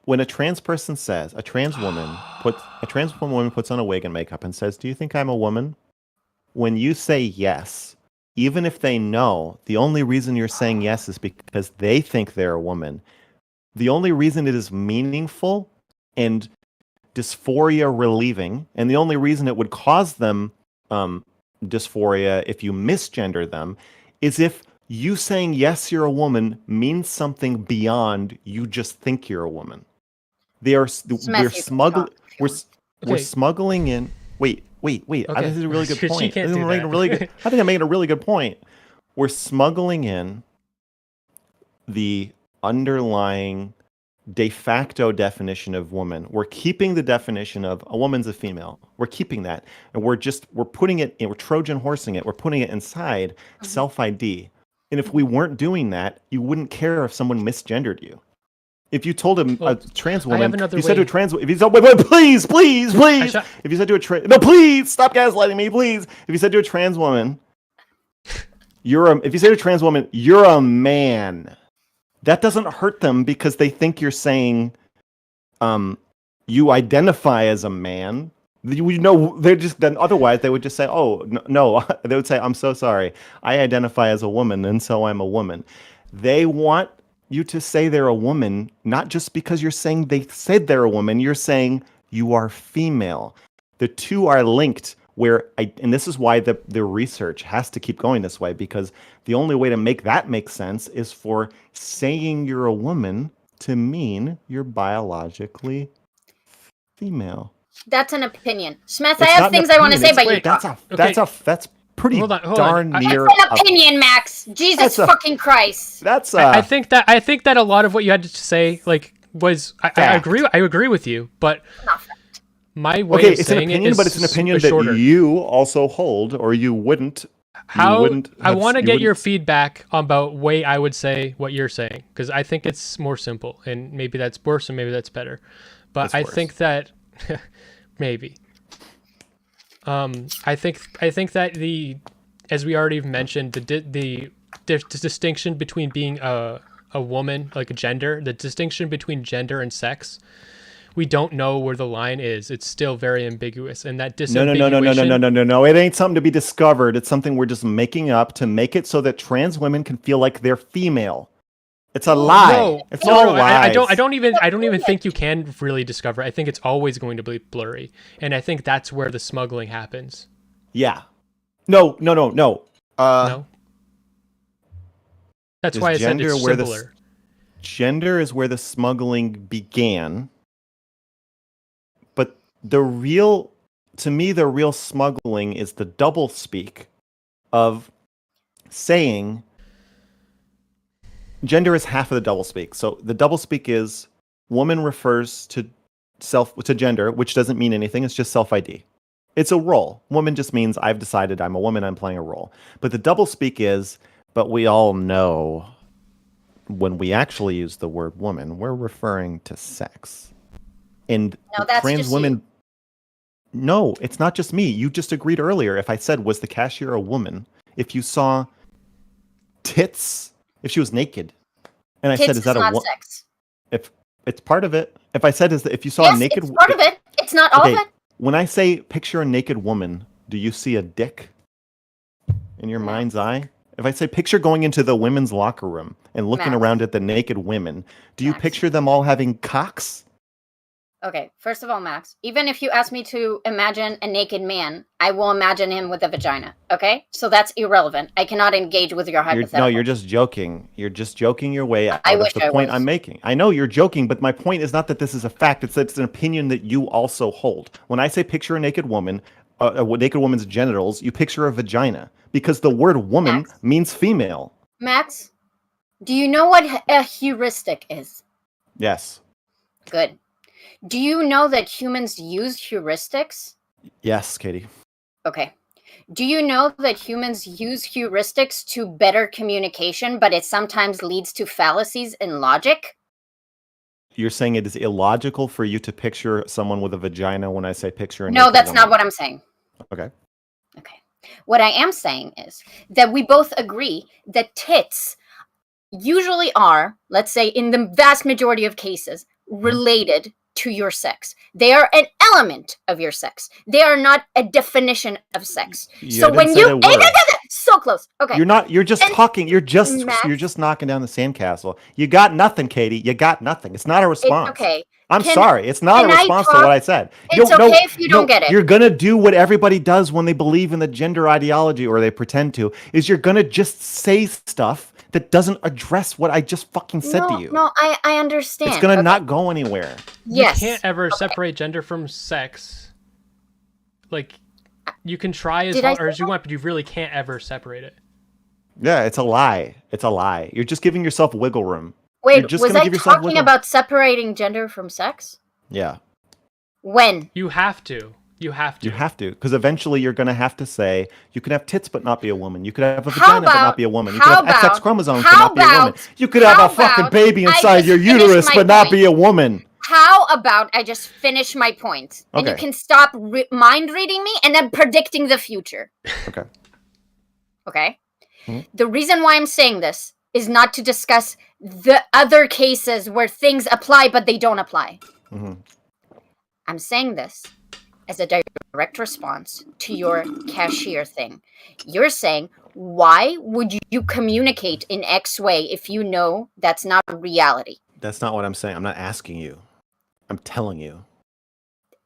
When a trans person says, a trans woman puts on a wig and makeup and says, "Do you think I'm a woman?" When you say yes, even if they know the only reason you're saying yes is because they think they're a woman, the only reason it is meaningful and dysphoria relieving, and the only reason it would cause them dysphoria if you misgender them, is if you saying yes, you're a woman means something beyond you just think you're a woman. We're smuggling in. Wait. Okay. I think this is a really good point. I think I'm making a really good point. We're smuggling in the underlying de facto definition of woman. We're keeping the definition of a woman's a female. We're keeping that. And we're putting it in, we're Trojan horsing it. We're putting it inside self-ID. And if we weren't doing that, you wouldn't care if someone misgendered you. If you told a trans woman, you said to a trans woman, if you said, wait, please, if you said to a trans, no, please, stop gaslighting me, please. If you said to a trans woman, if you say to a trans woman, you're a man, that doesn't hurt them because they think you're saying, you identify as a man. They're just, then otherwise they would just say, oh, no, they would say, I'm so sorry. I identify as a woman and so I'm a woman. They want you to say they're a woman, not just because you're saying they said they're a woman, you're saying you are female. The two are linked and this is why the research has to keep going this way, because the only way to make that make sense is for saying you're a woman to mean you're biologically female. That's an opinion. Smeth, I have things I want to say, but you that's pretty darn near. It's an opinion, Max. Jesus fucking Christ. That's I think that a lot of what you had to say was I agree with you, but my way of saying it is but it's an opinion that you also hold, or you wouldn't. I want to get your feedback about way I would say what you're saying, because I think it's more simple, and maybe that's worse and maybe that's better. But I think that maybe. I think that as we already mentioned, the distinction between being a woman, like a gender, the distinction between gender and sex, we don't know where the line is. It's still very ambiguous, and that disambiguation... No. It ain't something to be discovered. It's something we're just making up to make it so that trans women can feel like they're female. It's a lie. No, it's all lies. I don't even think you can really discover. I think it's always going to be blurry, and I think that's where the smuggling happens. Yeah. No. No. That's why I said it's simpler. Gender is where the smuggling began, but the real smuggling is the doublespeak of saying. Gender is half of the doublespeak. So the doublespeak is woman refers to gender, which doesn't mean anything. It's just self-ID. It's a role. Woman just means I've decided I'm a woman. I'm playing a role. But the doublespeak is, but we all know when we actually use the word woman, we're referring to sex. And trans women. No, it's not just me. You just agreed earlier. If I said, was the cashier a woman? If you saw tits. If she was naked, and I said, "Is that a woman?" Sex. If it's part of it, if I said, if you saw a naked, it's part of it. It's not all of it. When I say picture a naked woman, do you see a dick in your mind's eye? If I say picture going into the women's locker room and looking around at the naked women, do you picture them all having cocks? Okay, first of all, Max, even if you ask me to imagine a naked man, I will imagine him with a vagina, okay? So that's irrelevant. I cannot engage with your hypothetical. You're just joking. You're just joking your way out of the point I'm making. I know you're joking, but my point is not that this is a fact. It's that it's an opinion that you also hold. When I say picture a naked woman, a naked woman's genitals, you picture a vagina, because the word woman means female. Max, do you know what a heuristic is? Yes. Good. Do you know that humans use heuristics? Yes, Katie. Okay. Do you know that humans use heuristics to better communication, but it sometimes leads to fallacies in logic? You're saying it is illogical for you to picture someone with a vagina when I say picture a naked No, that's woman. not what I'm saying. Okay. What I am saying is that we both agree that tits usually are, let's say in the vast majority of cases, related to your sex. They are an element of your sex. They are not a definition of sex. So when you so close. Okay. You're just talking. You're just knocking down the sandcastle. You got nothing, Katie. You got nothing. It's not a response. It's okay. I'm sorry. It's not a response to what I said. It's okay if you don't get it. You're going to do what everybody does when they believe in the gender ideology, or they pretend to, is you're going to just say stuff that doesn't address what I just fucking said to you. No, I understand. It's going to not go anywhere. Yes. You can't ever separate gender from sex. Like, you can try as hard as you want, but you really can't ever separate it. Yeah, it's a lie. It's a lie. You're just giving yourself wiggle room. Wait, was I talking about separating gender from sex? Yeah. When? You have to. You have to. You have to, because eventually you're going to have to say you could have tits but not be a woman. You could have a vagina but not be a woman. You could have XX chromosomes but not be a woman. You could have a fucking baby inside your uterus but not be a woman. How about I just finish my point? And you can stop mind reading me and then predicting the future. Okay. Okay? Mm-hmm. The reason why I'm saying this is not to discuss the other cases where things apply but they don't apply. Mm-hmm. I'm saying this as a direct response to your cashier thing. You're saying, why would you communicate in X way if you know that's not reality? That's not what I'm saying. I'm not asking you. I'm telling you.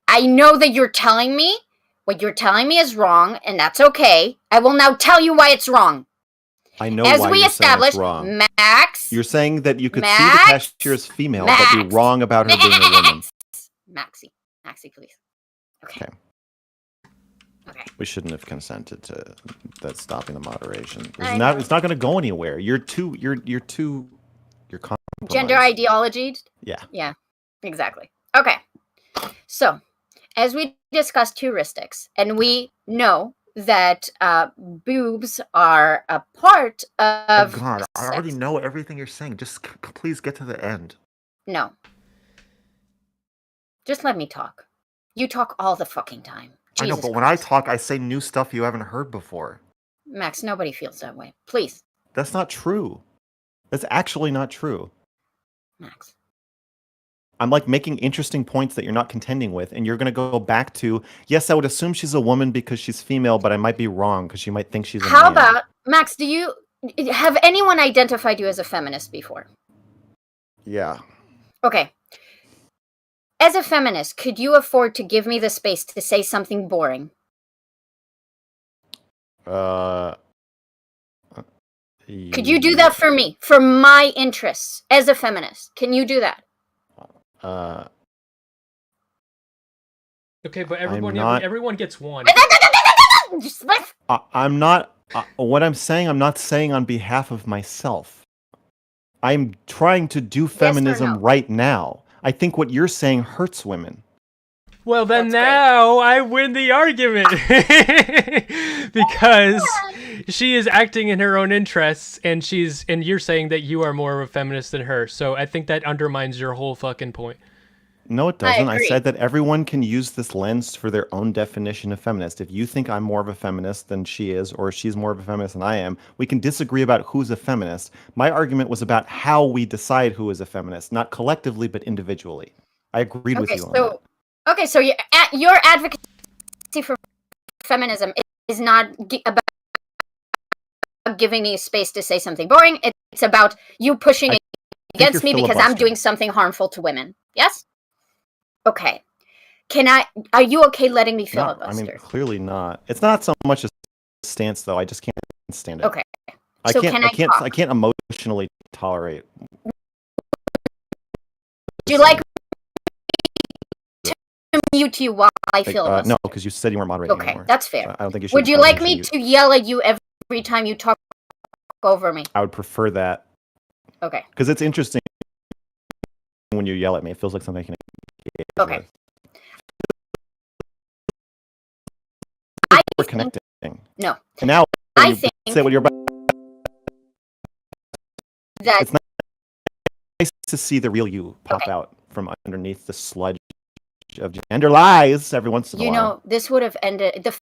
I know that you're telling me. What you're telling me is wrong, and that's okay. I will now tell you why it's wrong. I know why you're saying it's wrong. Max. You're saying that you could see the cashier as female, but be wrong about her being a woman. Maxie, please. Okay. We shouldn't have consented to that stopping the moderation. It's not going to go anywhere. You're compromised. Gender ideology. Yeah. Yeah. Exactly. Okay. So, as we discussed heuristics, and we know that boobs are a part of. Oh God, I already know everything you're saying. Just please get to the end. No. Just let me talk. You talk all the fucking time. I know, but when I talk, I say new stuff you haven't heard before. Max, nobody feels that way. Please. That's not true. That's actually not true. Max. I'm like making interesting points that you're not contending with, and you're going to go back to, yes, I would assume she's a woman because she's female, but I might be wrong because she might think she's a man. How about, Max, have anyone identified you as a feminist before? Yeah. Okay. As a feminist, could you afford to give me the space to say something boring? Could you do that for me, for my interests as a feminist? Can you do that? Okay, but everyone gets one. I'm not. What I'm saying, I'm not saying on behalf of myself. I'm trying to do feminism right now. I think what you're saying hurts women. Well, then now I win the argument because she is acting in her own interests, and you're saying that you are more of a feminist than her. So I think that undermines your whole fucking point. No, it doesn't. I said that everyone can use this lens for their own definition of feminist. If you think I'm more of a feminist than she is, or she's more of a feminist than I am, we can disagree about who's a feminist. My argument was about how we decide who is a feminist, not collectively, but individually. I agreed with you on that. Okay, so your advocacy for feminism is not about giving me space to say something boring. It's about you pushing against me because I'm doing something harmful to women. Yes? Okay. Are you okay letting me filibuster? I mean, clearly not. It's not so much a stance, though. I just can't stand it. Okay. I can't emotionally tolerate. Would you like to mute you while I filibuster? No, because you said you weren't moderating anymore. Okay, that's fair. I don't think you should. Would you like me to yell at you every time you talk over me? I would prefer that. Okay. Because it's interesting when you yell at me. It feels like something I can engage with. We're connecting. No. And now I think say what you're about. It's nice to see the real you pop out from underneath the sludge of gender lies every once in a while. You know, this would have ended. The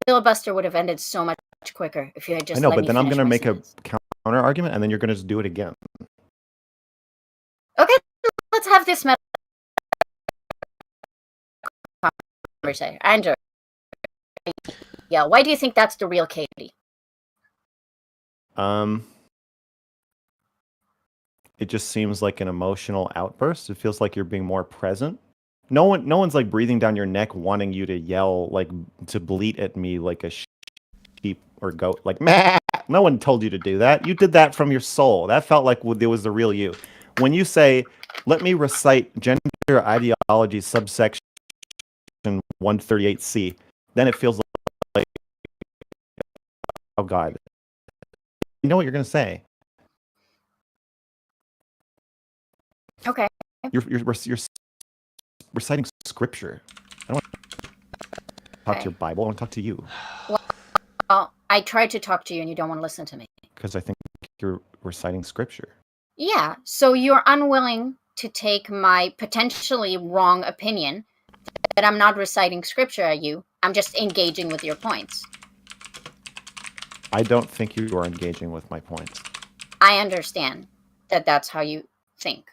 filibuster would have ended so much quicker if you had just. I know, but then I'm going to make a counter argument, and then you're going to just do it again. Okay, let's have this conversation. Andrew, yeah, why do you think that's the real Katie? It just seems like an emotional outburst. It feels like you're being more present. No one's like breathing down your neck, wanting you to yell, like to bleat at me like a sheep or goat, like meh. No one told you to do that. You did that from your soul. That felt like it was the real you. When you say, "Let me recite gender ideology subsection 138C," then it feels like, oh God, you know what you're gonna say. Okay. You're reciting scripture. I don't want to talk to your Bible. I want to talk to you. Well, I tried to talk to you and you don't want to listen to me. Because I think you're reciting scripture. Yeah, so you're unwilling to take my potentially wrong opinion that I'm not reciting scripture at you. I'm just engaging with your points. I don't think you are engaging with my points. I understand that that's how you think.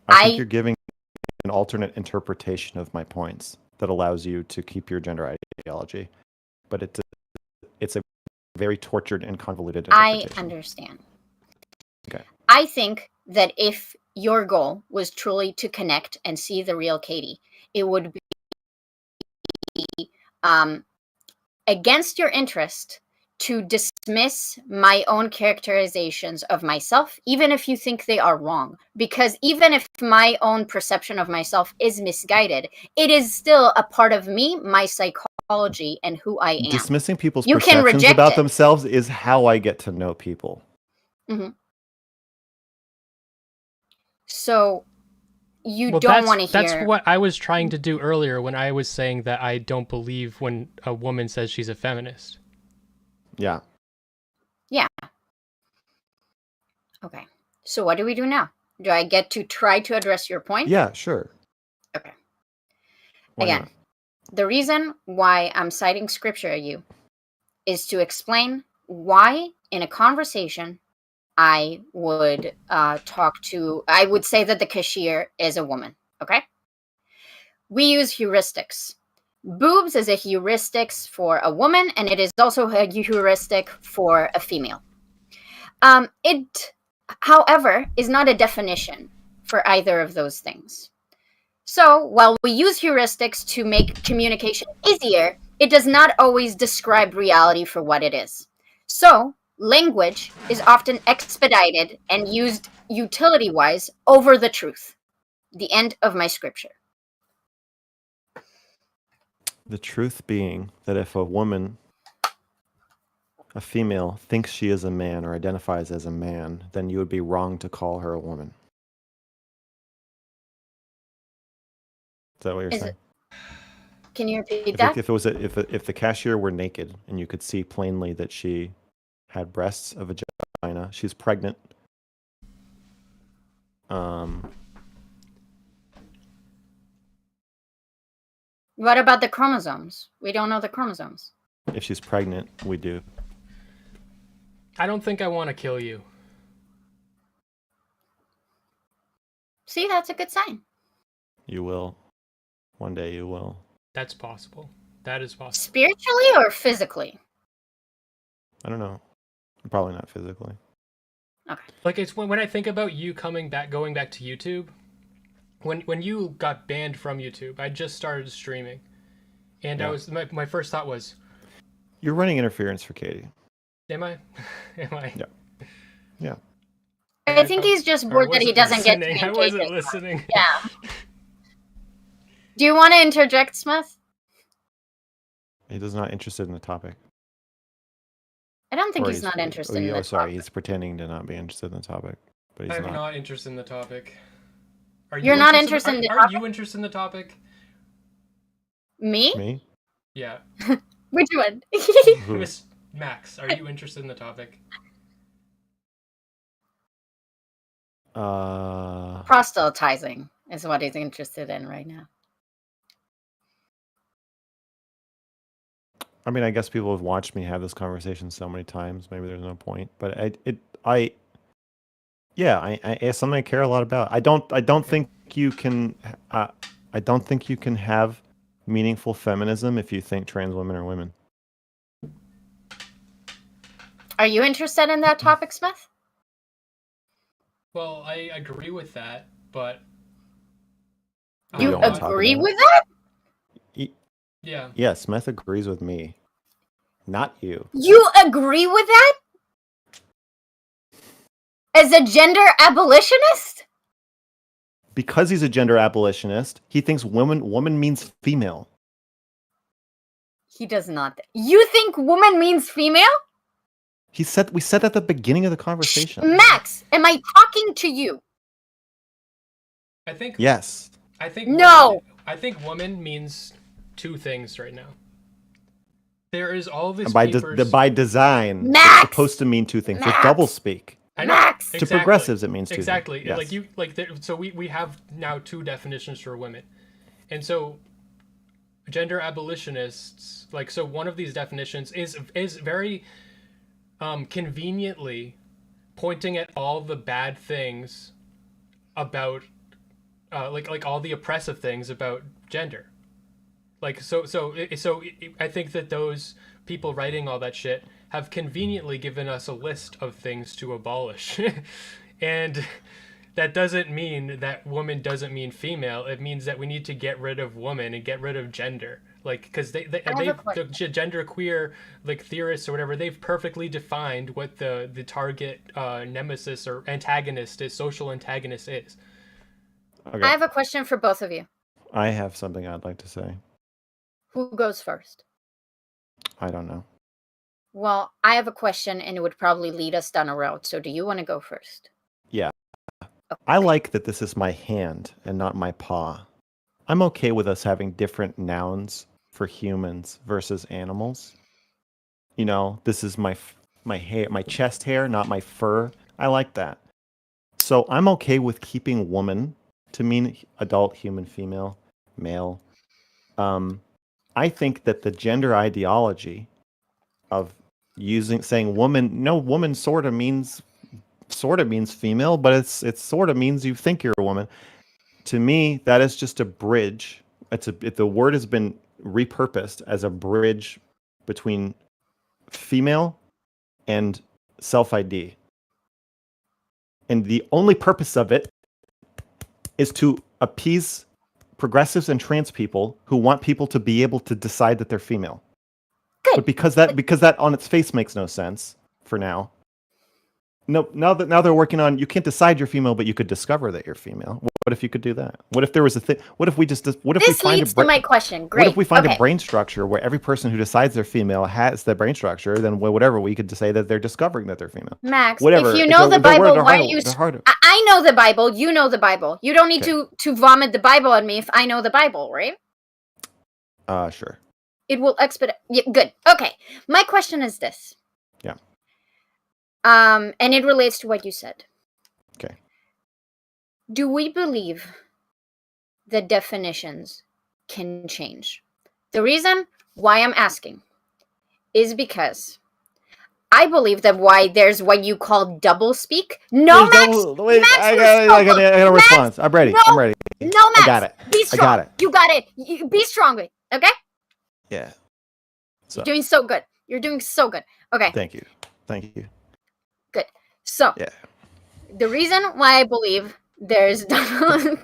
I think you're giving an alternate interpretation of my points that allows you to keep your gender ideology. But it's a very tortured and convoluted interpretation. I understand. Okay. I think that if your goal was truly to connect and see the real Katie, it would be against your interest to dismiss my own characterizations of myself, even if you think they are wrong. Because even if my own perception of myself is misguided, it is still a part of me, my psychology, and who I am. Dismissing people's perceptions about themselves is how I get to know people. Mm-hmm. So you don't want to hear... That's what I was trying to do earlier when I was saying that I don't believe when a woman says she's a feminist. Yeah. Yeah. Okay. So what do we do now? Do I get to try to address your point? Yeah, sure. Okay. Why Again, not? the reason why I'm citing scripture at you is to explain why in a conversation I would I would say that the cashier is a woman, okay? We use heuristics. Boobs is a heuristics for a woman, and it is also a heuristic for a female. It, however, is not a definition for either of those things. So, while we use heuristics to make communication easier, it does not always describe reality for what it is. So, language is often expedited and used utility-wise over the truth. The end of my scripture. The truth being that if a woman, a female, thinks she is a man or identifies as a man, then you would be wrong to call her a woman. Is that what you're saying? Can you repeat that? If the cashier were naked and you could see plainly that she had breasts, a vagina, she's pregnant. What about the chromosomes? We don't know the chromosomes. If she's pregnant, we do. I don't think I want to kill you. See, that's a good sign. You will. One day you will. That's possible. That is possible. Spiritually or physically? I don't know. Probably not physically. Okay. Like, it's when I think about you going back to YouTube, when you got banned from YouTube, I just started streaming, and Yeah. my first thought was, You're running interference for Katie. am I? Am I? Yeah. Yeah. I think he's just bored that he doesn't get to I engage wasn't with us. listening. Yeah. Do you want to interject, Smith? He is not interested in the topic. I don't think Or he's not interested in the sorry, topic. he's pretending to not be interested in the topic. But he's I'm not. not interested in the topic. Are You're not interested in the topic? Are you interested in the topic? Me? Me? Yeah. Which one? Who? Miss Max, are you interested in the topic? Proselytizing is what he's interested in right now. I mean, I guess people have watched me have this conversation so many times. Maybe there's no point. But it's something I care a lot about. I don't think you can. I don't think you can have meaningful feminism if you think trans women are women. Are you interested in that topic, Smith? Well, I agree with that, but... You agree with that? Yeah. Yeah, Smith agrees with me. Not you. You agree with that? As a gender abolitionist? Because he's a gender abolitionist, he thinks woman means female. He does not. You think woman means female? We said that at the beginning of the conversation. Max, am I talking to you? I think Yes. I think No. I think woman means two things right now. There is all this By papers. by design, Max! it's supposed to mean two things. Max! With doublespeak, I know. Max! to Exactly. progressives, it means two exactly. things. Yes. Like you like there, so we have now two definitions for women, and so gender abolitionists like so one of these definitions is very conveniently pointing at all the bad things about like all the oppressive things about gender. Like so I think that those people writing all that shit have conveniently given us a list of things to abolish. And that doesn't mean that woman doesn't mean female. It means that we need to get rid of woman and get rid of gender. Like, because the gender queer like theorists or whatever, they've perfectly defined what the target nemesis or antagonist is, social antagonist is. Okay. I have a question for both of you. I have something I'd like to say. Who goes first? I don't know. Well, I have a question, and it would probably lead us down a road. So do you want to go first? Yeah. Okay. I like that this is my hand and not my paw. I'm okay with us having different nouns for humans versus animals. You know, this is my hair, my chest hair, not my fur. I like that. So I'm okay with keeping woman to mean adult, human, female, male. I think that the gender ideology of saying woman, no, woman sort of means female, but it sort of means you think you're a woman. To me, that is just a bridge. The word has been repurposed as a bridge between female and self-ID. And the only purpose of it is to appease progressives and trans people who want people to be able to decide that they're female. Good. But because that on its face makes no sense for now. No, now they're working on, you can't decide you're female, but you could discover that you're female. What if you could do that? What if there was a thing? What if we leads to my question. Great. What if we find a brain structure where every person who decides they're female has the brain structure? Then whatever, we could say that they're discovering that they're female. Max, whatever. If you know the Bible, why are you? I know the Bible. You know the Bible. You don't need to vomit the Bible at me if I know the Bible, right? Sure. It will expedite. Yeah, good. Okay. My question is this. Yeah. And it relates to what you said. Okay. Do we believe that definitions can change? The reason why I'm asking is because I believe that why there's what you call double speak. No, Max. Max, I got a response. I'm ready. No, I'm ready. No, Max. I got it. Be strong. I got it. You got it. Be strong with it. Okay. Yeah. So. You're doing so good. You're doing so good. Okay. Thank you. Good. So. Yeah. The reason why I believe there's that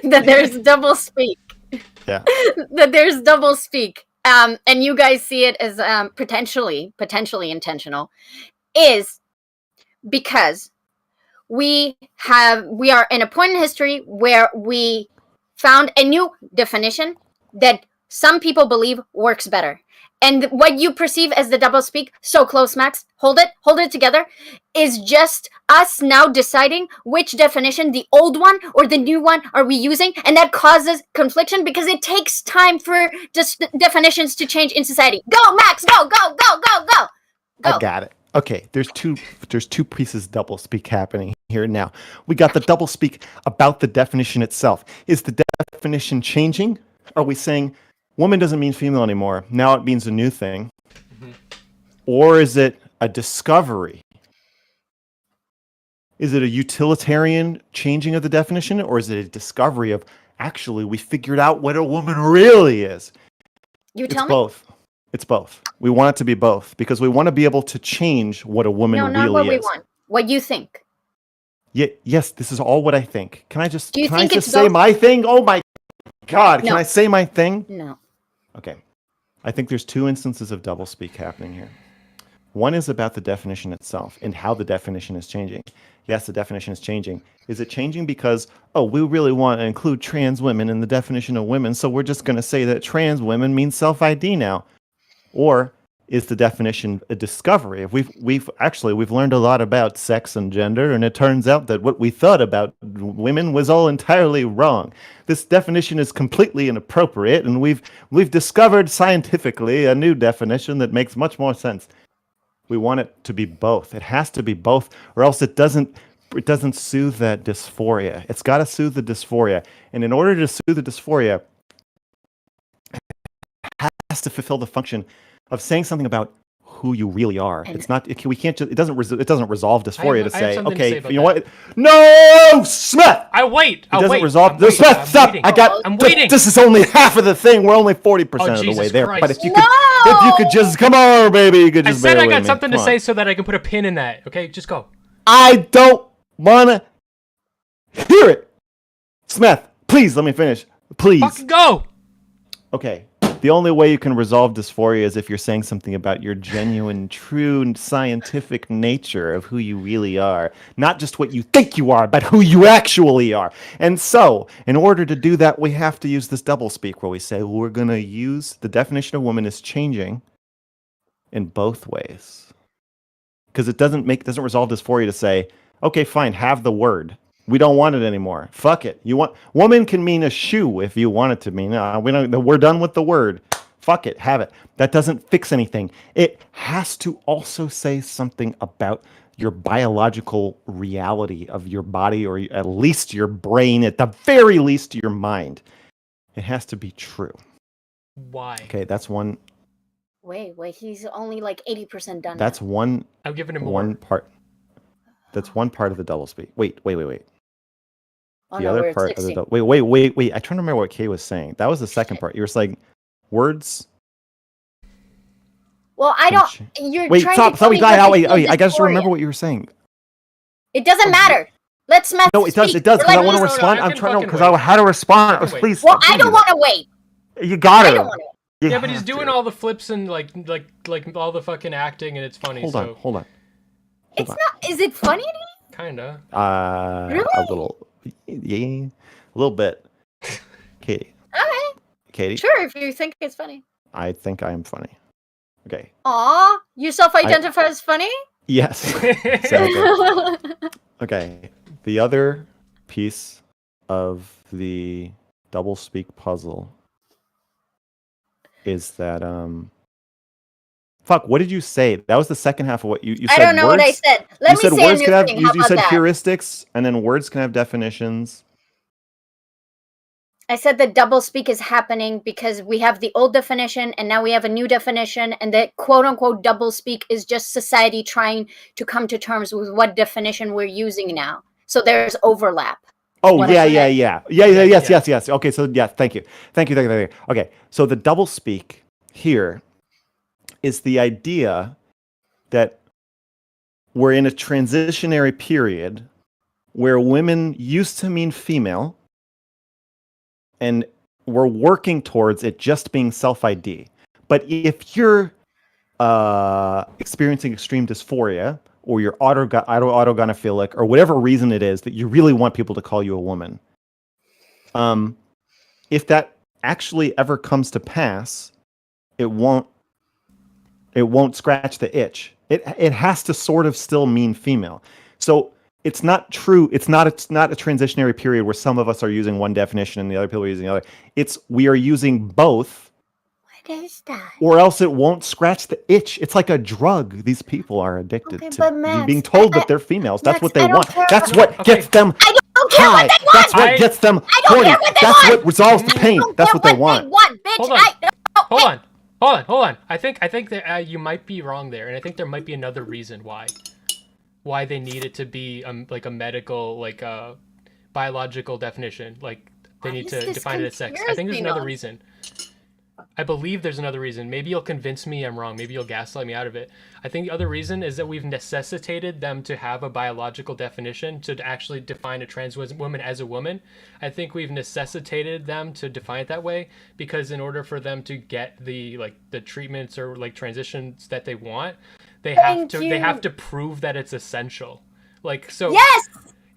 there's double speak. Yeah. That there's double speak. And you guys see it as potentially intentional, is because we are in a point in history where we found a new definition that some people believe works better. And what you perceive as the double speak, so close, Max, hold it together, is just us now deciding which definition, the old one or the new one, are we using. And that causes confliction because it takes time for definitions to change in society. Go, Max, go. I got it. Okay, there's two pieces of double speak happening here now. We got the double speak about the definition itself. Is the definition changing? Are we saying woman doesn't mean female anymore, now it means a new thing? Mm-hmm. Or is it a discovery? Is it a utilitarian changing of the definition, or is it a discovery of actually we figured out what a woman really is? You tell me. Both. It's both. We want it to be both because we want to be able to change what a woman really is. No, not what we want. What you think. Yeah, yes, this is all what I think. Can I just say both? My thing? Oh my God, no. Can I say my thing? No. Okay. I think there's two instances of doublespeak happening here. One is about the definition itself and how the definition is changing. Yes, the definition is changing. Is it changing because, we really want to include trans women in the definition of women, so we're just going to say that trans women means self-ID now? Or is the definition a discovery. We've learned a lot about sex and gender, and it turns out that what we thought about women was all entirely wrong. This definition is completely inappropriate, and we've discovered scientifically a new definition that makes much more sense. We want it to be both. It has to be both, or else it doesn't soothe that dysphoria. It's got to soothe the dysphoria, and in order to soothe the dysphoria, it has to fulfill the function of saying something about who you really are. It's not. We can't just. It doesn't resolve dysphoria to say, okay, you know what? No, Smith. I'll wait. It doesn't resolve. Smith, stop. I'm waiting. This is only half of the thing. We're only 40% of the way there. But if you could just come on, baby, you could just. I said I got something to say so that I can put a pin in that. Okay, just go. I don't wanna hear it, Smith. Please let me finish. Please. Fucking go. Okay. The only way you can resolve dysphoria is if you're saying something about your genuine, true, scientific nature of who you really are. Not just what you think you are, but who you actually are. And so, in order to do that, we have to use this doublespeak where we say, well, we're going to use the definition of woman is changing in both ways. Because it doesn't resolve dysphoria to say, okay, fine, have the word. We don't want it anymore. Fuck it. Woman can mean a shoe if you want it to mean. We're done with the word. Fuck it. Have it. That doesn't fix anything. It has to also say something about your biological reality of your body, or at least your brain, at the very least your mind. It has to be true. Why? Okay, that's one. Wait. He's only like 80% done. That's now. one. I'm giving him one part. That's one part of the doublespeak. Wait. Oh, The other part of the wait. I'm trying to remember what Kay was saying. That was the second part. You were saying words. Well, I don't. You're wait. trying Stop. to tell me I got to remember what you were saying. It doesn't matter. Let Smeth. No, it does. It does. Because I want to respond. I'm trying to. Because I had to respond. Please. Well, I don't want to wait. You got it. I don't want to. Yeah, but he's doing all the flips and like all the fucking acting, and it's funny. Hold on. It's not. Is it funny to you? Kinda. Really? A little. Yeah, a little bit. Katie. Okay. Katie. Sure, if you think it's funny. I think I am funny. Okay. Aw, you self-identify as funny? Yes. Okay. The other piece of the doublespeak puzzle is that fuck, what did you say? That was the second half of what you said. I don't know what I said. Let me say a new thing. You said heuristics, and then words can have definitions. I said that doublespeak is happening because we have the old definition and now we have a new definition, and that quote-unquote doublespeak is just society trying to come to terms with what definition we're using now. So there's overlap. Oh, yes. Okay, so yeah, thank you. Okay, so the doublespeak here is the idea that we're in a transitionary period where women used to mean female, and we're working towards it just being self-ID. But if you're experiencing extreme dysphoria, or you're autogonophilic, or whatever reason it is that you really want people to call you a woman, if that actually ever comes to pass, it won't scratch the itch. It has to sort of still mean female. So it's not true. It's not a transitionary period where some of us are using one definition and the other people are using the other. We are using both. What is that? Or else it won't scratch the itch. It's like a drug. These people are addicted to being told that they're females. That's what they want. That's what gets them high. That's what gets them horny. That's what resolves the pain. That's what they want. Hold on. I think that you might be wrong there, and I think there might be another reason why they need it to be like a medical, like a biological definition. Like they need to define it as sex. I think there's another reason. I believe there's another reason. Maybe you'll convince me I'm wrong. Maybe you'll gaslight me out of it. I think the other reason is that we've necessitated them to have a biological definition to actually define a trans woman as a woman. I think we've necessitated them to define it that way because in order for them to get the treatments or like transitions that they want, they have to prove that it's essential. Like so. Yes.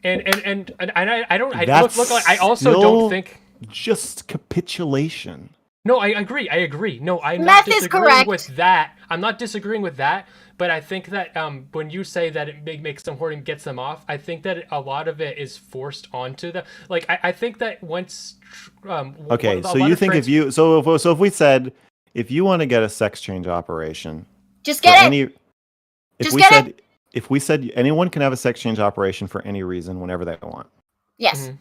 And I don't. I also don't think just capitulation. No, I agree. No, I'm Smeth not is disagreeing correct. with that. I'm not disagreeing with that. But I think that when you say that it makes them horny and gets them off, I think that a lot of it is forced onto them. Like I think that once. Okay, so you think if you so if we said if you want to get a sex change operation, just get it. If we said anyone can have a sex change operation for any reason whenever they want. Yes. Mm-hmm.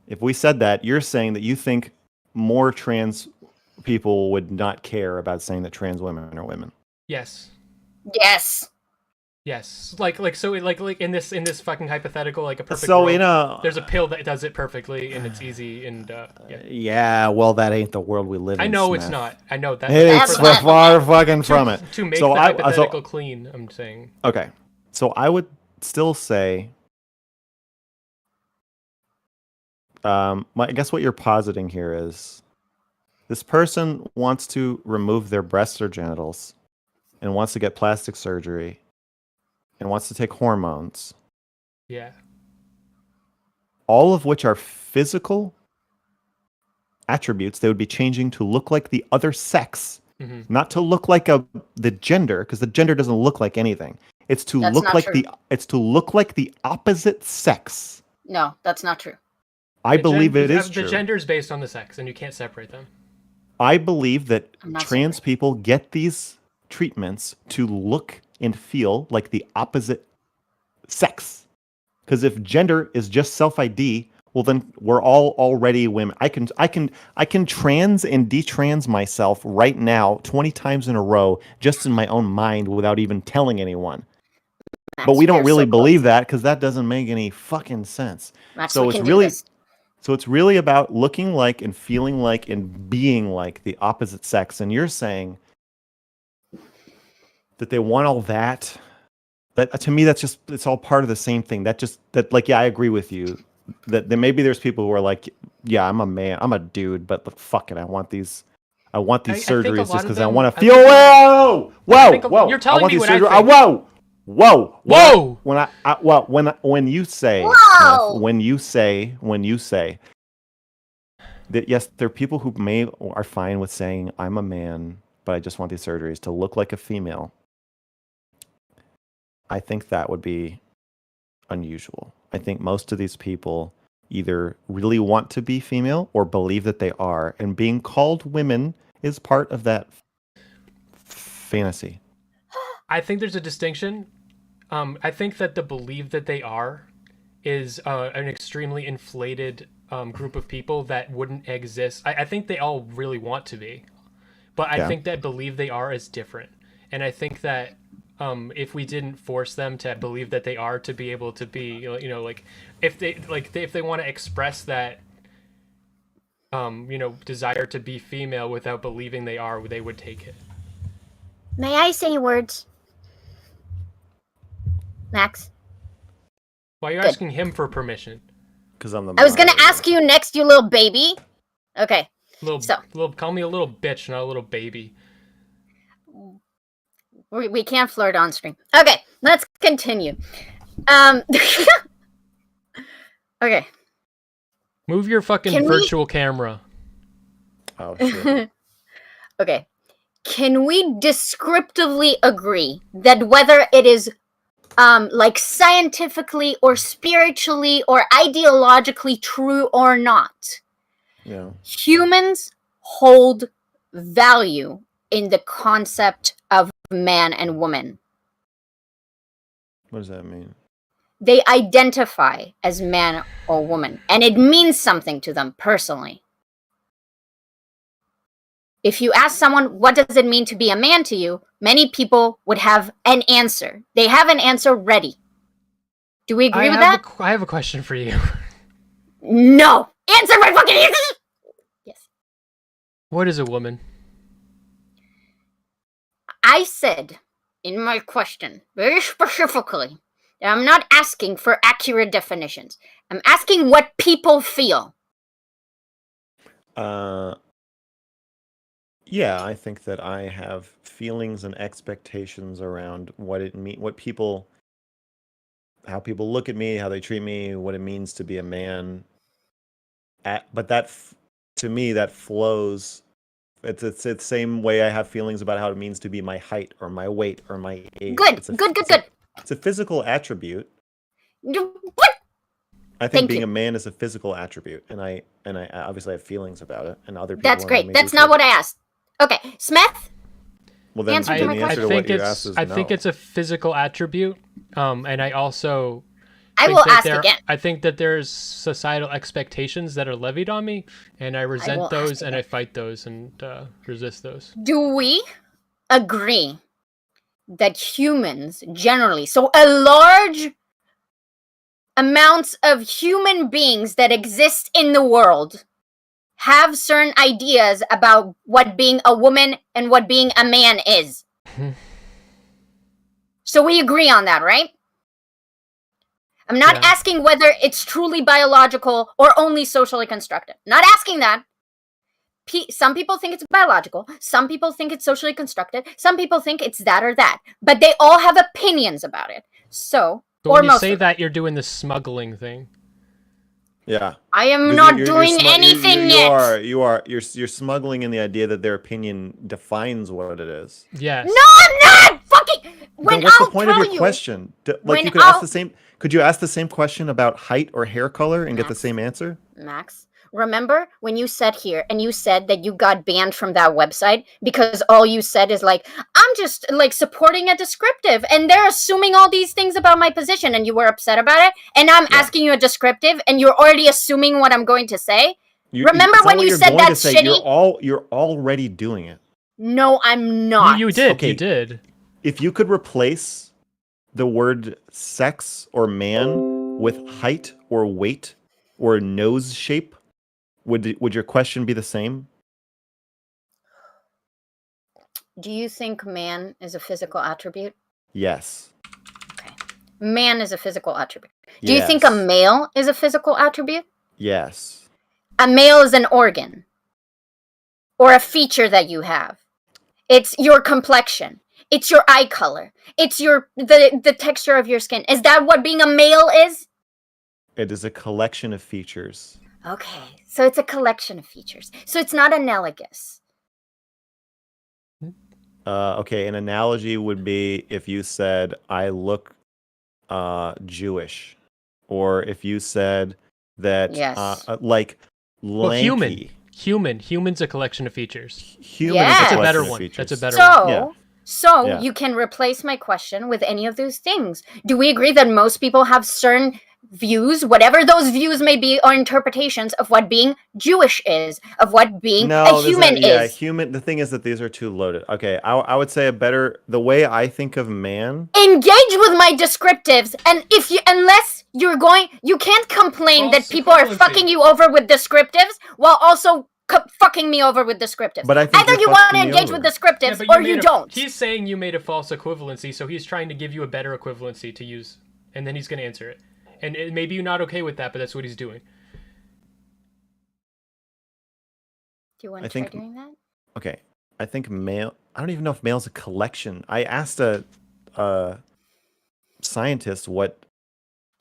If we said that, you're saying that you think more trans people would not care about saying that trans women are women. Yes. Yes. Yes. Like in this fucking hypothetical, like a perfect So world, there's a pill that does it perfectly and it's easy and yeah. Yeah, well, that ain't the world we live in. I know Smith. it's not. I know that. It's far fucking from it. To make the hypothetical clean, I'm saying. Okay, so I would still say, I guess what you're positing here is, this person wants to remove their breasts or genitals, and wants to get plastic surgery, and wants to take hormones. Yeah. All of which are physical attributes they would be changing to look like the other sex, not to look like the gender, because the gender doesn't look like anything. It's to look like the opposite sex. No, that's not true. I believe it is true. The gender is based on the sex, and you can't separate them. I believe that trans people get these treatments to look and feel like the opposite sex. Because if gender is just self-ID, well, then we're all already women. I can trans and detrans myself right now 20 times in a row just in my own mind without even telling anyone. But we don't really believe that because that doesn't make any fucking sense. So it's really about looking like and feeling like and being like the opposite sex. And you're saying that they want all that. That to me, it's all part of the same thing. I agree with you. That maybe there's people who are like, yeah, I'm a man, I'm a dude, but fuck it, I want these surgeries just because I want to feel. Whoa! You're telling me what I think. Whoa! When you say, Smith, when you say that, yes, there are people who are fine with saying I'm a man, but I just want these surgeries to look like a female. I think that would be unusual. I think most of these people either really want to be female or believe that they are, and being called women is part of that fantasy. I think there's a distinction. I think that the believe that they are is an extremely inflated group of people that wouldn't exist. I think they all really want to be, but I think that believe they are is different. And I think that if we didn't force them to believe that they are, to be able to be, like if they want to express that, desire to be female without believing they are, they would take it. May I say words? Max? Why are you asking him for permission? Because I'm the I was going to ask you next, you little baby. Okay. Call me a little bitch, not a little baby. We can't flirt on stream. Okay, let's continue. Okay. Move your fucking virtual camera. Oh, shit. Okay. Can we descriptively agree that whether it is like scientifically or spiritually or ideologically true or not, humans hold value in the concept of man and woman? What does that mean? They identify as man or woman, and it means something to them personally. If you ask someone, what does it mean to be a man to you? Many people would have an answer. They have an answer ready. Do we agree with that? I have a question for you. No! Answer my fucking answer! Yes. What is a woman? I said in my question, very specifically, that I'm not asking for accurate definitions. I'm asking what people feel. Yeah, I think that I have feelings and expectations around what it mean, how people look at me, how they treat me, what it means to be a man. But that, to me, that flows It's the same way I have feelings about how it means to be my height or my weight or my age. Good. It's a physical attribute. What? I think Thank being you. a man is a physical attribute, and I obviously have feelings about it, and other people. That's great. Maybe That's do not too. what I asked. Okay, Smeth. Well, then, Answer to my the answer question. to what you asked is no. I think it's a physical attribute, and I also. I will ask again. I think that there's societal expectations that are levied on me, and I resent those, and I fight those, and resist those. Do we agree that humans generally, so a large amounts of human beings that exist in the world, have certain ideas about what being a woman and what being a man is? So we agree on that, right? I'm not asking whether it's truly biological or only socially constructed. Not asking that. Some people think it's biological. Some people think it's socially constructed. Some people think it's that or that. But they all have opinions about it. So, but when you say that, you're doing the smuggling thing. Yeah. I am not doing anything yet. You're smuggling in the idea that their opinion defines what it is. Yes. No, I'm not! Fucking... Then what's the point of your question? Like, you could ask the same... Could you ask the same question about height or hair color and get the same answer? Max, remember when you sat here and you said that you got banned from that website because all you said is like, I'm just like supporting a descriptive and they're assuming all these things about my position and you were upset about it and I'm asking you a descriptive and you're already assuming what I'm going to say? Remember when you said that's shitty? You're already doing it. No, I'm not. You did. Okay. You did. If you could replace the word sex or man with height or weight or nose shape, would your question be the same? Do you think man is a physical attribute? Yes. Okay. Man is a physical attribute. Do you think a male is a physical attribute? Yes. A male is an organ or a feature that you have. It's your complexion. It's your eye color. It's the texture of your skin. Is that what being a male is? It is a collection of features. Okay, so it's a collection of features. So it's not analogous. Okay, an analogy would be if you said, I look Jewish. Or if you said that, like, lanky. Well, human's a collection of features. Human is That's a better one. That's a better one. So you can replace my question with any of those things. Do we agree that most people have certain views, whatever those views may be, or interpretations of what being Jewish is, of what being a human is? Yeah, human. The thing is that these are too loaded. Okay, I would say the way I think of man. Engage with my descriptives, and unless you can't complain that people are fucking you over with descriptives while also fucking me over with descriptives. But I think either you want to engage with descriptives or you don't. He's saying you made a false equivalency, so he's trying to give you a better equivalency to use, and then he's going to answer it. And maybe you're not okay with that, but that's what he's doing. Do you want to try doing that? Okay, I think male. I don't even know if male's a collection. I asked a scientist what.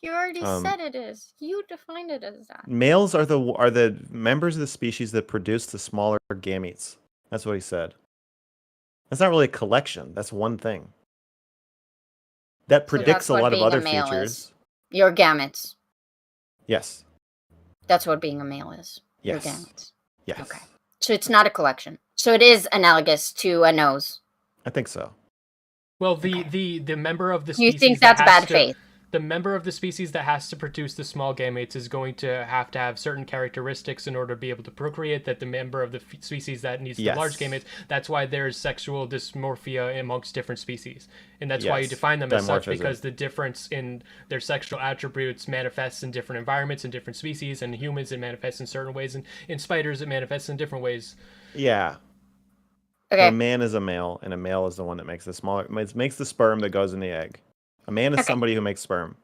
You already said it is. You defined it as that. Males are the members of the species that produce the smaller gametes. That's what he said. That's not really a collection. That's one thing. That predicts a lot of other features. Your gametes. Yes. That's what being a male is. Yes. Your gametes. Yes. Okay. So it's not a collection. So it is analogous to a nose. I think so. Well, the member of the species. You think that's bad faith? The member of the species that has to produce the small gametes is going to have certain characteristics in order to be able to procreate that the member of the species that needs the large gametes. That's why there's sexual dysmorphia amongst different species. And that's why you define them as such, because the difference in their sexual attributes manifests in different environments and different species. And humans, it manifests in certain ways. And in spiders, it manifests in different ways. Yeah. Okay. A man is a male, and a male is the one that makes makes the sperm that goes in the egg. A man is somebody who makes sperm,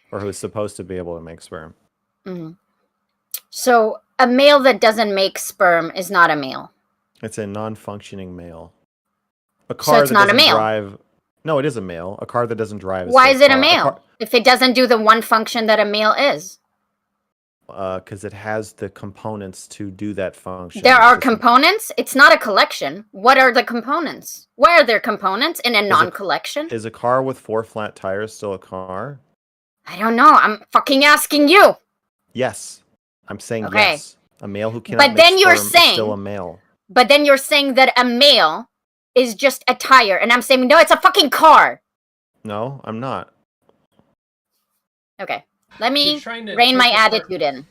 or who is supposed to be able to make sperm. Mm-hmm. So a male that doesn't make sperm is not a male. It's a non-functioning male. A car so it's that not a doesn't male. Drive. No, it is a male. A car that doesn't drive. Why is it a male? If it doesn't do the one function that a male is. because it has the components to do that function. There are components? It's not a collection. What are the components? Why are there components in a non-collection? Is a car with 4 flat tires still a car? I don't know. I'm fucking asking you. Yes. I'm saying Okay. yes. A male who cannot make sperm is still a male. But then you're saying that a male is just a tire, and I'm saying, no, it's a fucking car. No, I'm not. Okay. Let me rein my attitude in.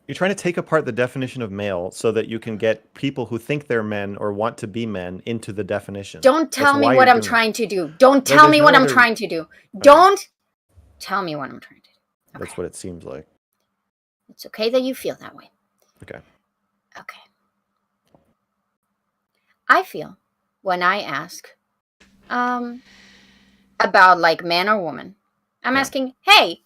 You're trying to take apart the definition of male so that you can get people who think they're men or want to be men into the definition. Don't tell me what I'm trying to do. Don't tell me what I'm trying to do. Don't tell me what I'm trying to do. Okay. That's what it seems like. It's okay that you feel that way. Okay. Okay. I feel when I ask about like man or woman, I'm asking, hey,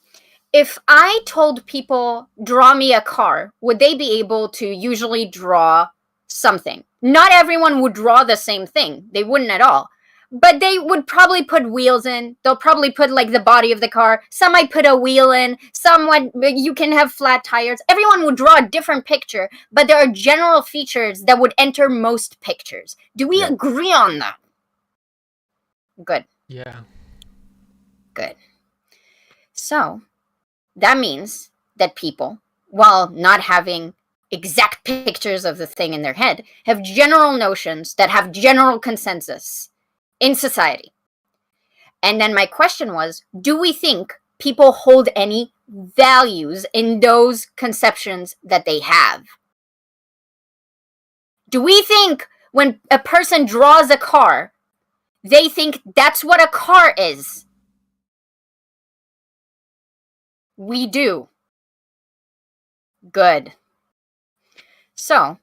if I told people draw me a car, would they be able to usually draw something? Not everyone would draw the same thing. They wouldn't at all. But they would probably put wheels in. They'll probably put like the body of the car. Some might put a wheel in. Some would, you can have flat tires. Everyone would draw a different picture, but there are general features that would enter most pictures. Do we agree on that? Good. Yeah. Good. So that means that people, while not having exact pictures of the thing in their head, have general notions that have general consensus in society. And then my question was, do we think people hold any values in those conceptions that they have? Do we think when a person draws a car, they think that's what a car is? We do. Good. So,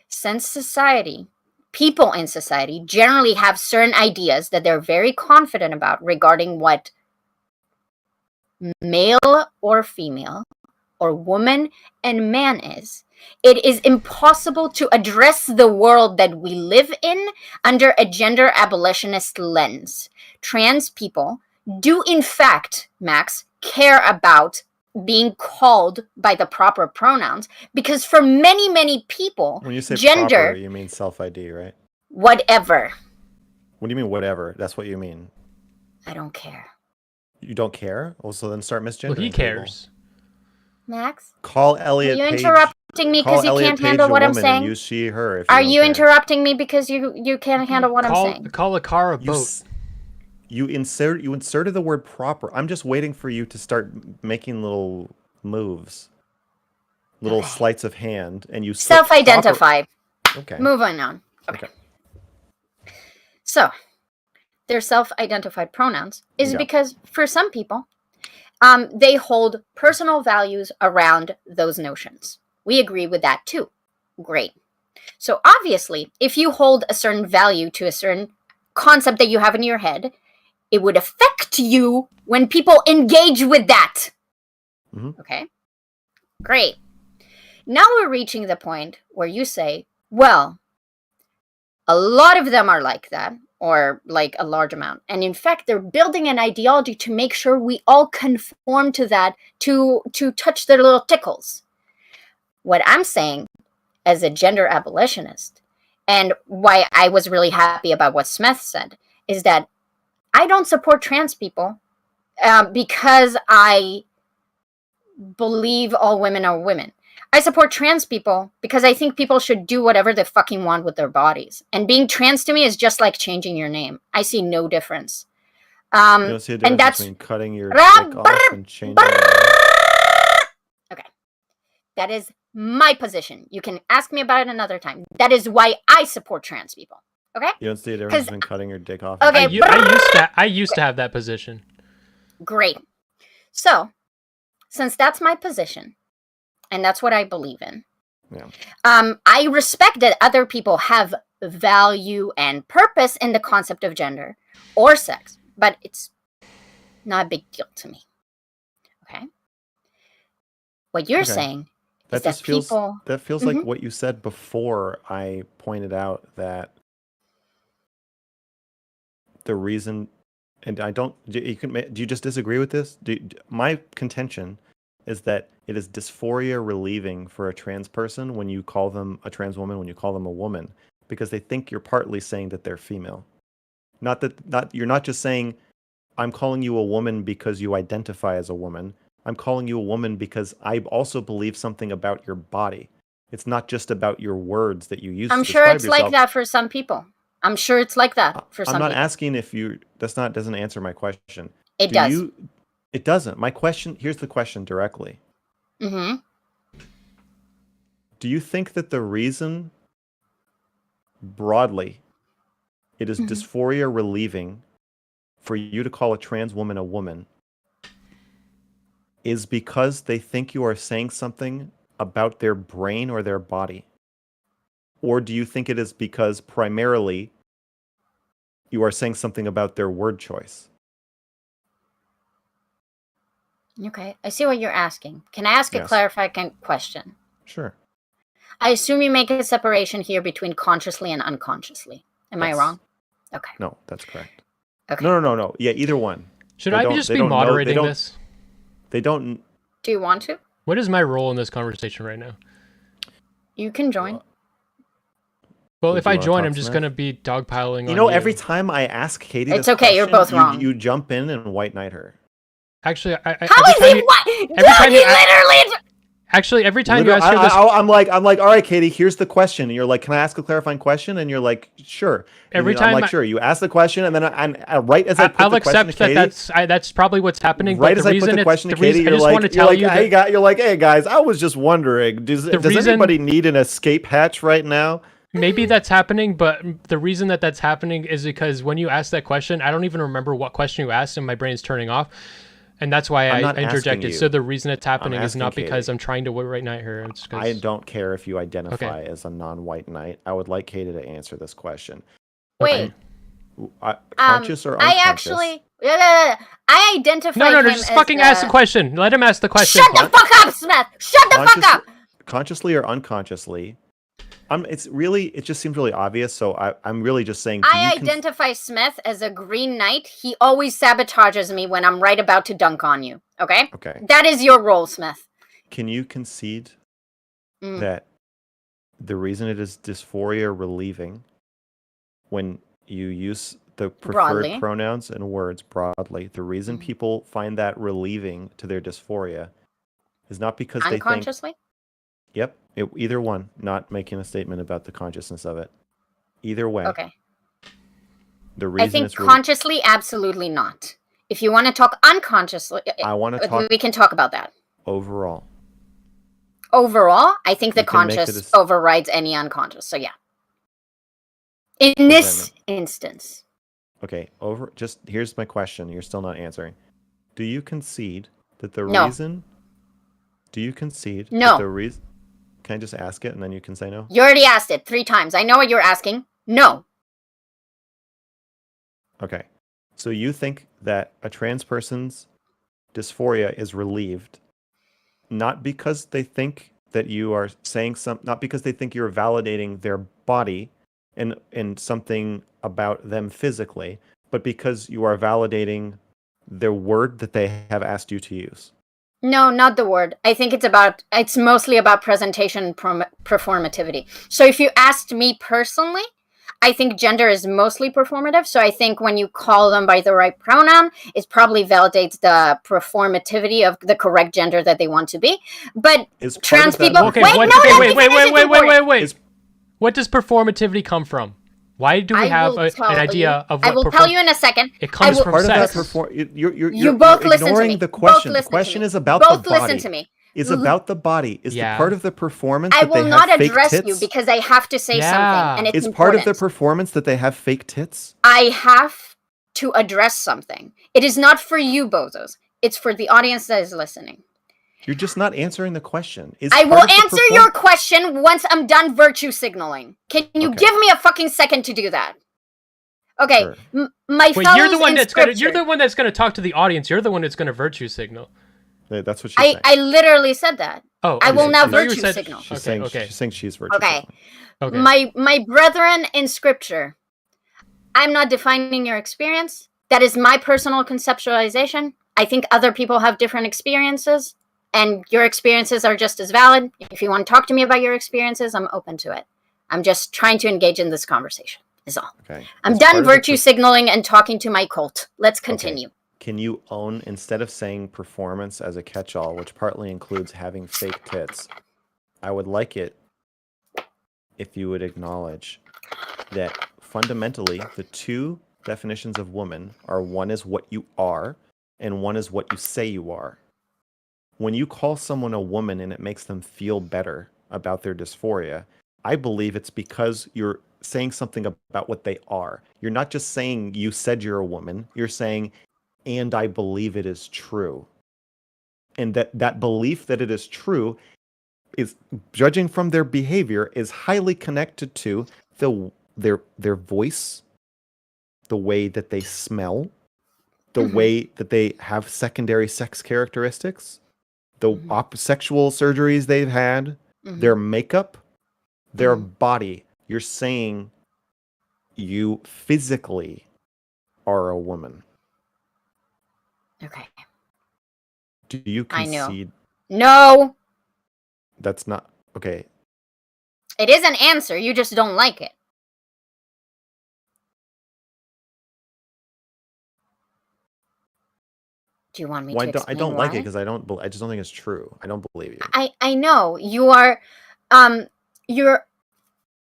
since society, people in society generally have certain ideas that they're very confident about regarding what male or female or woman and man is, it is impossible to address the world that we live in under a gender abolitionist lens. Trans people do, in fact, Max, care about being called by the proper pronouns, because for many, many people, when you say gender, proper, you mean self-ID, right? Whatever. What do you mean whatever? That's what you mean. I don't care. You don't care? Well, so then start misgendering. Well, he cares. People. Max? Call Elliot Are you Page, interrupting me because you can't handle what I'm saying? And use she, her. If Are you interrupting me because you can't handle what I'm saying? Call a car a boat. You inserted the word proper. I'm just waiting for you to start making little moves, little sleights of hand, and you self-identify. Okay. Moving on. Okay. So, their self-identified pronouns is because for some people, they hold personal values around those notions. We agree with that too. Great. So obviously, if you hold a certain value to a certain concept that you have in your head, it would affect you when people engage with that. Mm-hmm. Okay? Great. Now we're reaching the point where you say, well, a lot of them are like that, or like a large amount. And in fact, they're building an ideology to make sure we all conform to that, to touch their little tickles. What I'm saying as a gender abolitionist, and why I was really happy about what Smeth said, is that I don't support trans people because I believe all women are women. I support trans people because I think people should do whatever they fucking want with their bodies. And being trans to me is just like changing your name. I see no difference. You don't see a difference between cutting your dick off and changing your name? Okay. That is my position. You can ask me about it another time. That is why I support trans people. Okay? You don't see a difference between cutting your dick off? Okay. I used to have that position. Great. So, since that's my position, and that's what I believe in, I respect that other people have value and purpose in the concept of gender or sex, but it's not a big deal to me. Okay? What you're saying is that people... That feels like what you said before I pointed out that the reason, and I don't, do you just disagree with this? My contention is that it is dysphoria relieving for a trans person when you call them a trans woman, when you call them a woman, because they think you're partly saying that they're female. You're not just saying, I'm calling you a woman because you identify as a woman. I'm calling you a woman because I also believe something about your body. It's not just about your words that you use to describe yourself. I'm sure it's like that for some people. I'm sure it's like that for some people. I'm not asking if you... doesn't answer my question. It does. It doesn't. My question... Here's the question directly. Mm-hmm. Do you think that the reason, broadly, it is dysphoria relieving for you to call a trans woman a woman is because they think you are saying something about their brain or their body? Or do you think it is because primarily you are saying something about their word choice? Okay, I see what you're asking. Can I ask a clarifying question? Sure. I assume you make a separation here between consciously and unconsciously. Am I wrong? Okay. No, that's correct. Okay. No. Yeah, either one. Should I just be moderating this? They don't... Do you want to? What is my role in this conversation right now? You can join. Well, if I join, I'm just going to be dogpiling on you. Every time I ask Katie it's okay, you're both wrong. You jump in and white knight her. Actually, how is he white? Dude, he literally... Actually, every time you ask her this... I'm like, all right, Katie, here's the question. And you're like, can I ask a clarifying question? And you're like, sure. Every time I'm like, sure. You ask the question, and then right as I put the question to Katie... I'll accept that that's probably what's happening. Right as I put the question to Katie, you're like, hey, guys, I was just wondering, does anybody need an escape hatch right now? Maybe that's happening, but the reason that that's happening is because when you ask that question, I don't even remember what question you asked, and my brain's turning off. And that's why I interjected. So the reason it's happening is not because I'm trying to white knight her. It's I don't care if you identify as a non-white knight. I would like Katie to answer this question. Wait. Conscious or unconscious? I identify No, just fucking ask the question. Let him ask the question. Shut the fuck up, Smith! Shut the fuck up! Consciously or unconsciously? It just seems really obvious, so I'm really just saying... I identify Smith as a green knight. He always sabotages me when I'm right about to dunk on you, okay? Okay. That is your role, Smith. Can you concede that the reason it is dysphoria relieving when you use the preferred pronouns and words broadly, the reason people find that relieving to their dysphoria is not because they think... Unconsciously? Yep. Either one, not making a statement about the consciousness of it. Either way. Okay. The reason I think consciously, absolutely not. If you want to talk unconsciously, we can talk about that. Overall. Overall, I think the conscious overrides any unconscious. So yeah. In this instance. Okay. Here's my question. You're still not answering. Do you concede that the reason? Do you concede that the reason? Can I just ask it and then you can say no? You already asked it 3 times. I know what you're asking. No. Okay. So you think that a trans person's dysphoria is relieved not because they think that you are saying not because they think you're validating their body and something about them physically, but because you are validating the word that they have asked you to use. No, not the word. I think it's mostly about presentation and performativity. So if you asked me personally, I think gender is mostly performative. So I think when you call them by the right pronoun, it probably validates the performativity of the correct gender that they want to be. But trans people... Wait. What does performativity come from? Why do we have an idea of what... I will tell you in a second. It comes from sex. You're both listen to me. The question. The question is about the body. Both listen to me. It's about the body. Is the part of the performance I that they have will not fake address tits? you because I have to say something, and it's important. Part of the performance that they have fake tits? I have to address something. It is not for you, bozos. It's for the audience that is listening. You're just not answering the question. I will answer your question once I'm done virtue signaling. Can you give me a fucking second to do that? Okay, sure. You're the one that's gonna talk to the audience. You're the one that's gonna virtue signal. That's what she's saying. I literally said that. Oh, I will now virtue signal. She's saying she's virtue signaling. Okay. My brethren in scripture, I'm not defining your experience. That is my personal conceptualization. I think other people have different experiences. and your experiences are just as valid. If you want to talk to me about your experiences, I'm open to it. I'm just trying to engage in this conversation, is all. Okay. I'm done virtue signaling and talking to my cult. Let's continue. Okay. Can you own, instead of saying performance as a catch-all, which partly includes having fake tits, I would like it if you would acknowledge that fundamentally the two definitions of woman are, one is what you are and one is what you say you are. When you call someone a woman and it makes them feel better about their dysphoria, I believe it's because you're saying something about what they are. You're not just saying you said you're a woman, you're saying, and I believe it is true. And that belief that it is true is, judging from their behavior, is highly connected to their voice, the way that they smell, the way that they have secondary sex characteristics, the sexual surgeries they've had, their makeup, their body. You're saying you physically are a woman. Okay. Do you concede? No. That's not okay. It is an answer. You just don't like it. Do you want me to explain I don't why? like it because I just don't think it's true. I don't believe you. I know you are.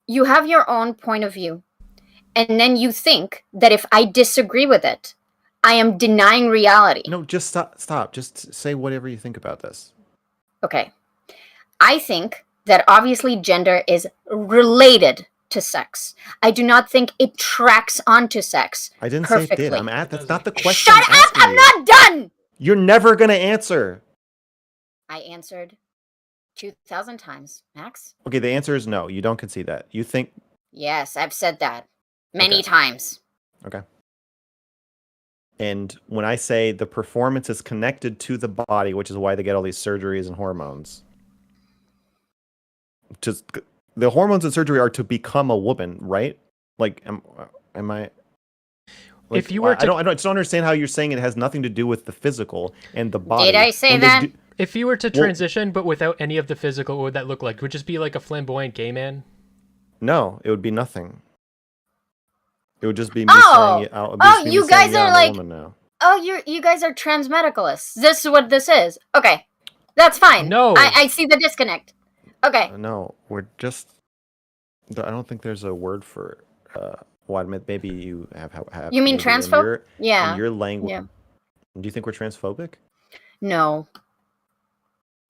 You have your own point of view, and then you think that if I disagree with it, I am denying reality. No, just stop. Just say whatever you think about this. Okay. I think that obviously gender is related to sex. I do not think it tracks onto sex. I didn't perfectly. say it did. That's not the question. Shut up! I'm not done! You're never going to answer. I answered 2,000 times, Max. Okay, the answer is no. You don't concede that. You think... Yes, I've said that many times. Okay. And when I say the performance is connected to the body, which is why they get all these surgeries and hormones... Just the hormones and surgery are to become a woman, right? Like, am I? Like, if you were to, I just don't understand how you're saying it has nothing to do with the physical and the body. Did I say that? If you were to transition, but without any of the physical, what would that look like? Would it just be like a flamboyant gay man? No, it would be nothing. It would just be me saying it out. You guys are like, you guys are transmedicalists. This is what this is. Okay, that's fine. No, I see the disconnect. Okay. No, we're just... I don't think there's a word for... well, maybe you have... You mean transphobe? Yeah. In your language. Yeah. Do you think we're transphobic? No.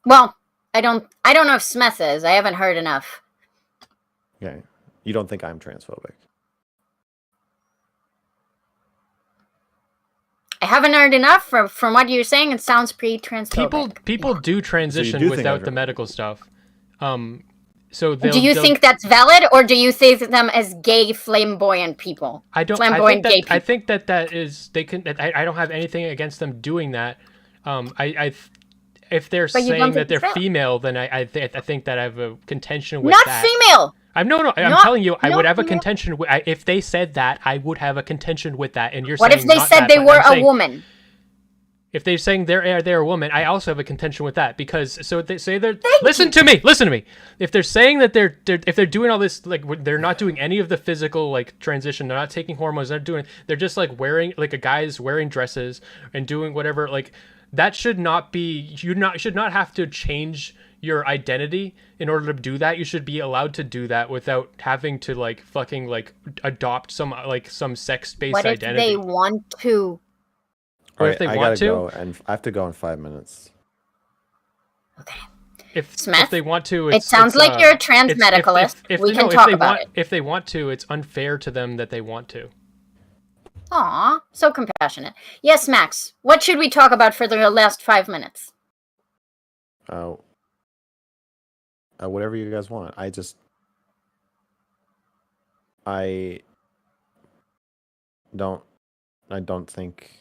Well, I don't know if Smeth is. I haven't heard enough. Okay. You don't think I'm transphobic? I haven't heard enough. From what you're saying, it sounds pretty transphobic. People do transition without the medical stuff. So do you think that's valid, or do you think them as gay flamboyant people? I don't. Flamboyant gay people. I think that is they can. I don't have anything against them doing that. If they're saying that they're female, then I think that I have a contention with that. Not female. I'm telling you, I would have a contention with, if they said that, I would have a contention with that. And you're saying, what if they said they were a woman? If they're saying they're a woman, I also have a contention with that, because so they say they're listen to me. If they're saying that they're doing all this, like, they're not doing any of the physical, like, transition, they're not taking hormones, they're just like wearing, like, a guy's wearing dresses and doing whatever, like, that should not be, should not have to change your identity in order to do that. You should be allowed to do that without having to, like, fucking, like, adopt some sex-based identity. What if they want to? Or if they want to? Go, and I have to go in 5 minutes. Okay. If Smeth, they want to, it sounds like you're a transmedicalist. We can talk about it. If they want to, it's unfair to them that they want to. Aw, so compassionate. Yes, Max. What should we talk about for the last 5 minutes? Whatever you guys want. I don't think.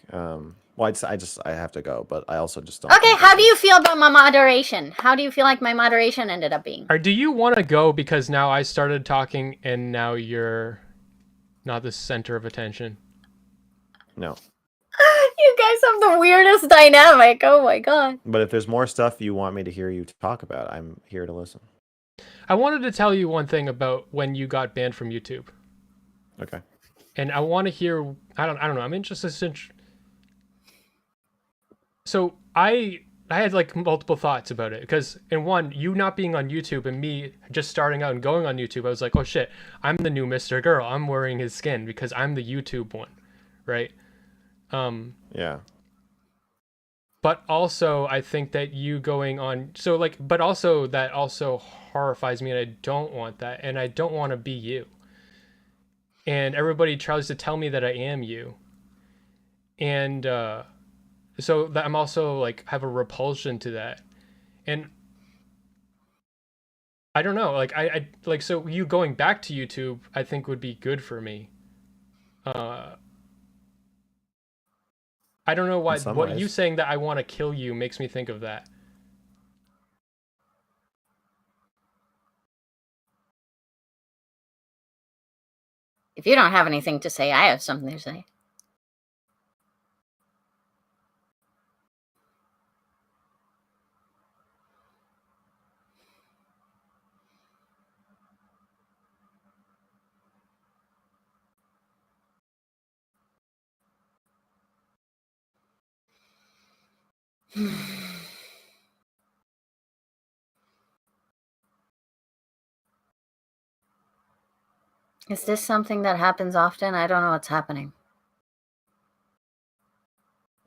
Well, I have to go, but I also just don't. Okay, how do you feel about my moderation? How do you feel like my moderation ended up being? Or do you want to go because now I started talking and now you're not the center of attention? No. You guys have the weirdest dynamic. Oh my god. But if there's more stuff you want me to hear you talk about, I'm here to listen. I wanted to tell you one thing about when you got banned from YouTube. Okay. And I want to hear. I don't know. I'm interested. So I had like multiple thoughts about it because in one, you not being on YouTube and me just starting out and going on YouTube, I was like, oh shit, I'm the new Mrgirl. I'm wearing his skin because I'm the YouTube one, right? Yeah. But also, I think that you going on, so like, but also that also horrifies me, and I don't want that, and I don't want to be you. And everybody tries to tell me that I am you, and so that I'm also like have a repulsion to that, and I don't know, like I like so you going back to YouTube, I think would be good for me. I don't know why. What ways. you saying that I want to kill you makes me think of that. If you don't have anything to say, I have something to say. Is this something that happens often? I don't know what's happening.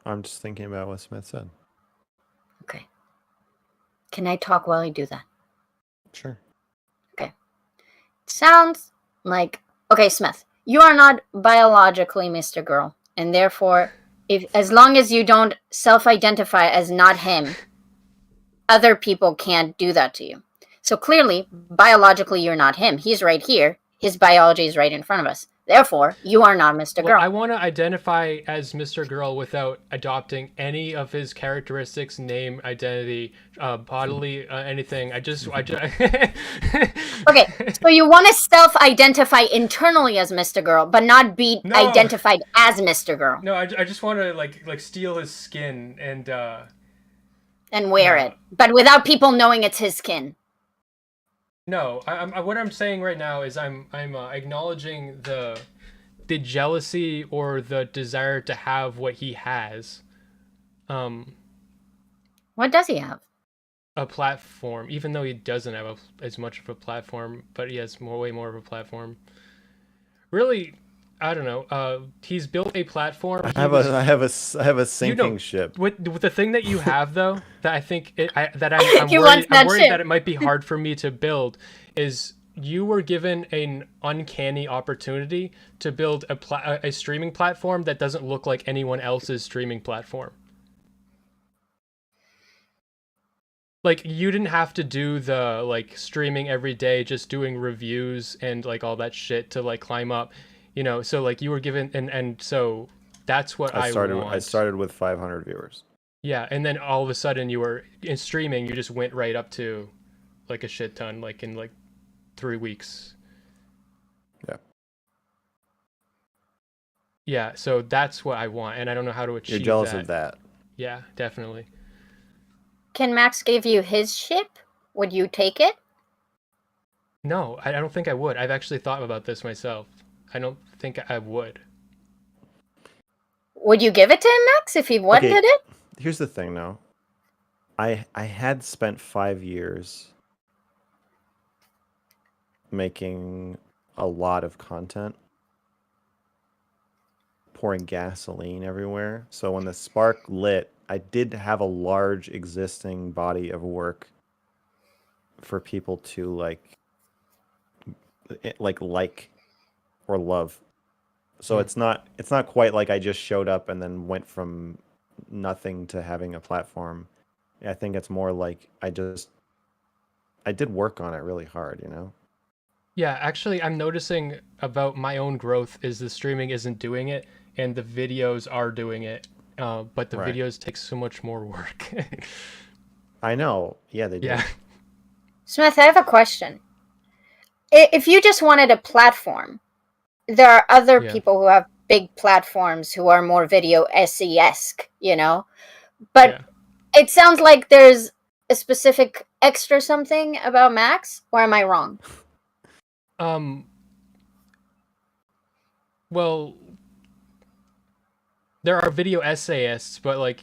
I'm just thinking about what Smith said. Okay. Can I talk while I do that? Sure. Okay. Sounds like... Okay, Smith, you are not biologically Mrgirl, and therefore, as long as you don't self-identify as not him, other people can't do that to you. So clearly, biologically, you're not him. He's right here. His biology is right in front of us. Therefore, you are not Mrgirl. Well, I want to identify as Mrgirl without adopting any of his characteristics, name, identity, bodily, anything. I just... Okay, so you want to self-identify internally as Mrgirl, but not be identified as Mrgirl. No, I just want to like steal his skin and wear it, but without people knowing it's his skin. No, what I'm saying right now is I'm acknowledging the jealousy or the desire to have what he has. What does he have? A platform, even though he doesn't have as much of a platform, but he has way more of a platform. Really, I don't know. He's built a platform. I have a sinking ship. With the thing that you have though, that I think I'm worried that it might be hard for me to build, is you were given an uncanny opportunity to build a streaming platform that doesn't look like anyone else's streaming platform. Like, you didn't have to do the like streaming every day, just doing reviews and like all that shit to like climb up. You know, so like you were given, and so that's what I want. I started with 500 viewers. Yeah, and then all of a sudden you were in streaming, you just went right up to like a shit ton, like in like 3 weeks. Yeah. Yeah, so that's what I want, and I don't know how to achieve that. You're jealous of that. Yeah, definitely. Can Max give you his ship? Would you take it? No, I don't think I would. I've actually thought about this myself. I don't think I would. Would you give it to him, Max, if he wanted it? Here's the thing, though. I had spent 5 years making a lot of content, pouring gasoline everywhere. So when the spark lit, I did have a large existing body of work for people to like or love. So it's not quite like I just showed up and then went from nothing to having a platform. I think it's more like I did work on it really hard, you know? Yeah, actually I'm noticing about my own growth is the streaming isn't doing it and the videos are doing it. But the videos take so much more work. I know. Yeah, they do. Yeah. Smith, I have a question. If you just wanted a platform, there are other people who have big platforms who are more video essay-esque, you know? But Yeah. it sounds like there's a specific extra something about Max, or am I wrong? Well, there are video essayists, but like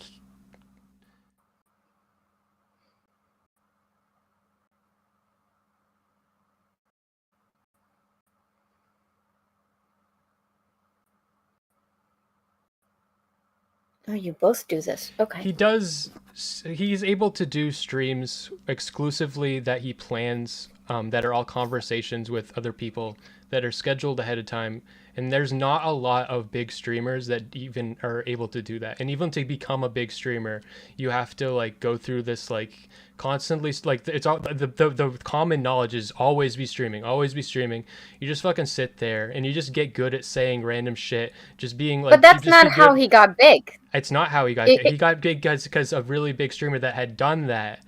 Oh, you both do this. Okay. he's able to do streams exclusively that he plans, that are all conversations with other people that are scheduled ahead of time. And there's not a lot of big streamers that even are able to do that. And even to become a big streamer, you have to like go through this like constantly, like it's all the common knowledge is always be streaming, always be streaming. You just fucking sit there and you just get good at saying random shit, just being like. But that's not how he got big. It's not how he got. He got big because a really big streamer that had done that,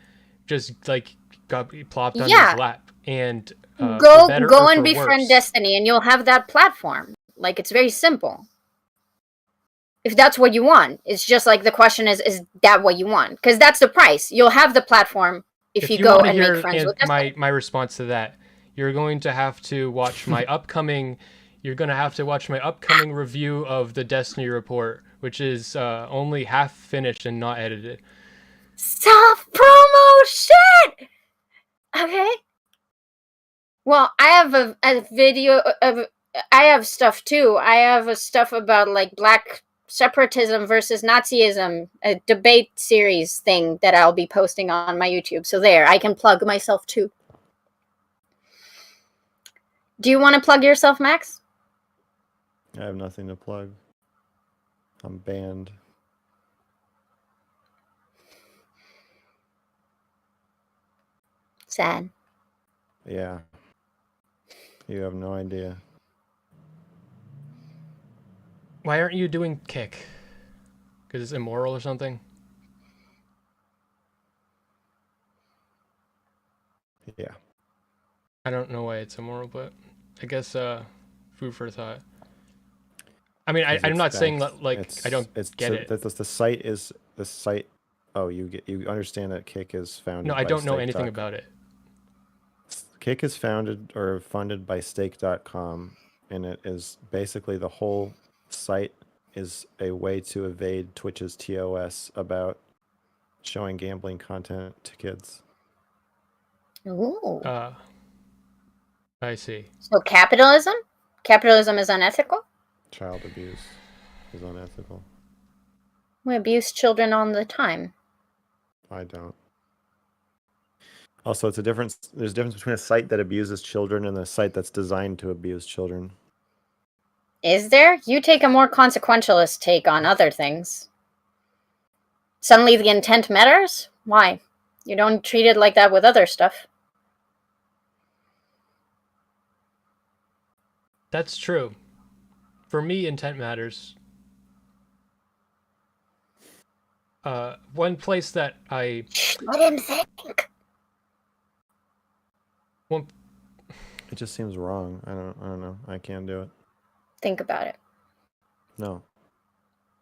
just like got plopped on his lap. And go and befriend Destiny, and you'll have that platform. Like, it's very simple. If that's what you want, it's just like the question is that what you want? Because that's the price. You'll have the platform if you go and make friends with Destiny. My response to that, you're going to have to watch my upcoming. You're going to have to watch my upcoming review of the Destiny report, which is only half finished and not edited. Self-promo shit! Okay. Well, I have a video of... I have stuff, too. I have stuff about, like, black separatism versus Nazism, a debate series thing that I'll be posting on my YouTube. So there, I can plug myself, too. Do you want to plug yourself, Max? I have nothing to plug. I'm banned. Sad. Yeah. You have no idea. Why aren't you doing Kick? Because it's immoral or something? Yeah. I don't know why it's immoral, but I guess food for thought. I mean, I'm not saying that, like, I don't get it. The site is the site. Oh, you understand that Kick is founded. No, I don't know anything about it. Kick is founded or funded by Stake.com, and it is basically the whole site is a way to evade Twitch's TOS about showing gambling content to kids. Ooh. I see. So capitalism? Capitalism is unethical? Child abuse is unethical. We abuse children all the time. I don't. Also, it's a difference. There's a difference between a site that abuses children and a site that's designed to abuse children. Is there? You take a more consequentialist take on other things. Suddenly the intent matters? Why? You don't treat it like that with other stuff. That's true. For me, intent matters. One place that I... Let him think. It just seems wrong. I don't know. I can't do it. Think about it. No.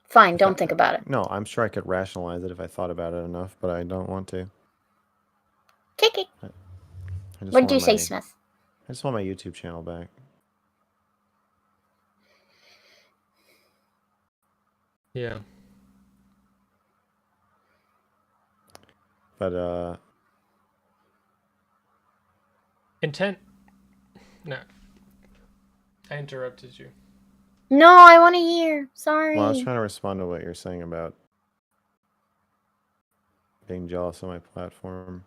Fine, don't think about it. No, I'm sure I could rationalize it if I thought about it enough, but I don't want to. Kiki. What did you say, Smith? I just want my YouTube channel back. Yeah. But, Intent... No. I interrupted you. No, I want to hear. Sorry. Well, I was trying to respond to what you're saying about being jealous of my platform.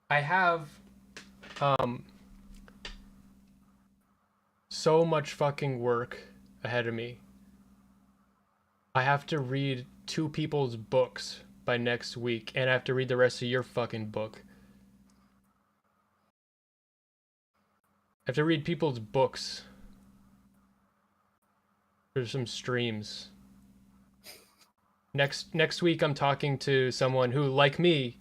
I have so much fucking work ahead of me. I have to read 2 people's books by next week, and I have to read the rest of your fucking book. I have to read people's books for some streams. Next week, I'm talking to someone who, like me,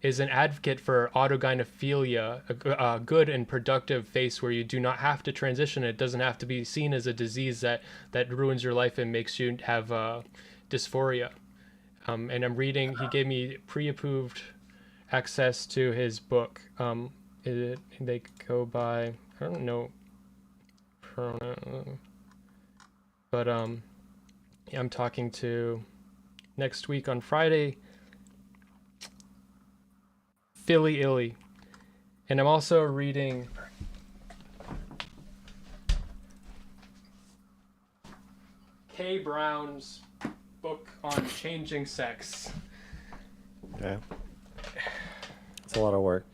is an advocate for autogynephilia, a good and productive face where you do not have to transition. It doesn't have to be seen as a disease that ruins your life and makes you have dysphoria. And I'm reading. He gave me pre-approved access to his book. They go by, I don't know, but yeah, I'm talking to next week on Friday, Philly Illy, and I'm also reading Kay Brown's book on changing sex. Okay. It's a lot of work.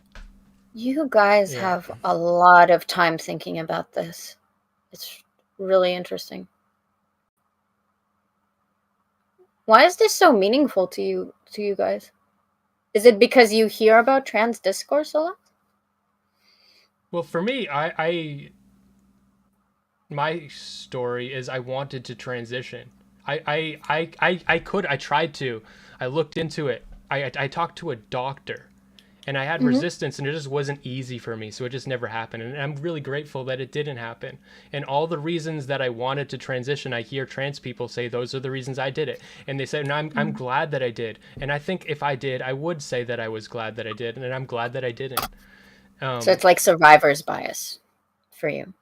You guys have a lot of time thinking about this. It's really interesting. Why is this so meaningful to you guys? Is it because you hear about trans discourse a lot? Well, for me, my story is I wanted to transition. I tried to. I looked into it. I talked to a doctor, and I had resistance, and it just wasn't easy for me, so it just never happened. And I'm really grateful that it didn't happen. And all the reasons that I wanted to transition, I hear trans people say those are the reasons I did it. And they said, and I'm glad that I did. And I think if I did, I would say that I was glad that I did, and I'm glad that I didn't. So it's like survivor's bias for you.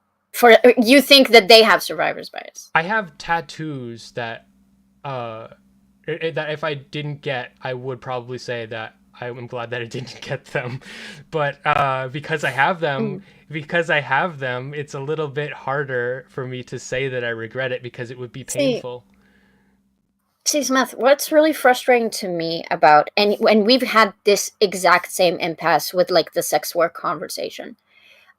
You think that they have survivor's bias. I have tattoos that if I didn't get, I would probably say that I'm glad that I didn't get them. But because I have them, it's a little bit harder for me to say that I regret it because it would be painful. See, Smeth, what's really frustrating to me about, and we've had this exact same impasse with like the sex work conversation.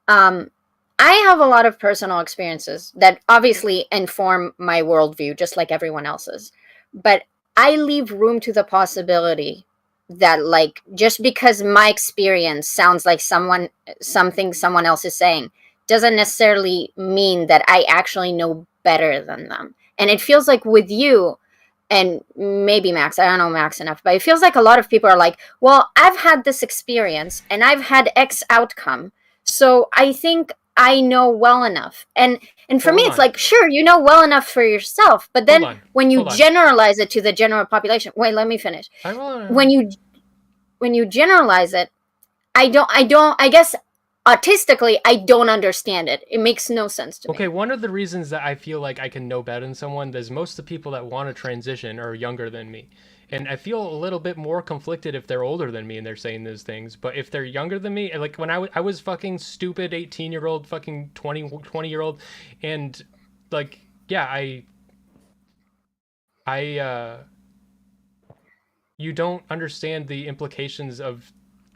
I have a lot of personal experiences that obviously inform my worldview, just like everyone else's. But I leave room to the possibility that, like, just because my experience sounds like something someone else is saying, doesn't necessarily mean that I actually know better than them. And it feels like with you, and maybe Max, I don't know Max enough, but it feels like a lot of people are like, well, I've had this experience and I've had X outcome, so I think I know well enough. And for me, it's like, sure, you know well enough for yourself, but then when you generalize it to the general population, wait, let me finish. When you generalize it, I guess autistically, I don't understand it. It makes no sense to me. Okay, one of the reasons that I feel like I can know better than someone is most of the people that want to transition are younger than me. And I feel a little bit more conflicted if they're older than me and they're saying those things. But if they're younger than me, like when I was fucking stupid 18-year-old, fucking 20-year-old, and like, yeah, you don't understand the implications of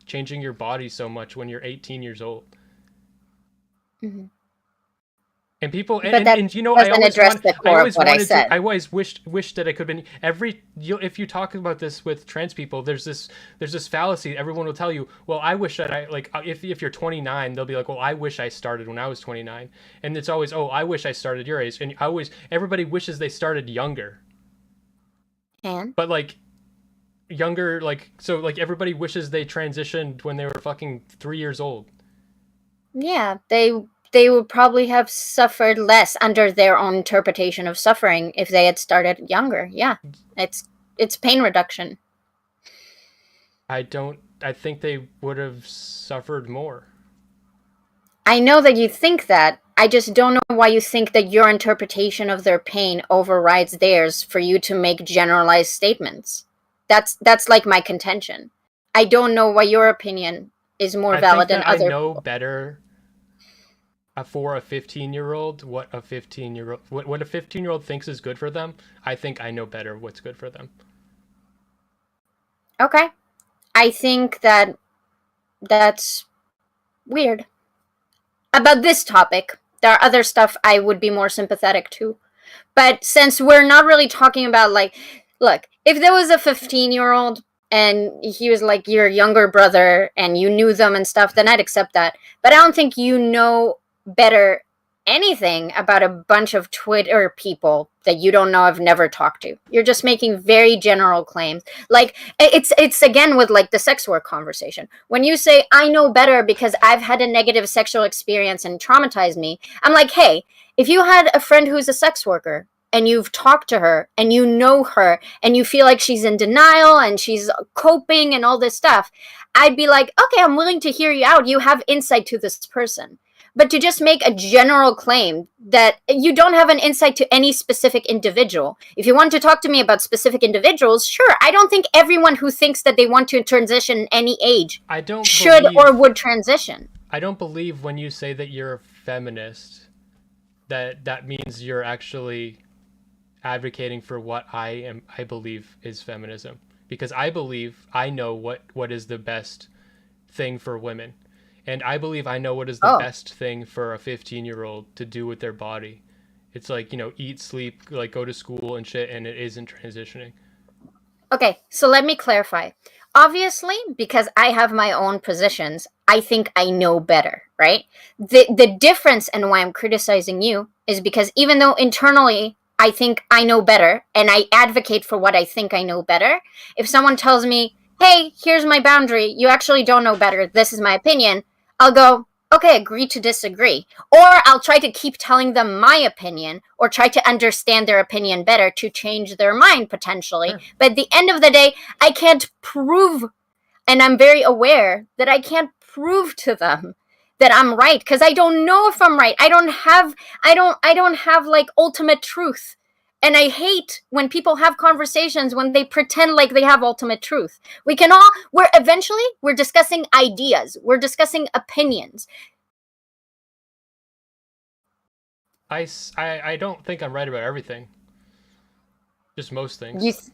changing your body so much when you're 18 years old. Mm-hmm. And people, but and you know, I always wished that I could have been if you talk about this with trans people, there's this fallacy. Everyone will tell you, well, I wish that if you're 29, they'll be like, well, I wish I started when I was 29. And it's always, oh, I wish I started your age. And everybody wishes they started younger. But like younger, so everybody wishes they transitioned when they were fucking 3 years old. Yeah, they would probably have suffered less under their own interpretation of suffering if they had started younger. Yeah, it's pain reduction. I think they would have suffered more. I know that you think that. I just don't know why you think that your interpretation of their pain overrides theirs for you to make generalized statements. That's like my contention. I don't know why your opinion is more valid than other. I know better for a 15-year-old what a 15-year-old thinks is good for them. I think I know better what's good for them. Okay. I think that's weird. About this topic, there are other stuff I would be more sympathetic to. But since we're not really talking about, like, look, if there was a 15-year-old and he was like your younger brother and you knew them and stuff, then I'd accept that. But I don't think you know better anything about a bunch of Twitter people that you don't know, have never talked to. You're just making very general claims. Like it's again with like the sex work conversation. When you say I know better because I've had a negative sexual experience and traumatized me, I'm like, hey, if you had a friend who's a sex worker and you've talked to her and you know her and you feel like she's in denial and she's coping and all this stuff, I'd be like, okay, I'm willing to hear you out. You have insight to this person. But to just make a general claim that you don't have an insight to any specific individual. If you want to talk to me about specific individuals, sure. I don't think everyone who thinks that they want to transition any age should or would transition. I don't believe when you say that you're a feminist that means you're actually advocating for what I believe is feminism. Because I believe I know what is the best thing for women. And I believe I know what is the best thing for a 15-year-old to do with their body. It's like, eat, sleep, like go to school and shit, and it isn't transitioning. Okay, so let me clarify. Obviously, because I have my own positions, I think I know better, right? The difference and why I'm criticizing you is because even though internally I think I know better and I advocate for what I think I know better, if someone tells me, hey, here's my boundary, you actually don't know better, this is my opinion, I'll go, okay, agree to disagree. Or I'll try to keep telling them my opinion or try to understand their opinion better to change their mind potentially. Sure. But at the end of the day, I can't prove, and I'm very aware that I can't prove to them that I'm right because I don't know if I'm right. I don't have like ultimate truth. And I hate when people have conversations when they pretend like they have ultimate truth. We're discussing ideas. We're discussing opinions. I don't think I'm right about everything. Just most things.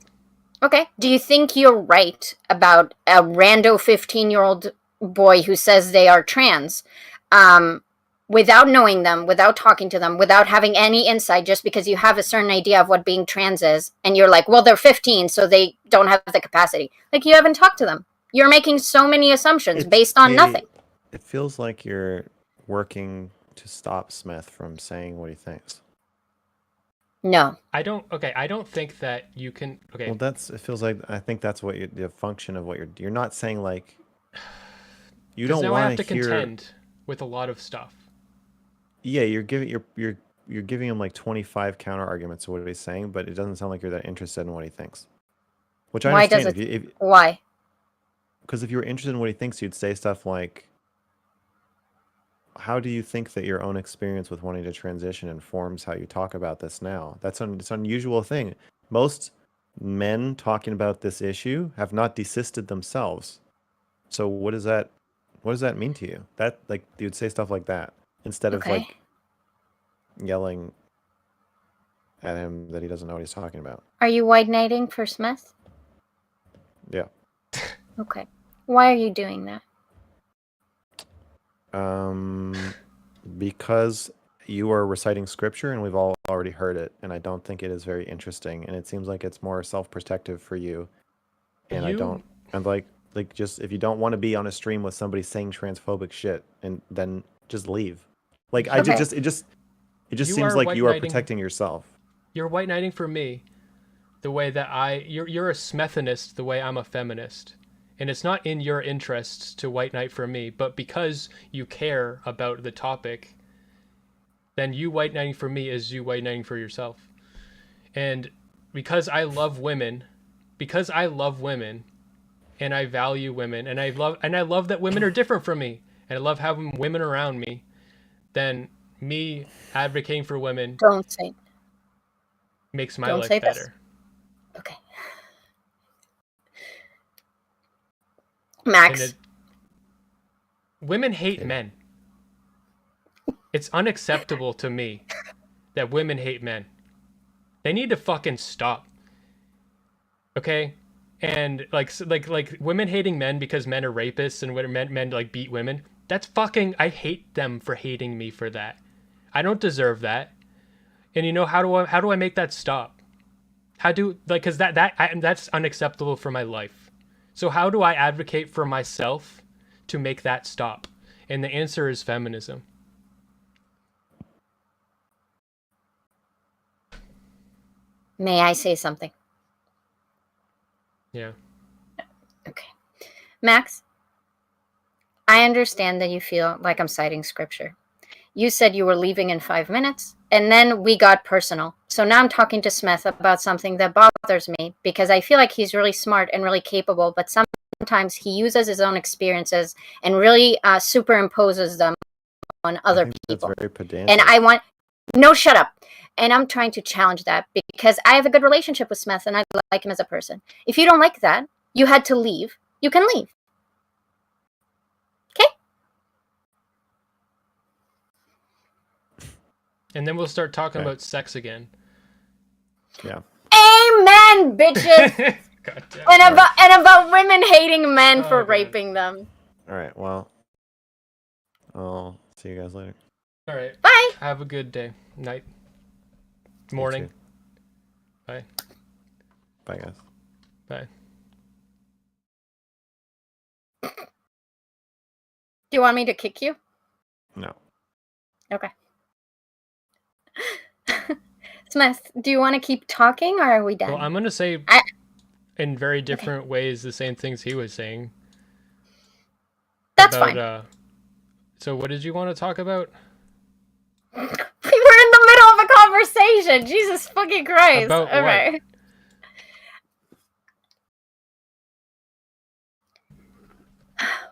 Okay. Do you think you're right about a rando 15-year-old boy who says they are trans? Without knowing them, without talking to them, without having any insight, just because you have a certain idea of what being trans is, and you're like, well, they're 15, so they don't have the capacity. Like, you haven't talked to them. You're making so many assumptions based on nothing. It feels like you're working to stop Smeth from saying what he thinks. No. I don't think that you can, okay. Well, it feels like, I think that's what the function of what you're not saying, like, you don't want to hear... contend with a lot of stuff. Yeah, you're giving him like 25 counter arguments to what he's saying, but it doesn't sound like you're that interested in what he thinks. Which I understand. Why? Because if you were interested in what he thinks, you'd say stuff like, how do you think that your own experience with wanting to transition informs how you talk about this now? It's an unusual thing. Most men talking about this issue have not desisted themselves. So what does that mean to you? That, like, you'd say stuff like that instead of like yelling at him that he doesn't know what he's talking about. Are you white knighting for Smith? Yeah. Okay. Why are you doing that? Because you are reciting scripture and we've all already heard it, and I don't think it is very interesting, and it seems like it's more self-protective for you. And just if you don't want to be on a stream with somebody saying transphobic shit, and then just leave. Like, it just seems like you are protecting yourself. You're white knighting for me the way that you're a Smethinist the way I'm a feminist. And it's not in your interests to white knight for me, but because you care about the topic, then you white knighting for me is you white knighting for yourself. And because I love women, and I value women, and I love that women are different from me, and I love having women around me, then me advocating for women makes my life better. Okay. Max. Women hate men. It's unacceptable to me that women hate men. They need to fucking stop. Okay? And like women hating men because men are rapists and men like beat women. That's fucking, I hate them for hating me for that. I don't deserve that. And how do I make that stop? Cuz that's unacceptable for my life. So how do I advocate for myself to make that stop? And the answer is feminism. May I say something? Yeah. Okay. Max, I understand that you feel like I'm citing scripture. You said you were leaving in 5 minutes, and then we got personal. So now I'm talking to Smeth about something that bothers me, because I feel like he's really smart and really capable, but sometimes he uses his own experiences and really superimposes them on other people. That's very pedantic. And I want... No, shut up. And I'm trying to challenge that, because I have a good relationship with Smeth and I like him as a person. If you don't like that, you had to leave. You can leave. Okay? And then we'll start talking about sex again. Yeah. Amen, bitches. God damn. And about women hating men for raping them. All right. Well, I'll see you guys later. All right. Bye. Have a good day. Night. Morning. Bye. Bye, guys. Bye. Do you want me to kick you? No. Okay. Smith, do you want to keep talking, or are we done? Well, I'm going to say in very different ways the same things he was saying. That's fine. So what did you want to talk about? We were in the middle of a conversation. Jesus fucking Christ. About all what? Right.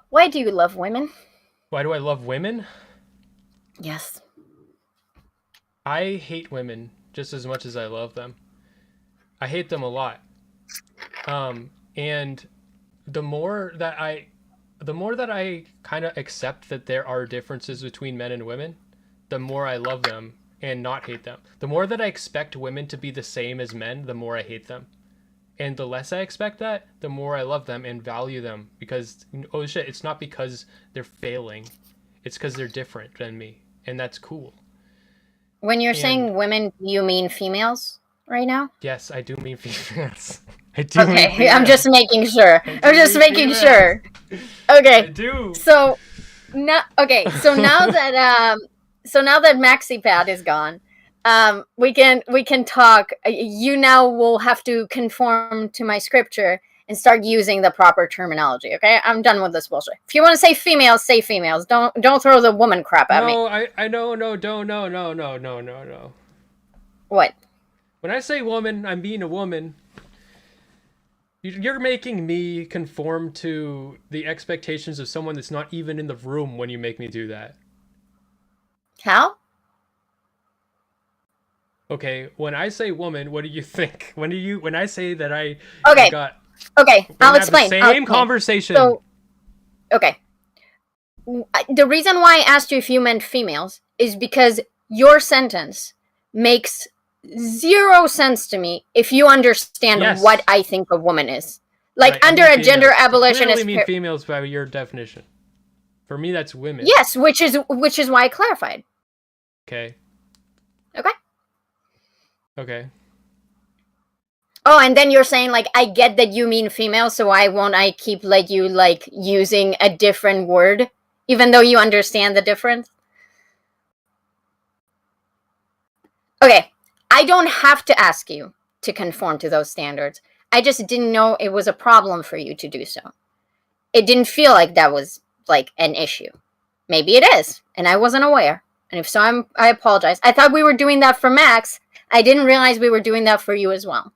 Why do you love women? Why do I love women? Yes. I hate women just as much as I love them. I hate them a lot. And the more that I kind of accept that there are differences between men and women, the more I love them and not hate them. The more that I expect women to be the same as men, the more I hate them. And the less I expect that, the more I love them and value them, because, oh shit, it's not because they're failing. It's because they're different than me. And that's cool. When you're saying women, you mean females right now? Yes, I do mean females. I do. Okay, I'm just making sure. I'm just making sure. Okay. I do. So now, so now that MaxiPad is gone, we can talk. You now will have to conform to my scripture and start using the proper terminology. Okay, I'm done with this bullshit. If you want to say females, say females. Don't throw the woman crap at me. No, I know, no, don't, no. What? When I say woman, I'm being a woman. You're making me conform to the expectations of someone that's not even in the room when you make me do that. How? Okay, when I say woman, what do you think? When I say that I got... Okay, I'll explain. The same conversation. So, okay. The reason why I asked you if you meant females is because your sentence makes zero sense to me if you understand what I think a woman is. Like, right, under a gender abolitionist... I mean females by your definition. For me, that's women. Yes, which is why I clarified. Okay. Okay. Oh, and then you're saying, like, I get that you mean female, so why won't I keep, like, you, like, using a different word, even though you understand the difference? Okay, I don't have to ask you to conform to those standards. I just didn't know it was a problem for you to do so. It didn't feel like that was, like, an issue. Maybe it is, and I wasn't aware. And if so, I apologize. I thought we were doing that for Max. I didn't realize we were doing that for you as well.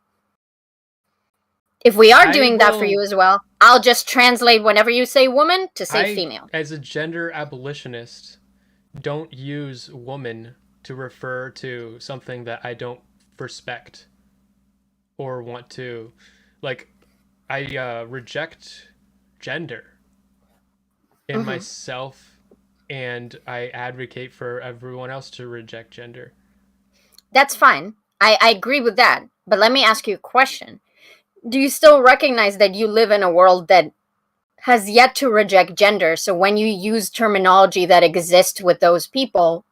If we are doing that for you as well, I'll just translate whenever you say woman to say female. As a gender abolitionist, don't use woman to refer to something that I don't respect or want to. Like, I reject gender in myself, and I advocate for everyone else to reject gender. That's fine. I agree with that. But let me ask you a question. Do you still recognize that you live in a world that has yet to reject gender? So when you use terminology that exists with those people,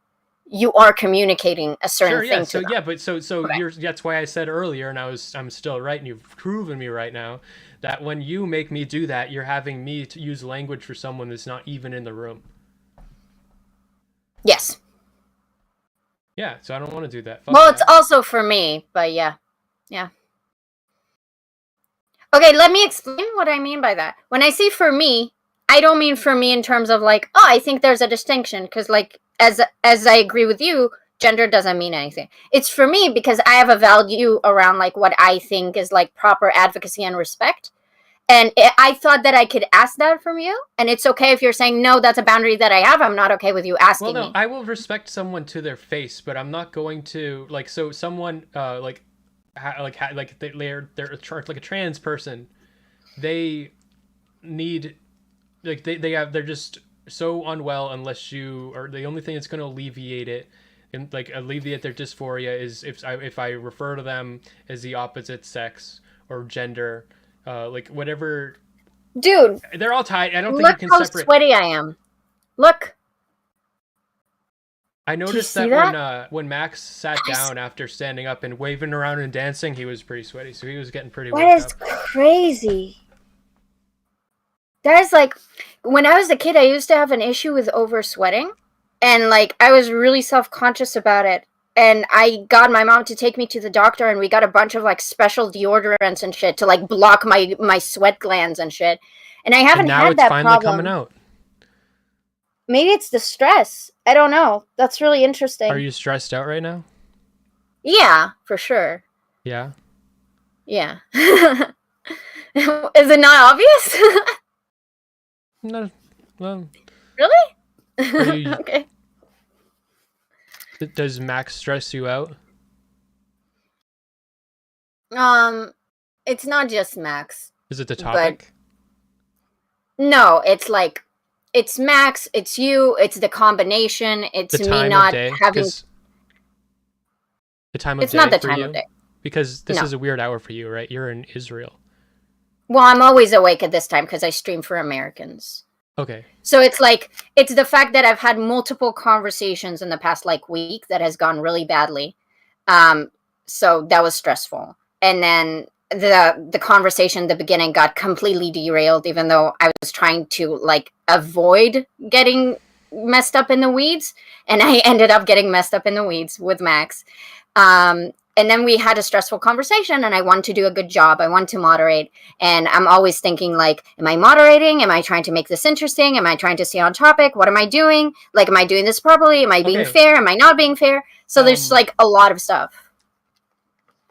you are communicating a certain thing to them. Yeah, but so that's why I said earlier, and I'm still right, and you've proven me right now, that when you make me do that, you're having me to use language for someone that's not even in the room. Yes. Yeah, so I don't want to do that. Well, it's also for me, but yeah. Yeah. Okay, let me explain what I mean by that. When I say for me, I don't mean for me in terms of like, oh, I think there's a distinction, because like as I agree with you, gender doesn't mean anything. It's for me because I have a value around like what I think is like proper advocacy and respect. And I thought that I could ask that from you, and it's okay if you're saying no, that's a boundary that I have. I'm not okay with you asking Well, no, me. I will respect someone to their face, but I'm not going to like. So someone they're like a trans person, they need like they're just so unwell unless you or the only thing that's going to alleviate it and like alleviate their dysphoria is if I refer to them as the opposite sex or gender, like whatever. Dude, They're all tied. I don't think you look can how separate. sweaty I am. Look. I noticed see that when Max sat down after standing up and waving around and dancing, he was pretty sweaty. So he was getting pretty That worked is up. crazy. That is like, when I was a kid, I used to have an issue with over sweating, and like I was really self-conscious about it. And I got my mom to take me to the doctor, and we got a bunch of like special deodorants and shit to like block my sweat glands and shit. And I haven't And now had it's that finally problem. coming out. Maybe it's the stress. I don't know. That's really interesting. Are you stressed out right now? Yeah, for sure. Yeah. Yeah. Is it not obvious? No. Well. Really? You, okay. Does Max stress you out? It's not just Max. Is it the topic? No, it's like, it's Max, it's you, it's the combination, it's The me time not of day? having. The time of It's day not the for time you? of day. Because this No. is a weird hour for you, right? You're in Israel. Well, I'm always awake at this time because I stream for Americans. Okay. So it's like, it's the fact that I've had multiple conversations in the past like week that has gone really badly. So that was stressful. And then the conversation at the beginning got completely derailed, even though I was trying to like avoid getting messed up in the weeds, and I ended up getting messed up in the weeds with Max. And then we had a stressful conversation, and I wanted to do a good job. I want to moderate, and I'm always thinking like, am I moderating? Am I trying to make this interesting? Am I trying to stay on topic? What am I doing? Like, am I doing this properly? Am I being fair? Am I not being fair? So there's like a lot of stuff.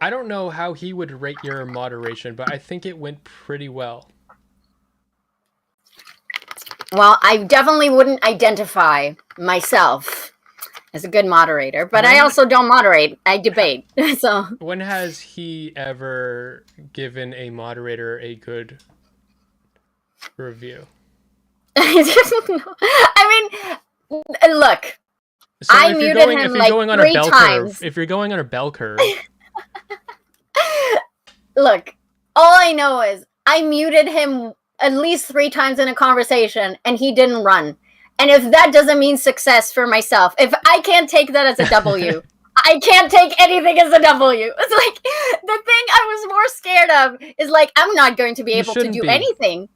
I don't know how he would rate your moderation, but I think it went pretty well. Well, I definitely wouldn't identify myself as a good moderator, but I also don't moderate. I debate. So when has he ever given a moderator a good review? I mean, look. So I muted him like 3 times. If you're going on a bell curve. Look, all I know is I muted him at least 3 times in a conversation, and he didn't run. And if that doesn't mean success for myself, if I can't take that as a W, I can't take anything as a W. It's like, the thing I was more scared of is like, I'm not going to be able to do anything.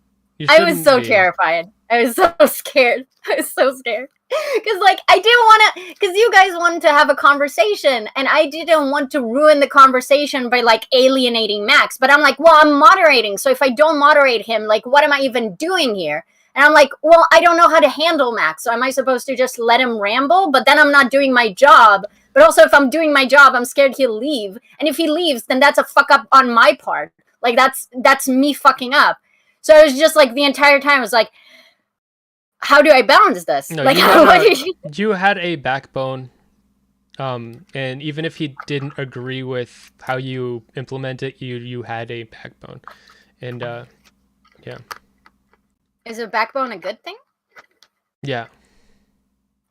I was so terrified. I was so scared. I was so scared. Because, like, I didn't want to, because you guys wanted to have a conversation, and I didn't want to ruin the conversation by, like, alienating Max. But I'm like, well, I'm moderating, so if I don't moderate him, like, what am I even doing here? And I'm like, well, I don't know how to handle Max, so am I supposed to just let him ramble? But then I'm not doing my job. But also, if I'm doing my job, I'm scared he'll leave. And if he leaves, then that's a fuck up on my part. Like, that's me fucking up. So I was just, like, the entire time, I was like, how do I balance this? No, like, you had a backbone, and even if he didn't agree with how you implement it, you had a backbone, and yeah. Is a backbone a good thing? Yeah.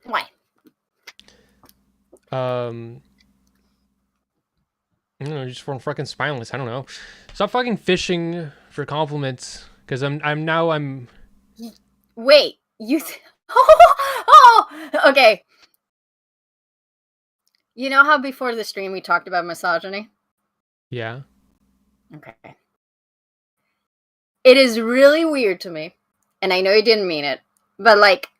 Why? You know, just from fucking spineless. I don't know. Stop fucking fishing for compliments, because I'm. Wait. Oh, okay. You know how before the stream we talked about misogyny? Yeah. Okay. It is really weird to me, and I know you didn't mean it, but like,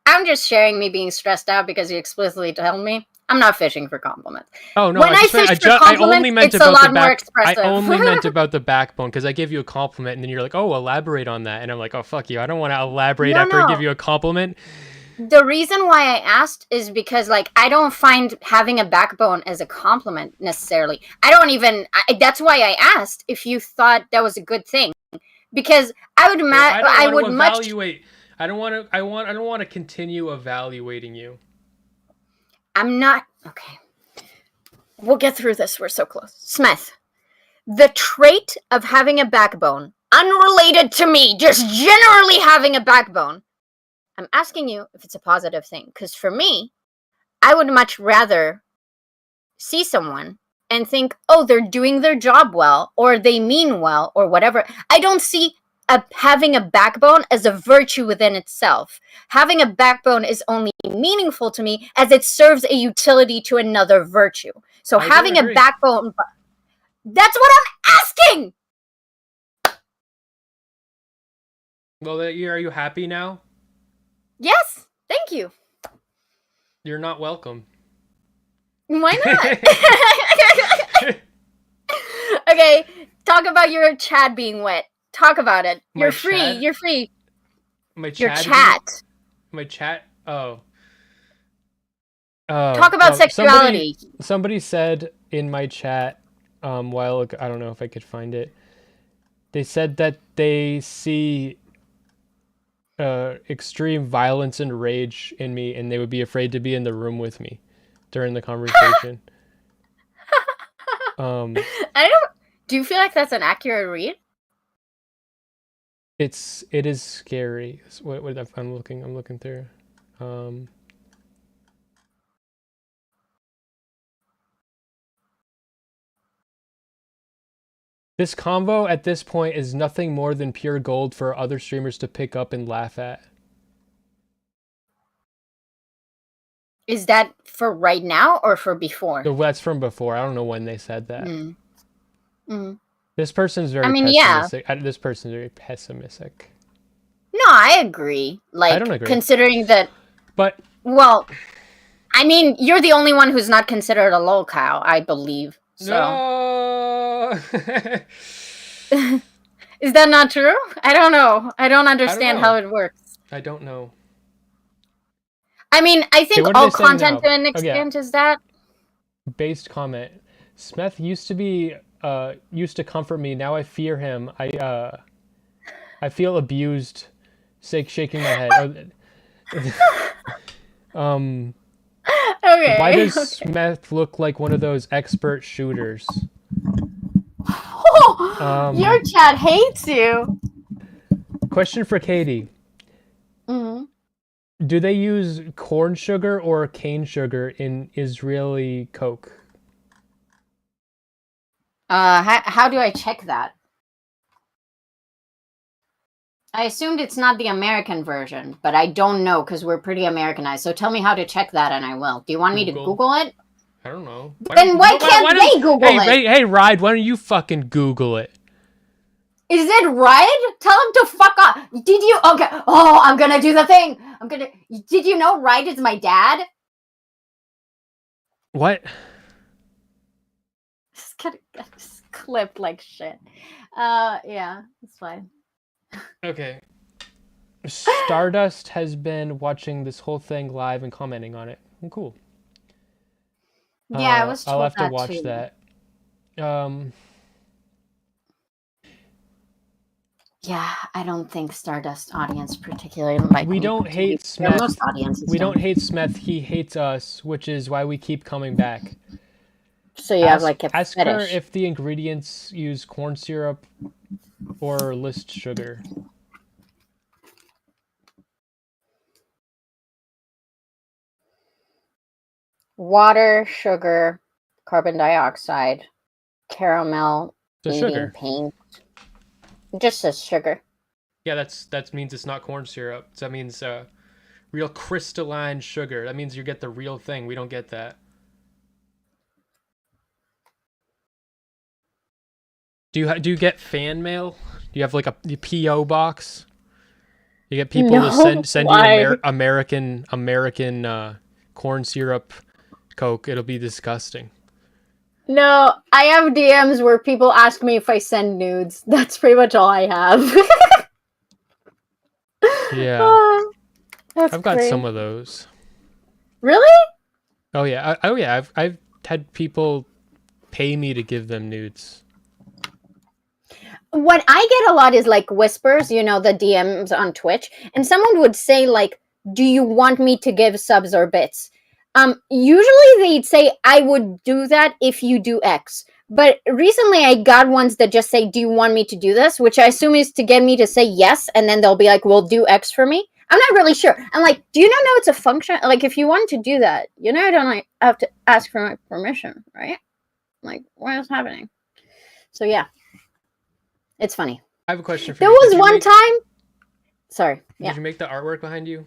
I'm just sharing me being stressed out because you explicitly told me. I'm not fishing for compliments. Oh no! When I fish for I only compliments, meant it's a about lot the more back. I expressive. only meant about the backbone because I give you a compliment and then you're like, "Oh, elaborate on that," and I'm like, "Oh, fuck you! I don't want to elaborate after I give you a compliment." The reason why I asked is because, like, I don't find having a backbone as a compliment necessarily. I don't even. That's why I asked if you thought that was a good thing, because I would. I would evaluate. I don't want to. I don't want to continue evaluating you. I'm not okay. We'll get through this. We're so close. Smeth, the trait of having a backbone, unrelated to me, just generally having a backbone. I'm asking you if it's a positive thing, because for me, I would much rather see someone and think, oh, they're doing their job well, or they mean well, or whatever. I don't see having a backbone as a virtue within itself. Having a backbone is only meaningful to me as it serves a utility to another virtue. So having a backbone, that's what I'm asking! Well, are you happy now? Yes, thank you. You're not welcome. Why not? Okay, talk about your chat being wet. Talk about it. You're free. You're free. My chat. Your chat. My chat. Oh. Talk about sexuality. Somebody said in my chat while ago, I don't know if I could find it. They said that they see extreme violence and rage in me, and they would be afraid to be in the room with me during the conversation. Do you feel like that's an accurate read? It is scary. What I'm looking through. This convo at this point is nothing more than pure gold for other streamers to pick up and laugh at. Is that for right now or for before? That's from before. I don't know when they said that. This person's very pessimistic. Yeah. This person's very pessimistic. No, I agree. Like, I don't agree. Considering that... But... Well, I mean, you're the only one who's not considered a lol cow, I believe. So. No! Is that not true? I don't know. I don't understand how it works. I don't know. I mean, I think all content to an extent is that. Based comment. Smeth used to comfort me. Now I fear him. I feel abused. Shaking my head. Okay. Why does Smeth look like one of those expert shooters? Your chat hates you. Question for Katie. Do they use corn sugar or cane sugar in Israeli Coke? How do I check that? I assumed it's not the American version, but I don't know because we're pretty Americanized. So tell me how to check that and I will. Do you want me to Google it? I don't know. Then why can't they Google it? Hey, Ride, why don't you fucking Google it? Is it Ride? Tell him to fuck off. Did you? Okay. Oh, I'm gonna do the thing. Did you know Ride is my dad? What? Just gonna get clipped like shit. Yeah, it's fine. Okay. Stardust has been watching this whole thing live and commenting on it. Cool. Yeah, I was told I'll have that to watch too. that. Yeah, I don't think Stardust audience particularly like. We don't hate Smeth. Most audiences we don't hate Smeth. He hates us, which is why we keep coming back. So you have like a ask fetish. her if the ingredients use corn syrup or list sugar. Water, sugar, carbon dioxide, caramel, eating paint. Just says sugar. Yeah, that means it's not corn syrup. That means real crystalline sugar. That means you get the real thing. We don't get that. Do you get fan mail? Do you have like a PO box? You get people to send you American corn syrup Coke. It'll be disgusting. No, I have DMs where people ask me if I send nudes. That's pretty much all I have. Yeah. That's I've got great. some of those. Really? Oh yeah. I've had people pay me to give them nudes. What I get a lot is like whispers, the DMs on Twitch, and someone would say like, "Do you want me to give subs or bits?" Usually they'd say, "I would do that if you do X." But recently I got ones that just say, "Do you want me to do this?" Which I assume is to get me to say yes, and then they'll be like, "Well, do X for me." I'm not really sure. I'm like, do you not know it's a function? Like, if you want to do that, I don't have to ask for my permission, right? Like, what is happening? So yeah. It's funny. I have a question for you. you. There was one time. Sorry. Did you make the artwork behind you?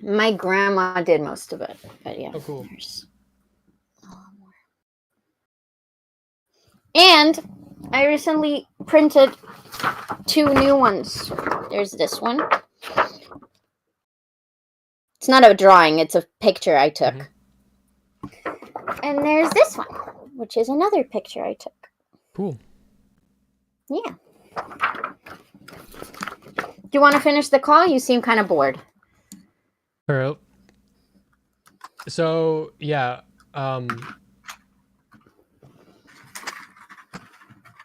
My grandma did most of it, but yeah. Oh, cool. There's a lot more. And I recently printed 2 new ones. There's this one. It's not a drawing, it's a picture I took. Mm-hmm. And there's this one, which is another picture I took. Cool. Yeah. Do you want to finish the call? You seem kind of bored. All right. So, yeah. I'm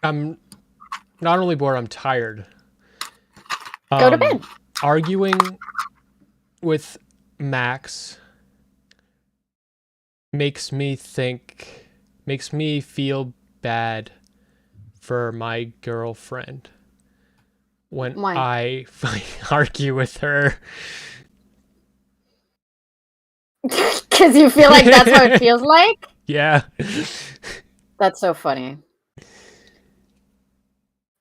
not only bored, I'm tired. Go to bed. Arguing with Max makes me feel bad for my girlfriend when I argue with her. Because you feel like that's how it feels like? Yeah. That's so funny.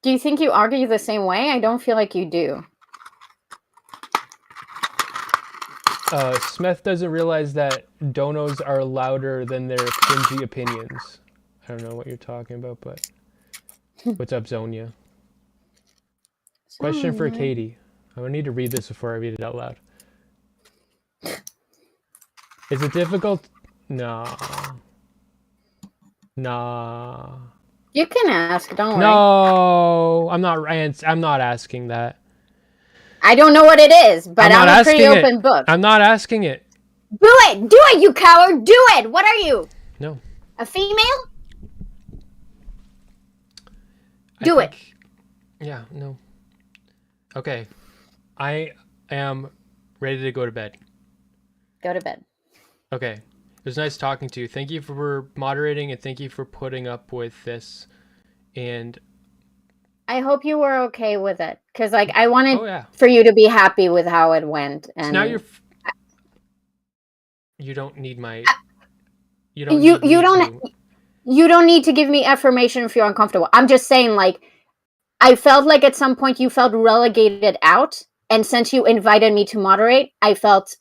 Do you think you argue the same way? I don't feel like you do. Smeth doesn't realize that donos are louder than their cringy opinions. I don't know what you're talking about, but what's up, Zonia? Question for Katie. I'm gonna need to read this before I read it out loud. Is it difficult? Nah. You can ask, don't worry. No, I'm not asking that. I don't know what it is, but I'm a pretty open book. I'm not asking it. Do it, you coward! Do it! What are you? No. A female? Do it. Yeah, no. Okay. I am ready to go to bed. Go to bed. Okay. It was nice talking to you. Thank you for moderating and thank you for putting up with this. And I hope you were okay with it. Because I wanted for you to be happy with how it went. And so now you don't need my you don't need to give me affirmation if you're uncomfortable. I'm just saying, like, I felt like at some point you felt relegated out, and since you invited me to moderate, I felt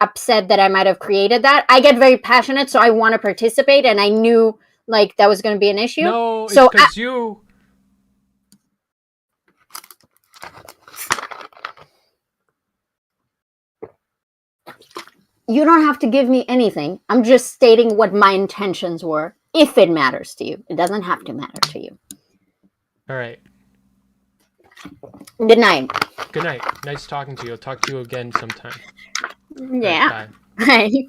upset that I might have created that. I get very passionate, so I want to participate, and I knew like that was going to be an issue. No, it's because you. You don't have to give me anything. I'm just stating what my intentions were. If it matters to you, it doesn't have to matter to you. All right. Good night. Good night. Nice talking to you. I'll talk to you again sometime. Yeah. Right, bye.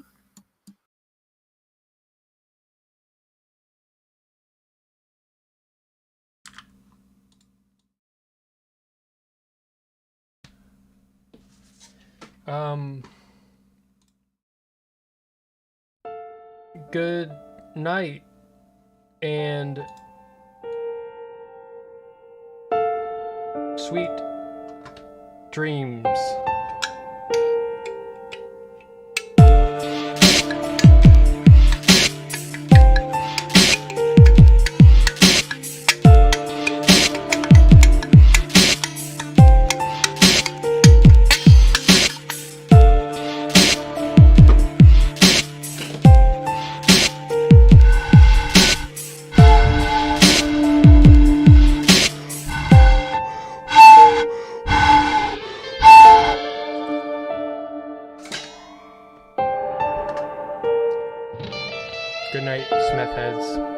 Good night and sweet dreams. night, Smeth heads.